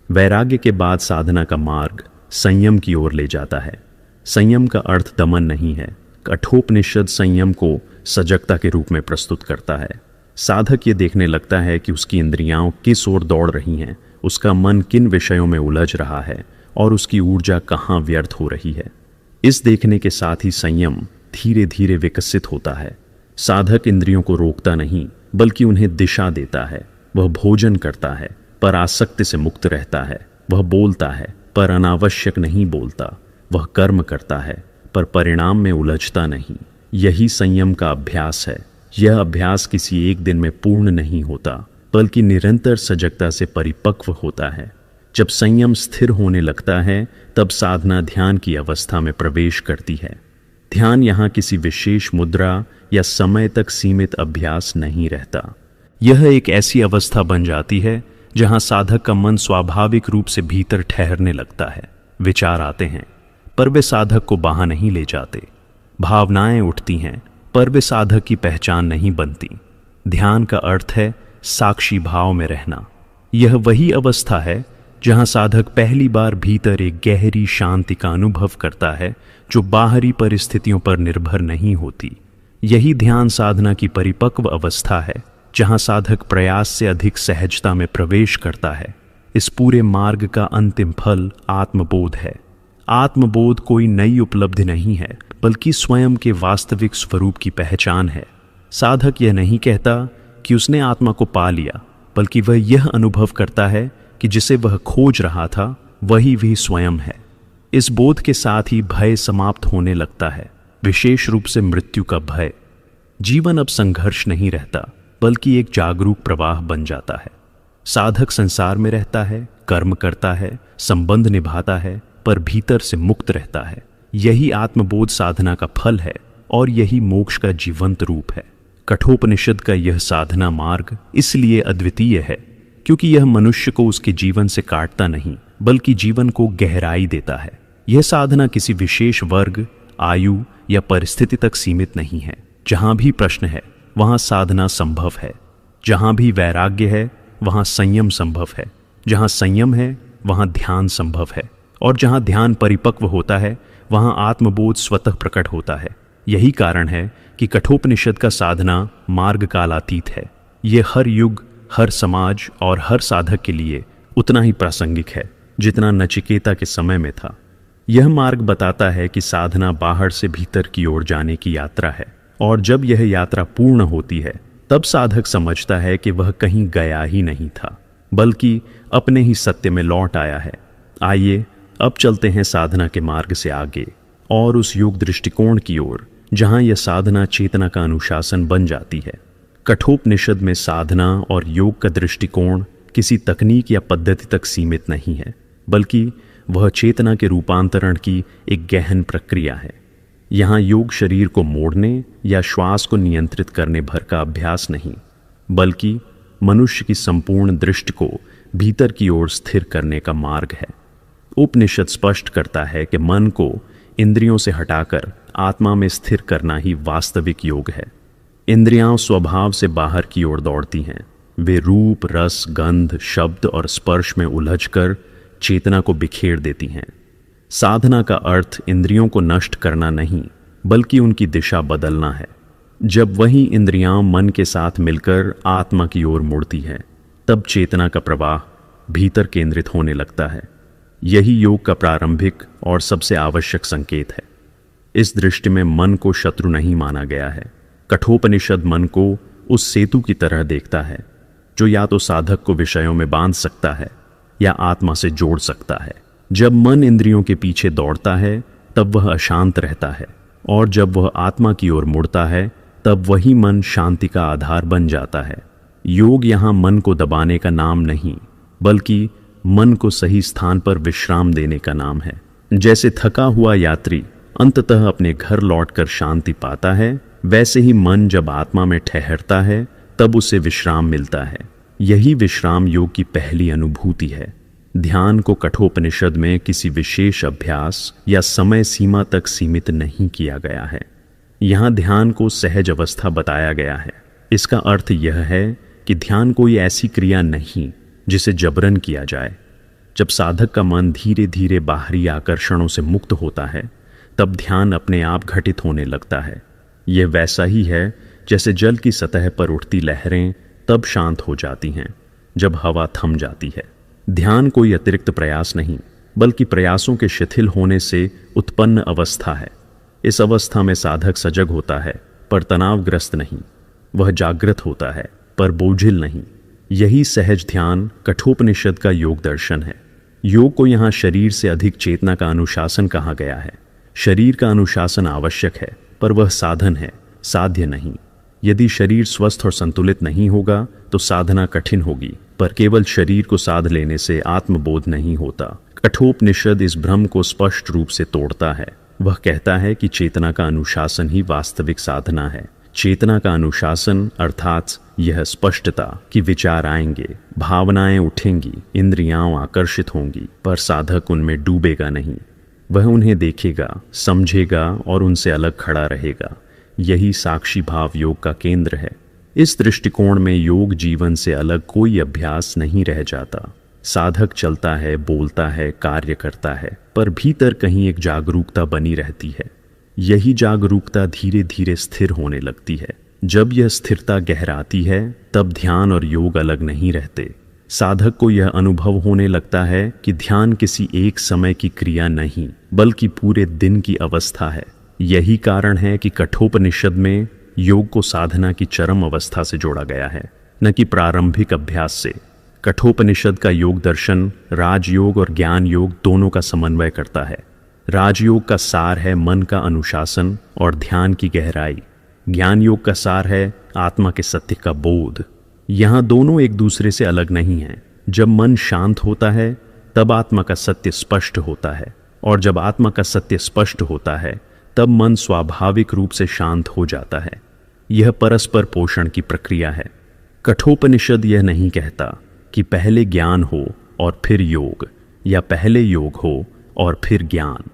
वैराग्य के बाद साधना का मार्ग संयम की ओर ले जाता है। संयम का अर्थ दमन नहीं है। कठोपनिषद संयम को सजगता के रूप में प्रस्तुत करता है। साधक ये देखने लगता है कि उसकी इंद्रियां किस ओर दौड़ रही हैं, उसका मन किन विषयों में उलझ रहा है और उसकी ऊर्जा कहाँ व्यर्थ हो रही है। इस देखने के साथ ही संयम धीरे धीरे विकसित होता है। साधक इंद्रियों को रोकता नहीं, बल्कि उन्हें दिशा देता है। वह भोजन करता है पर आसक्ति से मुक्त रहता है। वह बोलता है पर अनावश्यक नहीं बोलता। वह कर्म करता है पर परिणाम में उलझता नहीं। यही संयम का अभ्यास है। यह अभ्यास किसी एक दिन में पूर्ण नहीं होता, बल्कि निरंतर सजगता से परिपक्व होता है। जब संयम स्थिर होने लगता है, तब साधना ध्यान की अवस्था में प्रवेश करती है। ध्यान यहाँ किसी विशेष मुद्रा या समय तक सीमित अभ्यास नहीं रहता। यह एक ऐसी अवस्था बन जाती है जहाँ साधक का मन स्वाभाविक रूप से भीतर ठहरने लगता है। विचार आते हैं, पर वे साधक को बाहर नहीं ले जाते। भावनाएं उठती हैं, पर वे साधक की पहचान नहीं बनती। ध्यान का अर्थ है साक्षी भाव में रहना। यह वही अवस्था है जहां साधक पहली बार भीतर एक गहरी शांति का अनुभव करता है, जो बाहरी परिस्थितियों पर निर्भर नहीं होती। यही ध्यान साधना की परिपक्व अवस्था है, जहां साधक प्रयास से अधिक सहजता में प्रवेश करता है। इस पूरे मार्ग का अंतिम फल आत्मबोध है। आत्मबोध कोई नई उपलब्धि नहीं है, बल्कि स्वयं के वास्तविक स्वरूप की पहचान है। साधक यह नहीं कहता कि उसने आत्मा को पा लिया, बल्कि वह यह अनुभव करता है कि जिसे वह खोज रहा था वही भी स्वयं है। इस बोध के साथ ही भय समाप्त होने लगता है, विशेष रूप से मृत्यु का भय। जीवन अब संघर्ष नहीं रहता, बल्कि एक जागरूक प्रवाह बन जाता है। साधक संसार में रहता है, कर्म करता है, संबंध निभाता है, पर भीतर से मुक्त रहता है। यही आत्मबोध साधना का फल है और यही मोक्ष का जीवंत रूप है। कठोपनिषद का यह साधना मार्ग इसलिए अद्वितीय है क्योंकि यह मनुष्य को उसके जीवन से काटता नहीं, बल्कि जीवन को गहराई देता है। यह साधना किसी विशेष वर्ग, आयु या परिस्थिति तक सीमित नहीं है। जहां भी प्रश्न है वहां साधना संभव है। जहां भी वैराग्य है वहां संयम संभव है। जहां संयम है वहां ध्यान संभव है। और जहां ध्यान परिपक्व होता है वहां आत्मबोध स्वतः प्रकट होता है। यही कारण है कि कठोपनिषद का साधना मार्ग कालातीत है। ये हर युग, हर समाज और हर साधक के लिए उतना ही प्रासंगिक है जितना नचिकेता के समय में था। यह मार्ग बताता है कि साधना बाहर से भीतर की ओर जाने की यात्रा है, और जब यह यात्रा पूर्ण होती है तब साधक समझता है कि वह कहीं गया ही नहीं था, बल्कि अपने ही सत्य में लौट आया है। आइए अब चलते हैं साधना के मार्ग से आगे और उस योग दृष्टिकोण की ओर जहां यह साधना चेतना का अनुशासन बन जाती है। कठोपनिषद में साधना और योग का दृष्टिकोण किसी तकनीक या पद्धति तक सीमित नहीं है, बल्कि वह चेतना के रूपांतरण की एक गहन प्रक्रिया है। यहाँ योग शरीर को मोड़ने या श्वास को नियंत्रित करने भर का अभ्यास नहीं, बल्कि मनुष्य की संपूर्ण दृष्टि को भीतर की ओर स्थिर करने का मार्ग है। उपनिषद स्पष्ट करता है कि मन को इंद्रियों से हटाकर आत्मा में स्थिर करना ही वास्तविक योग है। इंद्रियां स्वभाव से बाहर की ओर दौड़ती हैं। वे रूप, रस, गंध, शब्द और स्पर्श में उलझकर चेतना को बिखेर देती हैं। साधना का अर्थ इंद्रियों को नष्ट करना नहीं, बल्कि उनकी दिशा बदलना है। जब वही इंद्रियां मन के साथ मिलकर आत्मा की ओर मुड़ती हैं, तब चेतना का प्रवाह भीतर केंद्रित होने लगता है। यही योग का प्रारंभिक और सबसे आवश्यक संकेत है। इस दृष्टि में मन को शत्रु नहीं माना गया है। कठोपनिषद मन को उस सेतु की तरह देखता है जो या तो साधक को विषयों में बांध सकता है या आत्मा से जोड़ सकता है। जब मन इंद्रियों के पीछे दौड़ता है तब वह अशांत रहता है, और जब वह आत्मा की ओर मुड़ता है तब वही मन शांति का आधार बन जाता है। योग यहाँ मन को दबाने का नाम नहीं, बल्कि मन को सही स्थान पर विश्राम देने का नाम है। जैसे थका हुआ यात्री अंततः अपने घर लौटकर शांति पाता है, वैसे ही मन जब आत्मा में ठहरता है तब उसे विश्राम मिलता है। यही विश्राम योग की पहली अनुभूति है। ध्यान को कठोपनिषद में किसी विशेष अभ्यास या समय सीमा तक सीमित नहीं किया गया है। यहाँ ध्यान को सहज अवस्था बताया गया है। इसका अर्थ यह है कि ध्यान कोई ऐसी क्रिया नहीं जिसे जबरन किया जाए। जब साधक का मन धीरे धीरे बाहरी आकर्षणों से मुक्त होता है तब ध्यान अपने आप घटित होने लगता है। यह वैसा ही है जैसे जल की सतह पर उठती लहरें तब शांत हो जाती हैं जब हवा थम जाती है। ध्यान कोई अतिरिक्त प्रयास नहीं, बल्कि प्रयासों के शिथिल होने से उत्पन्न अवस्था है। इस अवस्था में साधक सजग होता है पर तनावग्रस्त नहीं। वह जागृत होता है पर बोझिल नहीं। यही सहज ध्यान कठोपनिषद का योग दर्शन है। योग को यहाँ शरीर से अधिक चेतना का अनुशासन कहा गया है। शरीर का अनुशासन आवश्यक है, पर वह साधन है, साध्य नहीं। यदि शरीर स्वस्थ और संतुलित नहीं होगा तो साधना कठिन होगी, पर केवल शरीर को साध लेने से आत्मबोध नहीं होता। कठोपनिषद इस भ्रम को स्पष्ट रूप से तोड़ता है। वह कहता है कि चेतना का अनुशासन ही वास्तविक साधना है। चेतना का अनुशासन अर्थात यह स्पष्टता कि विचार आएंगे, भावनाएं उठेंगी, इंद्रियां आकर्षित होंगी, पर साधक उनमें डूबेगा नहीं। वह उन्हें देखेगा, समझेगा और उनसे अलग खड़ा रहेगा। यही साक्षी भाव योग का केंद्र है। इस दृष्टिकोण में योग जीवन से अलग कोई अभ्यास नहीं रह जाता। साधक चलता है, बोलता है, कार्य करता है, पर भीतर कहीं एक जागरूकता बनी रहती है। यही जागरूकता धीरे धीरे स्थिर होने लगती है। जब यह स्थिरता गहराती है तब ध्यान और योग अलग नहीं रहते। साधक को यह अनुभव होने लगता है कि ध्यान किसी एक समय की क्रिया नहीं, बल्कि पूरे दिन की अवस्था है। यही कारण है कि कठोपनिषद में योग को साधना की चरम अवस्था से जोड़ा गया है, न कि प्रारंभिक अभ्यास से। कठोपनिषद का योग दर्शन राजयोग और ज्ञान योग दोनों का समन्वय करता है। राजयोग का सार है मन का अनुशासन और ध्यान की गहराई। ज्ञान योग का सार है आत्मा के सत्य का बोध। यहाँ दोनों एक दूसरे से अलग नहीं हैं। जब मन शांत होता है तब आत्मा का सत्य स्पष्ट होता है, और जब आत्मा का सत्य स्पष्ट होता है तब मन स्वाभाविक रूप से शांत हो जाता है। यह परस्पर पोषण की प्रक्रिया है। कठोपनिषद यह नहीं कहता कि पहले ज्ञान हो और फिर योग, या पहले योग हो और फिर ज्ञान।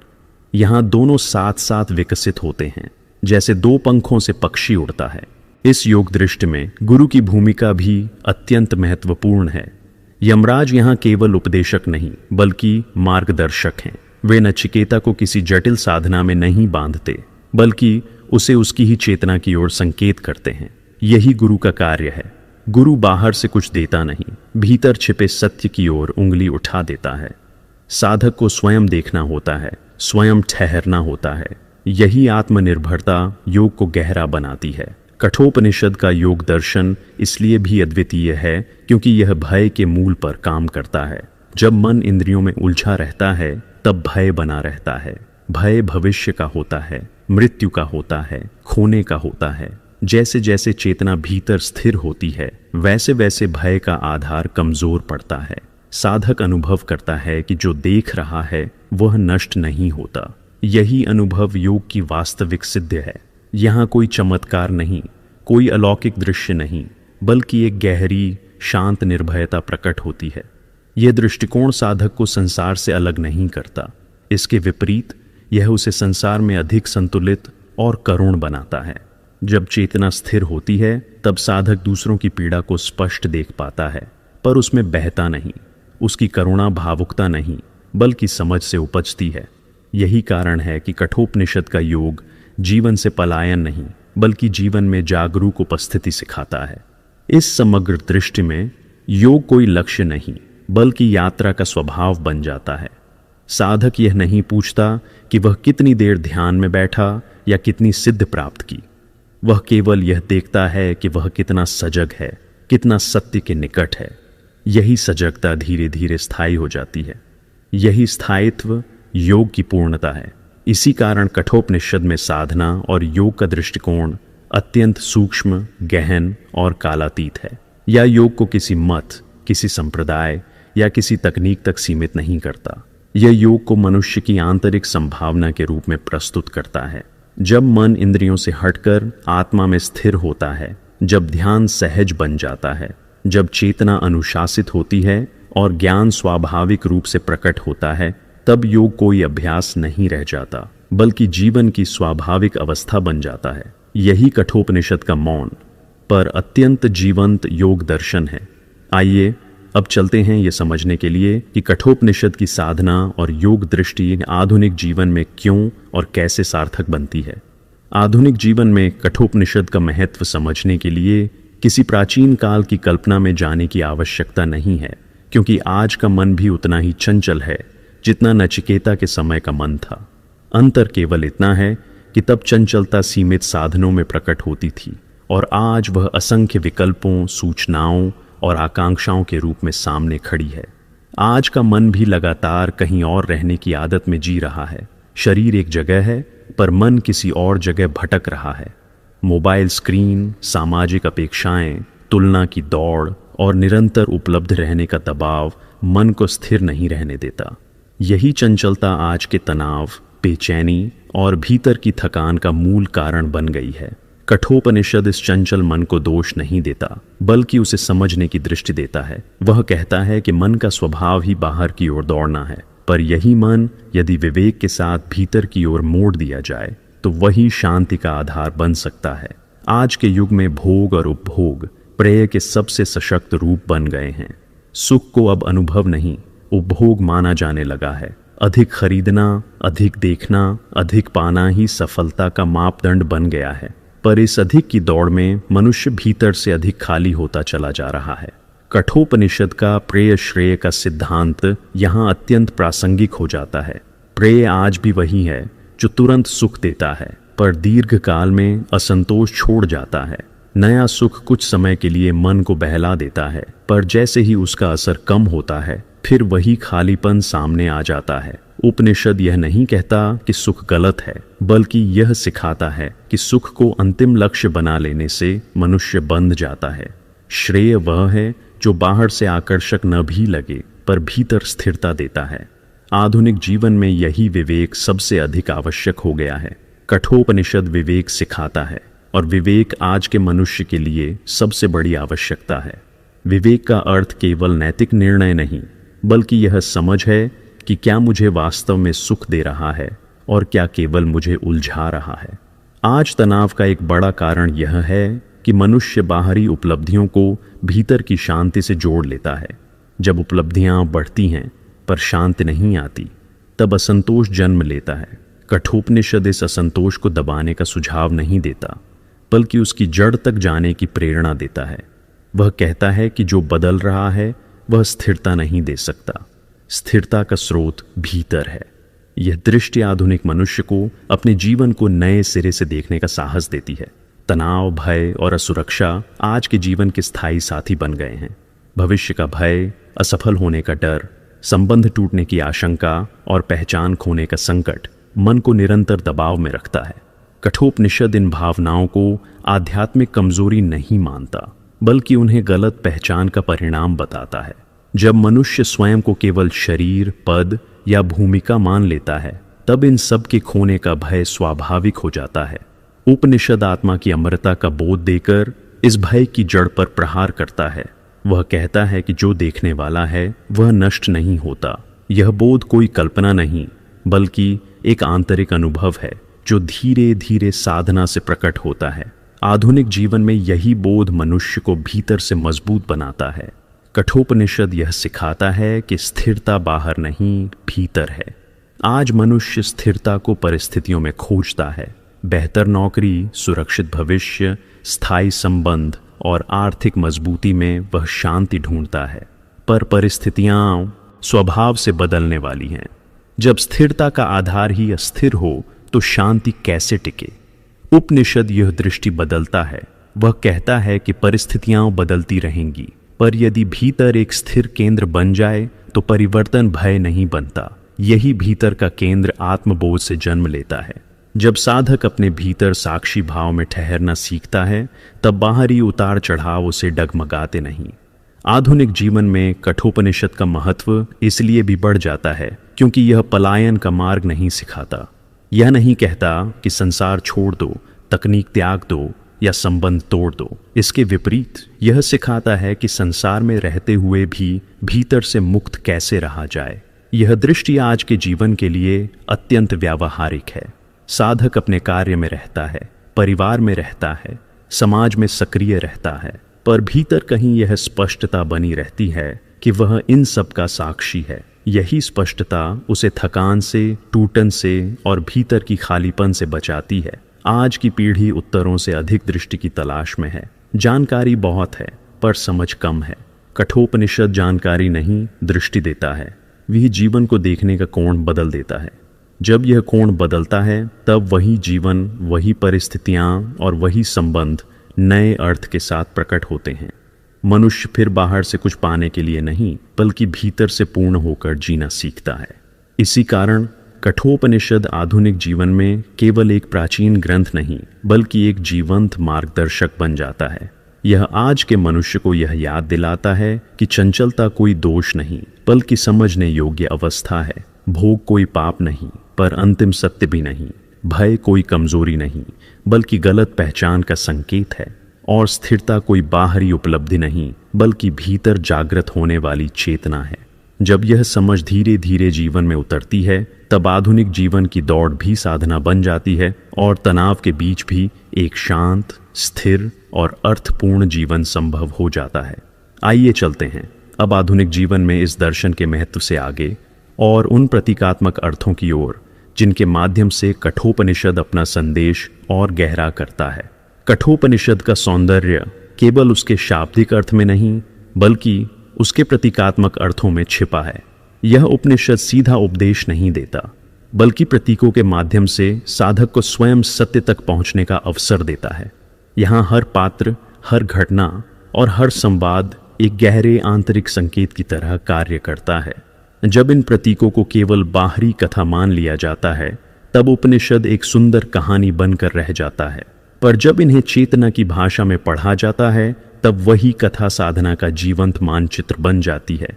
यहाँ दोनों साथ साथ विकसित होते हैं, जैसे दो पंखों से पक्षी उड़ता है। इस योग दृष्टि में गुरु की भूमिका भी अत्यंत महत्वपूर्ण है। यमराज यहाँ केवल उपदेशक नहीं बल्कि मार्गदर्शक हैं। वे नचिकेता को किसी जटिल साधना में नहीं बांधते, बल्कि उसे उसकी ही चेतना की ओर संकेत करते हैं। यही गुरु का कार्य है। गुरु बाहर से कुछ देता नहीं, भीतर छिपे सत्य की ओर उंगली उठा देता है। साधक को स्वयं देखना होता है, स्वयं ठहरना होता है। यही आत्मनिर्भरता योग को गहरा बनाती है। कठोपनिषद का योग दर्शन इसलिए भी अद्वितीय है क्योंकि यह भय के मूल पर काम करता है। जब मन इंद्रियों में उलझा रहता है तब भय बना रहता है। भय भविष्य का होता है, मृत्यु का होता है, खोने का होता है। जैसे जैसे चेतना भीतर स्थिर होती है वैसे वैसे भय का आधार कमजोर पड़ता है। साधक अनुभव करता है कि जो देख रहा है वह नष्ट नहीं होता। यही अनुभव योग की वास्तविक सिद्ध है। यहाँ कोई चमत्कार नहीं, कोई अलौकिक दृश्य नहीं, बल्कि एक गहरी शांत निर्भयता प्रकट होती है। यह दृष्टिकोण साधक को संसार से अलग नहीं करता। इसके विपरीत यह उसे संसार में अधिक संतुलित और करुण बनाता है। जब चेतना स्थिर होती है तब साधक दूसरों की पीड़ा को स्पष्ट देख पाता है, पर उसमें बहता नहीं। उसकी करुणा भावुकता नहीं बल्कि समझ से उपजती है। यही कारण है कि कठोपनिषद का योग जीवन से पलायन नहीं बल्कि जीवन में जागरूक उपस्थिति सिखाता है। इस समग्र दृष्टि में योग कोई लक्ष्य नहीं बल्कि यात्रा का स्वभाव बन जाता है। साधक यह नहीं पूछता कि वह कितनी देर ध्यान में बैठा या कितनी सिद्ध प्राप्त की। वह केवल यह देखता है कि वह कितना सजग है, कितना सत्य के निकट है। यही सजगता धीरे धीरे स्थायी हो जाती है। यही स्थायित्व योग की पूर्णता है। इसी कारण कठोपनिषद में साधना और योग का दृष्टिकोण अत्यंत सूक्ष्म, गहन और कालातीत है। यह योग को किसी मत, किसी संप्रदाय या किसी तकनीक तक सीमित नहीं करता। यह योग को मनुष्य की आंतरिक संभावना के रूप में प्रस्तुत करता है। जब मन इंद्रियों से हटकर आत्मा में स्थिर होता है, जब ध्यान सहज बन जाता है, जब चेतना अनुशासित होती है और ज्ञान स्वाभाविक रूप से प्रकट होता है, तब योग कोई अभ्यास नहीं रह जाता बल्कि जीवन की स्वाभाविक अवस्था बन जाता है। यही कठोपनिषद का मौन पर अत्यंत जीवंत योग दर्शन है। आइए अब चलते हैं ये समझने के लिए कि कठोपनिषद की साधना और योग दृष्टि आधुनिक जीवन में क्यों और कैसे सार्थक बनती है। आधुनिक जीवन में कठोपनिषद का महत्व समझने के लिए किसी प्राचीन काल की कल्पना में जाने की आवश्यकता नहीं है, क्योंकि आज का मन भी उतना ही चंचल है जितना नचिकेता के समय का मन था। अंतर केवल इतना है कि तब चंचलता सीमित साधनों में प्रकट होती थी और आज वह असंख्य विकल्पों, सूचनाओं और आकांक्षाओं के रूप में सामने खड़ी है। आज का मन भी लगातार कहीं और रहने की आदत में जी रहा है। शरीर एक जगह है पर मन किसी और जगह भटक रहा है। मोबाइल स्क्रीन, सामाजिक अपेक्षाएं, तुलना की दौड़ और निरंतर उपलब्ध रहने का दबाव मन को स्थिर नहीं रहने देता। यही चंचलता आज के तनाव, बेचैनी और भीतर की थकान का मूल कारण बन गई है। कठोपनिषद इस चंचल मन को दोष नहीं देता, बल्कि उसे समझने की दृष्टि देता है। वह कहता है कि मन का स्वभाव ही बाहर की ओर दौड़ना है, पर यही मन यदि विवेक के साथ भीतर की ओर मोड़ दिया जाए तो वही शांति का आधार बन सकता है। आज के युग में भोग और उपभोग प्रेय के सबसे सशक्त रूप बन गए हैं। सुख को अब अनुभव नहीं, उपभोग माना जाने लगा है। अधिक खरीदना, अधिक देखना, अधिक पाना ही सफलता का मापदंड बन गया है। पर इस अधिक की दौड़ में मनुष्य भीतर से अधिक खाली होता चला जा रहा है। कठोपनिषद का प्रेय श्रेय का सिद्धांत यहाँ अत्यंत प्रासंगिक हो जाता है। प्रेय आज भी वही है जो तुरंत सुख देता है, पर दीर्घ काल में असंतोष छोड़ जाता है। नया सुख कुछ समय के लिए मन को बहला देता है, पर जैसे ही उसका असर कम होता है फिर वही खालीपन सामने आ जाता है। उपनिषद यह नहीं कहता कि सुख गलत है, बल्कि यह सिखाता है कि सुख को अंतिम लक्ष्य बना लेने से मनुष्य बंध जाता है। श्रेय वह है जो बाहर से आकर्षक न भी लगे, पर भीतर स्थिरता देता है। आधुनिक जीवन में यही विवेक सबसे अधिक आवश्यक हो गया है। कठोपनिषद विवेक सिखाता है, और विवेक आज के मनुष्य के लिए सबसे बड़ी आवश्यकता है। विवेक का अर्थ केवल नैतिक निर्णय नहीं, बल्कि यह समझ है कि क्या मुझे वास्तव में सुख दे रहा है और क्या केवल मुझे उलझा रहा है। आज तनाव का एक बड़ा कारण यह है कि मनुष्य बाहरी उपलब्धियों को भीतर की शांति से जोड़ लेता है। जब उपलब्धियां बढ़ती हैं पर शांति नहीं आती, तब असंतोष जन्म लेता है। कठोपनिषद इस असंतोष को दबाने का सुझाव नहीं देता, बल्कि उसकी जड़ तक जाने की प्रेरणा देता है। वह कहता है कि जो बदल रहा है वह स्थिरता नहीं दे सकता। स्थिरता का स्रोत भीतर है। यह दृष्टि आधुनिक मनुष्य को अपने जीवन को नए सिरे से देखने का साहस देती है। तनाव, भय और असुरक्षा आज के जीवन के स्थायी साथी बन गए हैं। भविष्य का भय, असफल होने का डर, संबंध टूटने की आशंका और पहचान खोने का संकट मन को निरंतर दबाव में रखता है। कठोपनिषद इन भावनाओं को आध्यात्मिक कमजोरी नहीं मानता, बल्कि उन्हें गलत पहचान का परिणाम बताता है। जब मनुष्य स्वयं को केवल शरीर, पद या भूमिका मान लेता है, तब इन सब के खोने का भय स्वाभाविक हो जाता है। उपनिषद आत्मा की अमरता का बोध देकर इस भय की जड़ पर प्रहार करता है। वह कहता है कि जो देखने वाला है वह नष्ट नहीं होता। यह बोध कोई कल्पना नहीं, बल्कि एक आंतरिक अनुभव है जो धीरे धीरे साधना से प्रकट होता है। आधुनिक जीवन में यही बोध मनुष्य को भीतर से मजबूत बनाता है। कठोपनिषद यह सिखाता है कि स्थिरता बाहर नहीं, भीतर है। आज मनुष्य स्थिरता को परिस्थितियों में खोजता है। बेहतर नौकरी, सुरक्षित भविष्य, स्थायी संबंध और आर्थिक मजबूती में वह शांति ढूंढता है। पर परिस्थितियां स्वभाव से बदलने वाली हैं। जब स्थिरता का आधार ही अस्थिर हो तो शांति कैसे टिके? उपनिषद यह दृष्टि बदलता है। वह कहता है कि परिस्थितियां बदलती रहेंगी, पर यदि भीतर एक स्थिर केंद्र बन जाए तो परिवर्तन भय नहीं बनता। यही भीतर का केंद्र आत्मबोध से जन्म लेता है। जब साधक अपने भीतर साक्षी भाव में ठहरना सीखता है, तब बाहरी उतार चढ़ाव उसे डगमगाते नहीं। आधुनिक जीवन में कठोपनिषद का महत्व इसलिए भी बढ़ जाता है क्योंकि यह पलायन का मार्ग नहीं सिखाता। यह नहीं कहता कि संसार छोड़ दो, तकनीक त्याग दो या संबंध तोड़ दो। इसके विपरीत यह सिखाता है कि संसार में रहते हुए भी भीतर से मुक्त कैसे रहा जाए। यह दृष्टि आज के जीवन के लिए अत्यंत व्यावहारिक है। साधक अपने कार्य में रहता है, परिवार में रहता है, समाज में सक्रिय रहता है, पर भीतर कहीं यह स्पष्टता बनी रहती है कि वह इन सब का साक्षी है। यही स्पष्टता उसे थकान से, टूटन से और भीतर की खालीपन से बचाती है। आज की पीढ़ी उत्तरों से अधिक दृष्टि की तलाश में है। जानकारी बहुत है, पर समझ कम है। कठोपनिषद जानकारी नहीं, दृष्टि देता है। वह जीवन को देखने का कोण बदल देता है। जब यह कोण बदलता है, तब वही जीवन, वही परिस्थितियां और वही संबंध नए अर्थ के साथ प्रकट होते हैं। मनुष्य फिर बाहर से कुछ पाने के लिए नहीं, बल्कि भीतर से पूर्ण होकर जीना सीखता है। इसी कारण कठोपनिषद आधुनिक जीवन में केवल एक प्राचीन ग्रंथ नहीं बल्कि एक जीवंत मार्गदर्शक बन जाता है। यह आज के मनुष्य को यह याद दिलाता है कि चंचलता कोई दोष नहीं बल्कि समझने योग्य अवस्था है। भोग कोई पाप नहीं पर अंतिम सत्य भी नहीं। भय कोई कमजोरी नहीं बल्कि गलत पहचान का संकेत है। और स्थिरता कोई बाहरी उपलब्धि नहीं बल्कि भीतर जागृत होने वाली चेतना है। जब यह समझ धीरे धीरे जीवन में उतरती है तब आधुनिक जीवन की दौड़ भी साधना बन जाती है और तनाव के बीच भी एक शांत, स्थिर और अर्थपूर्ण जीवन संभव हो जाता है। आइए चलते हैं अब आधुनिक जीवन में इस दर्शन के महत्व से आगे और उन प्रतीकात्मक अर्थों की ओर जिनके माध्यम से कठोपनिषद अपना संदेश और गहरा करता है। कठोपनिषद का सौंदर्य केवल उसके शाब्दिक अर्थ में नहीं बल्कि उसके प्रतीकात्मक अर्थों में छिपा है। यह उपनिषद सीधा उपदेश नहीं देता बल्कि प्रतीकों के माध्यम से साधक को स्वयं सत्य तक पहुंचने का अवसर देता है। यहाँ हर पात्र, हर घटना और हर संवाद एक गहरे आंतरिक संकेत की तरह कार्य करता है। जब इन प्रतीकों को केवल बाहरी कथा मान लिया जाता है तब उपनिषद एक सुंदर कहानी बनकर रह जाता है, पर जब इन्हें चेतना की भाषा में पढ़ा जाता है तब वही कथा साधना का जीवंत मानचित्र बन जाती है।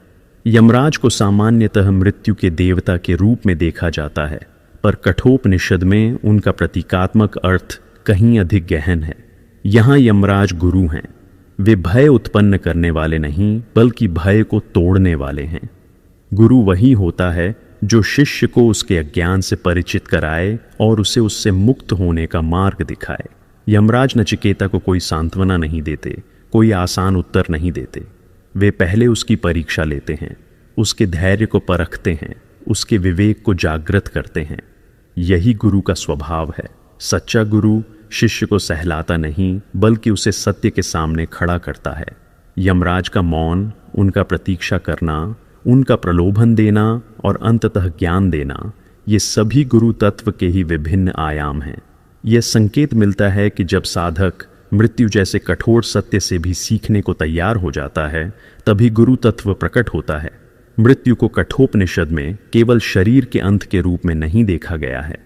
यमराज को सामान्यतः मृत्यु के देवता के रूप में देखा जाता है, पर कठोपनिषद में उनका प्रतीकात्मक अर्थ कहीं अधिक गहन है। यहाँ यमराज गुरु हैं। वे भय उत्पन्न करने वाले नहीं बल्कि भय को तोड़ने वाले हैं। गुरु वही होता है जो शिष्य को उसके अज्ञान से परिचित कराए और उसे उससे मुक्त होने का मार्ग दिखाए। यमराज नचिकेता को कोई सांत्वना नहीं देते, कोई आसान उत्तर नहीं देते। वे पहले उसकी परीक्षा लेते हैं, उसके धैर्य को परखते हैं, उसके विवेक को जागृत करते हैं। यही गुरु का स्वभाव है। सच्चा गुरु शिष्य को सहलाता नहीं बल्कि उसे सत्य के सामने खड़ा करता है। यमराज का मौन, उनका प्रतीक्षा करना, उनका प्रलोभन देना और अंततः ज्ञान देना, ये सभी गुरु तत्व के ही विभिन्न आयाम हैं। यह संकेत मिलता है कि जब साधक मृत्यु जैसे कठोर सत्य से भी सीखने को तैयार हो जाता है तभी गुरु तत्व प्रकट होता है। मृत्यु को कठोपनिषद में केवल शरीर के अंत के रूप में नहीं देखा गया है।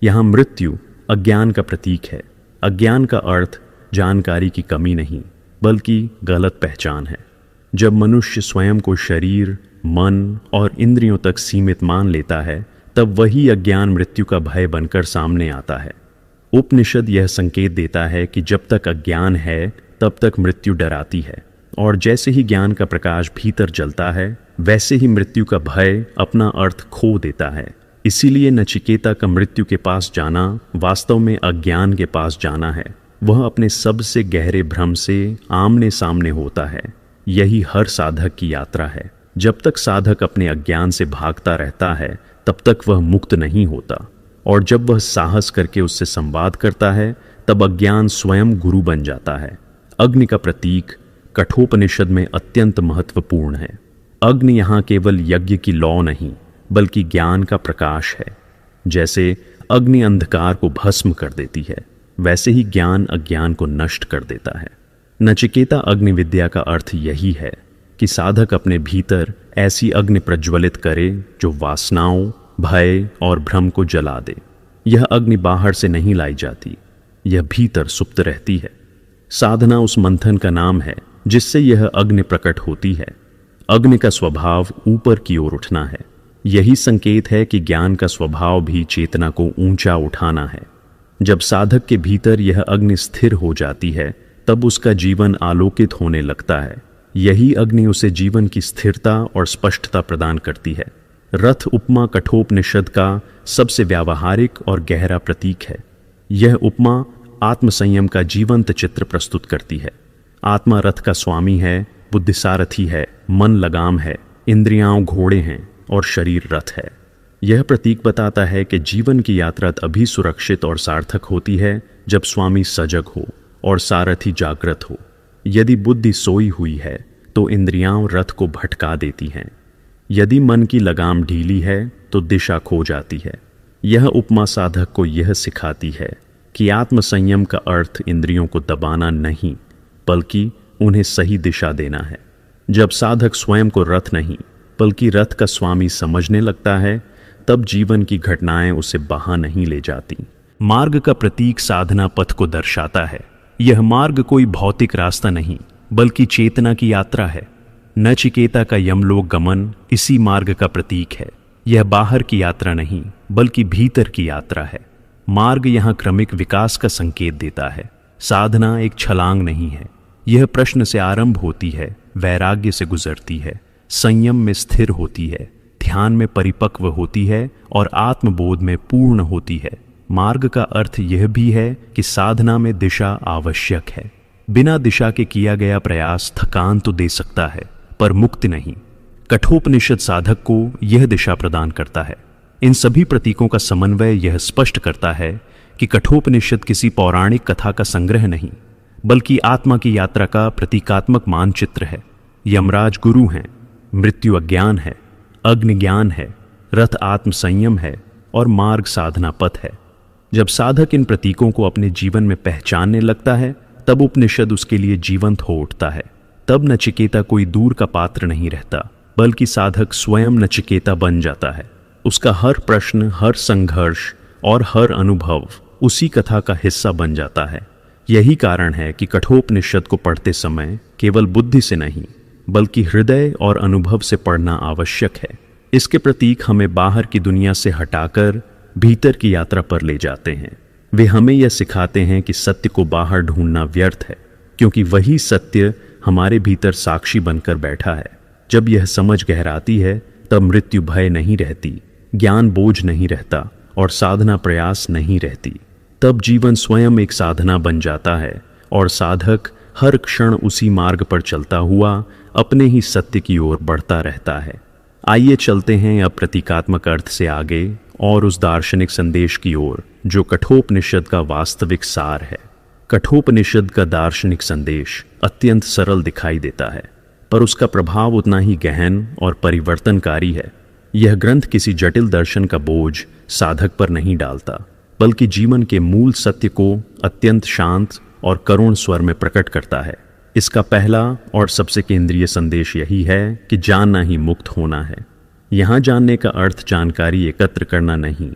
यहाँ मृत्यु अज्ञान का प्रतीक है। अज्ञान का अर्थ जानकारी की कमी नहीं बल्कि गलत पहचान है। जब मनुष्य स्वयं को शरीर, मन और इंद्रियों तक सीमित मान लेता है तब वही अज्ञान मृत्यु का भय बनकर सामने आता है। उपनिषद यह संकेत देता है कि जब तक अज्ञान है तब तक मृत्यु डराती है, और जैसे ही ज्ञान का प्रकाश भीतर जलता है वैसे ही मृत्यु का भय अपना अर्थ खो देता है। इसीलिए नचिकेता का मृत्यु के पास जाना वास्तव में अज्ञान के पास जाना है। वह अपने सबसे गहरे भ्रम से आमने सामने होता है। यही हर साधक की यात्रा है। जब तक साधक अपने अज्ञान से भागता रहता है तब तक वह मुक्त नहीं होता, और जब वह साहस करके उससे संवाद करता है तब अज्ञान स्वयं गुरु बन जाता है। अग्नि का प्रतीक कठोपनिषद में अत्यंत महत्वपूर्ण है। अग्नि यहाँ केवल यज्ञ की लौ नहीं बल्कि ज्ञान का प्रकाश है। जैसे अग्नि अंधकार को भस्म कर देती है वैसे ही ज्ञान अज्ञान को नष्ट कर देता है। नचिकेता अग्नि विद्या का अर्थ यही है कि साधक अपने भीतर ऐसी अग्नि प्रज्वलित करे जो वासनाओं, भय और भ्रम को जला दे। यह अग्नि बाहर से नहीं लाई जाती, यह भीतर सुप्त रहती है। साधना उस मंथन का नाम है जिससे यह अग्नि प्रकट होती है। अग्नि का स्वभाव ऊपर की ओर उठना है। यही संकेत है कि ज्ञान का स्वभाव भी चेतना को ऊंचा उठाना है। जब साधक के भीतर यह अग्नि स्थिर हो जाती है तब उसका जीवन आलोकित होने लगता है। यही अग्नि उसे जीवन की स्थिरता और स्पष्टता प्रदान करती है। रथ उपमा कठोपनिषद का सबसे व्यावहारिक और गहरा प्रतीक है। यह उपमा आत्मसंयम का जीवंत चित्र प्रस्तुत करती है। आत्मा रथ का स्वामी है, बुद्धि सारथी है, मन लगाम है, इंद्रियां घोड़े हैं और शरीर रथ है। यह प्रतीक बताता है कि जीवन की यात्रा तभी सुरक्षित और सार्थक होती है जब स्वामी सजग हो और सारथी जागृत हो। यदि बुद्धि सोई हुई है तो इंद्रियां रथ को भटका देती हैं। यदि मन की लगाम ढीली है तो दिशा खो जाती है। यह उपमा साधक को यह सिखाती है कि आत्मसंयम का अर्थ इंद्रियों को दबाना नहीं बल्कि उन्हें सही दिशा देना है। जब साधक स्वयं को रथ नहीं बल्कि रथ का स्वामी समझने लगता है तब जीवन की घटनाएं उसे बहा नहीं ले जाती। मार्ग का प्रतीक साधना पथ को दर्शाता है। यह मार्ग कोई भौतिक रास्ता नहीं, बल्कि चेतना की यात्रा है। नचिकेता का यमलोक गमन इसी मार्ग का प्रतीक है। यह बाहर की यात्रा नहीं, बल्कि भीतर की यात्रा है। मार्ग यहाँ क्रमिक विकास का संकेत देता है। साधना एक छलांग नहीं है। यह प्रश्न से आरंभ होती है, वैराग्य से गुजरती है, संयम में स्थिर होती है, ध्यान में परिपक्व होती है और आत्मबोध में पूर्ण होती है। मार्ग का अर्थ यह भी है कि साधना में दिशा आवश्यक है। बिना दिशा के किया गया प्रयास थकान तो दे सकता है, पर मुक्ति नहीं। कठोपनिषद साधक को यह दिशा प्रदान करता है। इन सभी प्रतीकों का समन्वय यह स्पष्ट करता है कि कठोपनिषद किसी पौराणिक कथा का संग्रह नहीं, बल्कि आत्मा की यात्रा का प्रतीकात्मक मानचित्र है। यमराज गुरु हैं, मृत्यु अज्ञान है, अग्नि ज्ञान है, रथ आत्म संयम है और मार्ग साधना पथ है। जब साधक इन प्रतीकों को अपने जीवन में पहचानने लगता है, तब उपनिषद उसके लिए जीवंत हो उठता है। तब नचिकेता कोई दूर का पात्र नहीं रहता, बल्कि साधक स्वयं नचिकेता बन जाता है। उसका हर प्रश्न, हर संघर्ष और हर अनुभव उसी कथा का हिस्सा बन जाता है। यही कारण है कि कठोपनिषद को पढ़ते समय केवल बुद्धि से नहीं, बल्कि हृदय और अनुभव से पढ़ना आवश्यक है। इसके प्रतीक हमें बाहर की दुनिया से हटाकर भीतर की यात्रा पर ले जाते हैं। वे हमें यह सिखाते हैं कि सत्य को बाहर ढूंढना व्यर्थ है, क्योंकि वही सत्य हमारे भीतर साक्षी बनकर बैठा है। जब यह समझ गहराती है, तब मृत्यु भय नहीं रहती, ज्ञान बोझ नहीं रहता और साधना प्रयास नहीं रहती। तब जीवन स्वयं एक साधना बन जाता है और साधक हर क्षण उसी मार्ग पर चलता हुआ अपने ही सत्य की ओर बढ़ता रहता है। आइए चलते हैं अब प्रतीकात्मक अर्थ से आगे और उस दार्शनिक संदेश की ओर जो कठोपनिषद का वास्तविक सार है। कठोपनिषद का दार्शनिक संदेश अत्यंत सरल दिखाई देता है, पर उसका प्रभाव उतना ही गहन और परिवर्तनकारी है। यह ग्रंथ किसी जटिल दर्शन का बोझ साधक पर नहीं डालता, बल्कि जीवन के मूल सत्य को अत्यंत शांत और करुण स्वर में प्रकट करता है। इसका पहला और सबसे केंद्रीय संदेश यही है कि जानना ही मुक्त होना है। यहाँ जानने का अर्थ जानकारी एकत्र करना नहीं,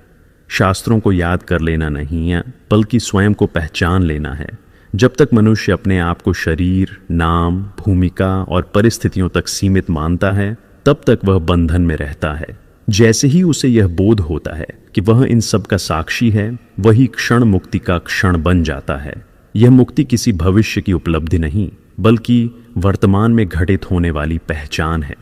शास्त्रों को याद कर लेना नहीं है, बल्कि स्वयं को पहचान लेना है। जब तक मनुष्य अपने आप को शरीर, नाम, भूमिका और परिस्थितियों तक सीमित मानता है, तब तक वह बंधन में रहता है। जैसे ही उसे यह बोध होता है कि वह इन सब का साक्षी है, वही क्षण मुक्ति का क्षण बन जाता है। यह मुक्ति किसी भविष्य की उपलब्धि नहीं, बल्कि वर्तमान में घटित होने वाली पहचान है।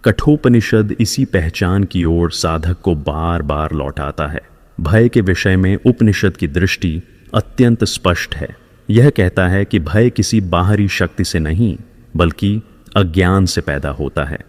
कठोपनिषद इसी पहचान की ओर साधक को बार बार लौटाता है। भय के विषय में उपनिषद की दृष्टि अत्यंत स्पष्ट है। यह कहता है कि भय किसी बाहरी शक्ति से नहीं, बल्कि अज्ञान से पैदा होता है।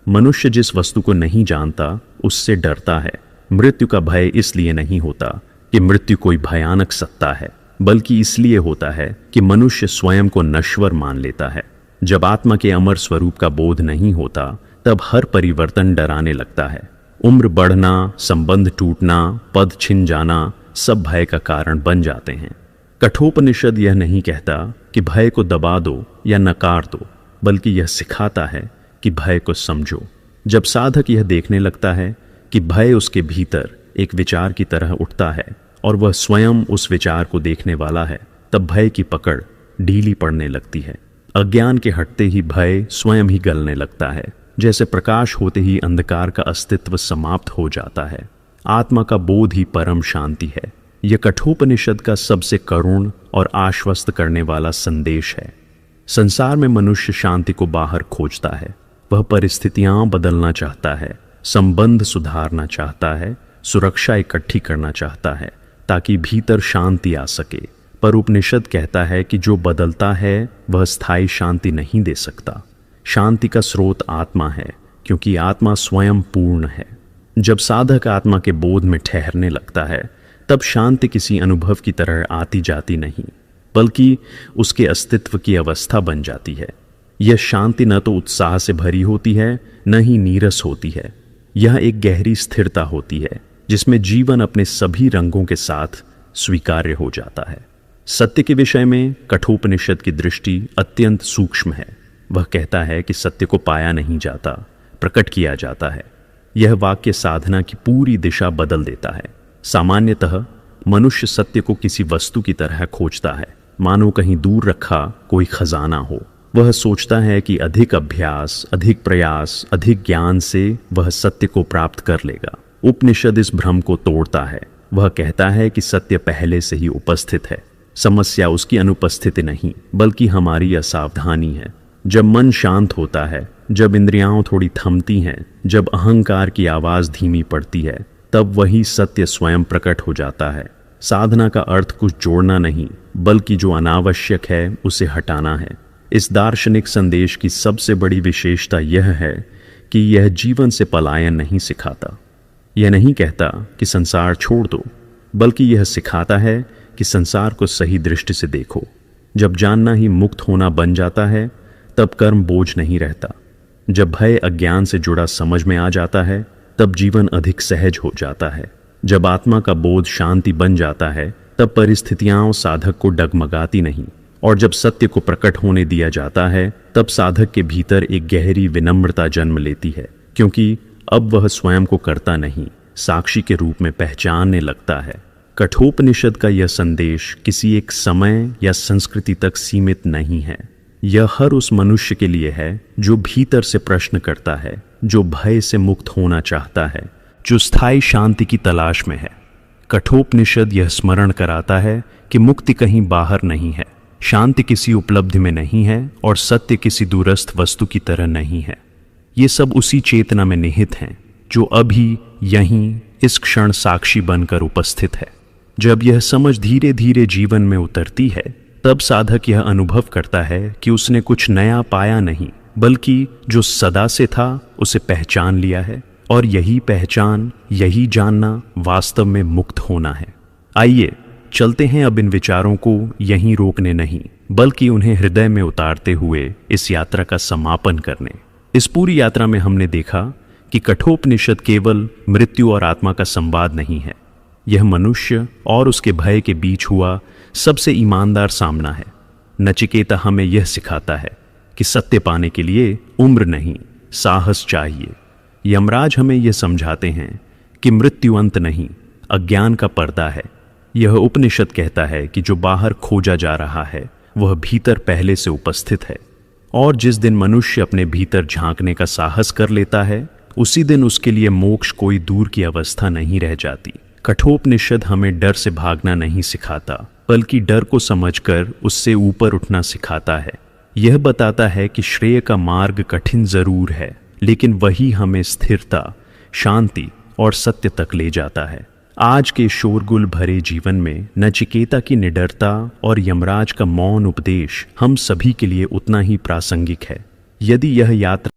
मनुष्य जिस वस्तु को नहीं जानता, उससे डरता है। मृत्यु का भय इसलिए नहीं होता कि मृत्यु कोई भयानक सत्ता है, बल्कि इसलिए होता है कि मनुष्य स्वयं को नश्वर मान लेता है। जब आत्मा के अमर स्वरूप का बोध नहीं होता, तब हर परिवर्तन डराने लगता है। उम्र बढ़ना, संबंध टूटना, पद छिन जाना सब भय का कारण बन जाते हैं। कठोपनिषद यह नहीं कहता कि भय को दबा दो या नकार दो, बल्कि यह सिखाता है कि भय को समझो। जब साधक यह देखने लगता है कि भय उसके भीतर एक विचार की तरह उठता है और वह स्वयं उस विचार को देखने वाला है, तब भय की पकड़ ढीली पड़ने लगती है। अज्ञान के हटते ही भय स्वयं ही गलने लगता है, जैसे प्रकाश होते ही अंधकार का अस्तित्व समाप्त हो जाता है। आत्मा का बोध ही परम शांति है। यह कठोपनिषद का सबसे करुण और आश्वस्त करने वाला संदेश है। संसार में मनुष्य शांति को बाहर खोजता है। वह परिस्थितियां बदलना चाहता है, संबंध सुधारना चाहता है, सुरक्षा इकट्ठी करना चाहता है, ताकि भीतर शांति आ सके। पर उपनिषद कहता है कि जो बदलता है वह स्थायी शांति नहीं दे सकता। शांति का स्रोत आत्मा है, क्योंकि आत्मा स्वयं पूर्ण है। जब साधक आत्मा के बोध में ठहरने लगता है, तब शांति किसी अनुभव की तरह आती जाती नहीं, बल्कि उसके अस्तित्व की अवस्था बन जाती है। यह शांति न तो उत्साह से भरी होती है, न ही नीरस होती है। यह एक गहरी स्थिरता होती है, जिसमें जीवन अपने सभी रंगों के साथ स्वीकार्य हो जाता है। सत्य के विषय में कठोपनिषद की दृष्टि अत्यंत सूक्ष्म है। वह कहता है कि सत्य को पाया नहीं जाता, प्रकट किया जाता है। यह वाक्य साधना की पूरी दिशा बदल देता है। सामान्यतः मनुष्य सत्य को किसी वस्तु की तरह खोजता है, मानो कहीं दूर रखा कोई खजाना हो। वह सोचता है कि अधिक अभ्यास, अधिक प्रयास, अधिक ज्ञान से वह सत्य को प्राप्त कर लेगा। उपनिषद इस भ्रम को तोड़ता है। वह कहता है कि सत्य पहले से ही उपस्थित है। समस्या उसकी अनुपस्थिति नहीं, बल्कि हमारी असावधानी है। जब मन शांत होता है, जब इंद्रियां थोड़ी थमती हैं, जब अहंकार की आवाज धीमी पड़ती है, तब वही सत्य स्वयं प्रकट हो जाता है। साधना का अर्थ कुछ जोड़ना नहीं, बल्कि जो अनावश्यक है उसे हटाना है। इस दार्शनिक संदेश की सबसे बड़ी विशेषता यह है कि यह जीवन से पलायन नहीं सिखाता। यह नहीं कहता कि संसार छोड़ दो, बल्कि यह सिखाता है कि संसार को सही दृष्टि से देखो। जब जानना ही मुक्त होना बन जाता है, तब कर्म बोझ नहीं रहता। जब भय अज्ञान से जुड़ा समझ में आ जाता है, तब जीवन अधिक सहज हो जाता है। जब आत्मा का बोध शांति बन जाता है, तब परिस्थितियां साधक को डगमगाती नहीं। और जब सत्य को प्रकट होने दिया जाता है, तब साधक के भीतर एक गहरी विनम्रता जन्म लेती है, क्योंकि अब वह स्वयं को करता नहीं, साक्षी के रूप में पहचानने लगता है। कठोपनिषद का यह संदेश किसी एक समय या संस्कृति तक सीमित नहीं है। यह हर उस मनुष्य के लिए है जो भीतर से प्रश्न करता है, जो भय से मुक्त होना चाहता है, जो स्थायी शांति की तलाश में है। कठोपनिषद यह स्मरण कराता है कि मुक्ति कहीं बाहर नहीं है, शांति किसी उपलब्धि में नहीं है, और सत्य किसी दूरस्थ वस्तु की तरह नहीं है। ये सब उसी चेतना में निहित हैं जो अभी यहीं इस क्षण साक्षी बनकर उपस्थित है। जब यह समझ धीरे धीरे जीवन में उतरती है, तब साधक यह अनुभव करता है कि उसने कुछ नया पाया नहीं, बल्कि जो सदा से था उसे पहचान लिया है, और यही पहचान, यही जानना वास्तव में मुक्त होना है। आइए चलते हैं अब इन विचारों को यहीं रोकने नहीं, बल्कि उन्हें हृदय में उतारते हुए इस यात्रा का समापन करने। इस पूरी यात्रा में हमने देखा कि कठोपनिषद केवल मृत्यु और आत्मा का संवाद नहीं है। यह मनुष्य और उसके भय के बीच हुआ सबसे ईमानदार सामना है। नचिकेता हमें यह सिखाता है कि सत्य पाने के लिए उम्र नहीं, साहस चाहिए। यमराज हमें यह समझाते हैं कि मृत्यु अंत नहीं, अज्ञान का पर्दा है। यह उपनिषद कहता है कि जो बाहर खोजा जा रहा है वह भीतर पहले से उपस्थित है, और जिस दिन मनुष्य अपने भीतर झांकने का साहस कर लेता है, उसी दिन उसके लिए मोक्ष कोई दूर की अवस्था नहीं रह जाती। कठोपनिषद हमें डर से भागना नहीं सिखाता, बल्कि डर को समझकर उससे ऊपर उठना सिखाता है। यह बताता है कि श्रेय का मार्ग कठिन जरूर है, लेकिन वही हमें स्थिरता, शांति और सत्य तक ले जाता है। आज के शोरगुल भरे जीवन में नचिकेता की निडरता और यमराज का मौन उपदेश हम सभी के लिए उतना ही प्रासंगिक है। यदि यह यात्रा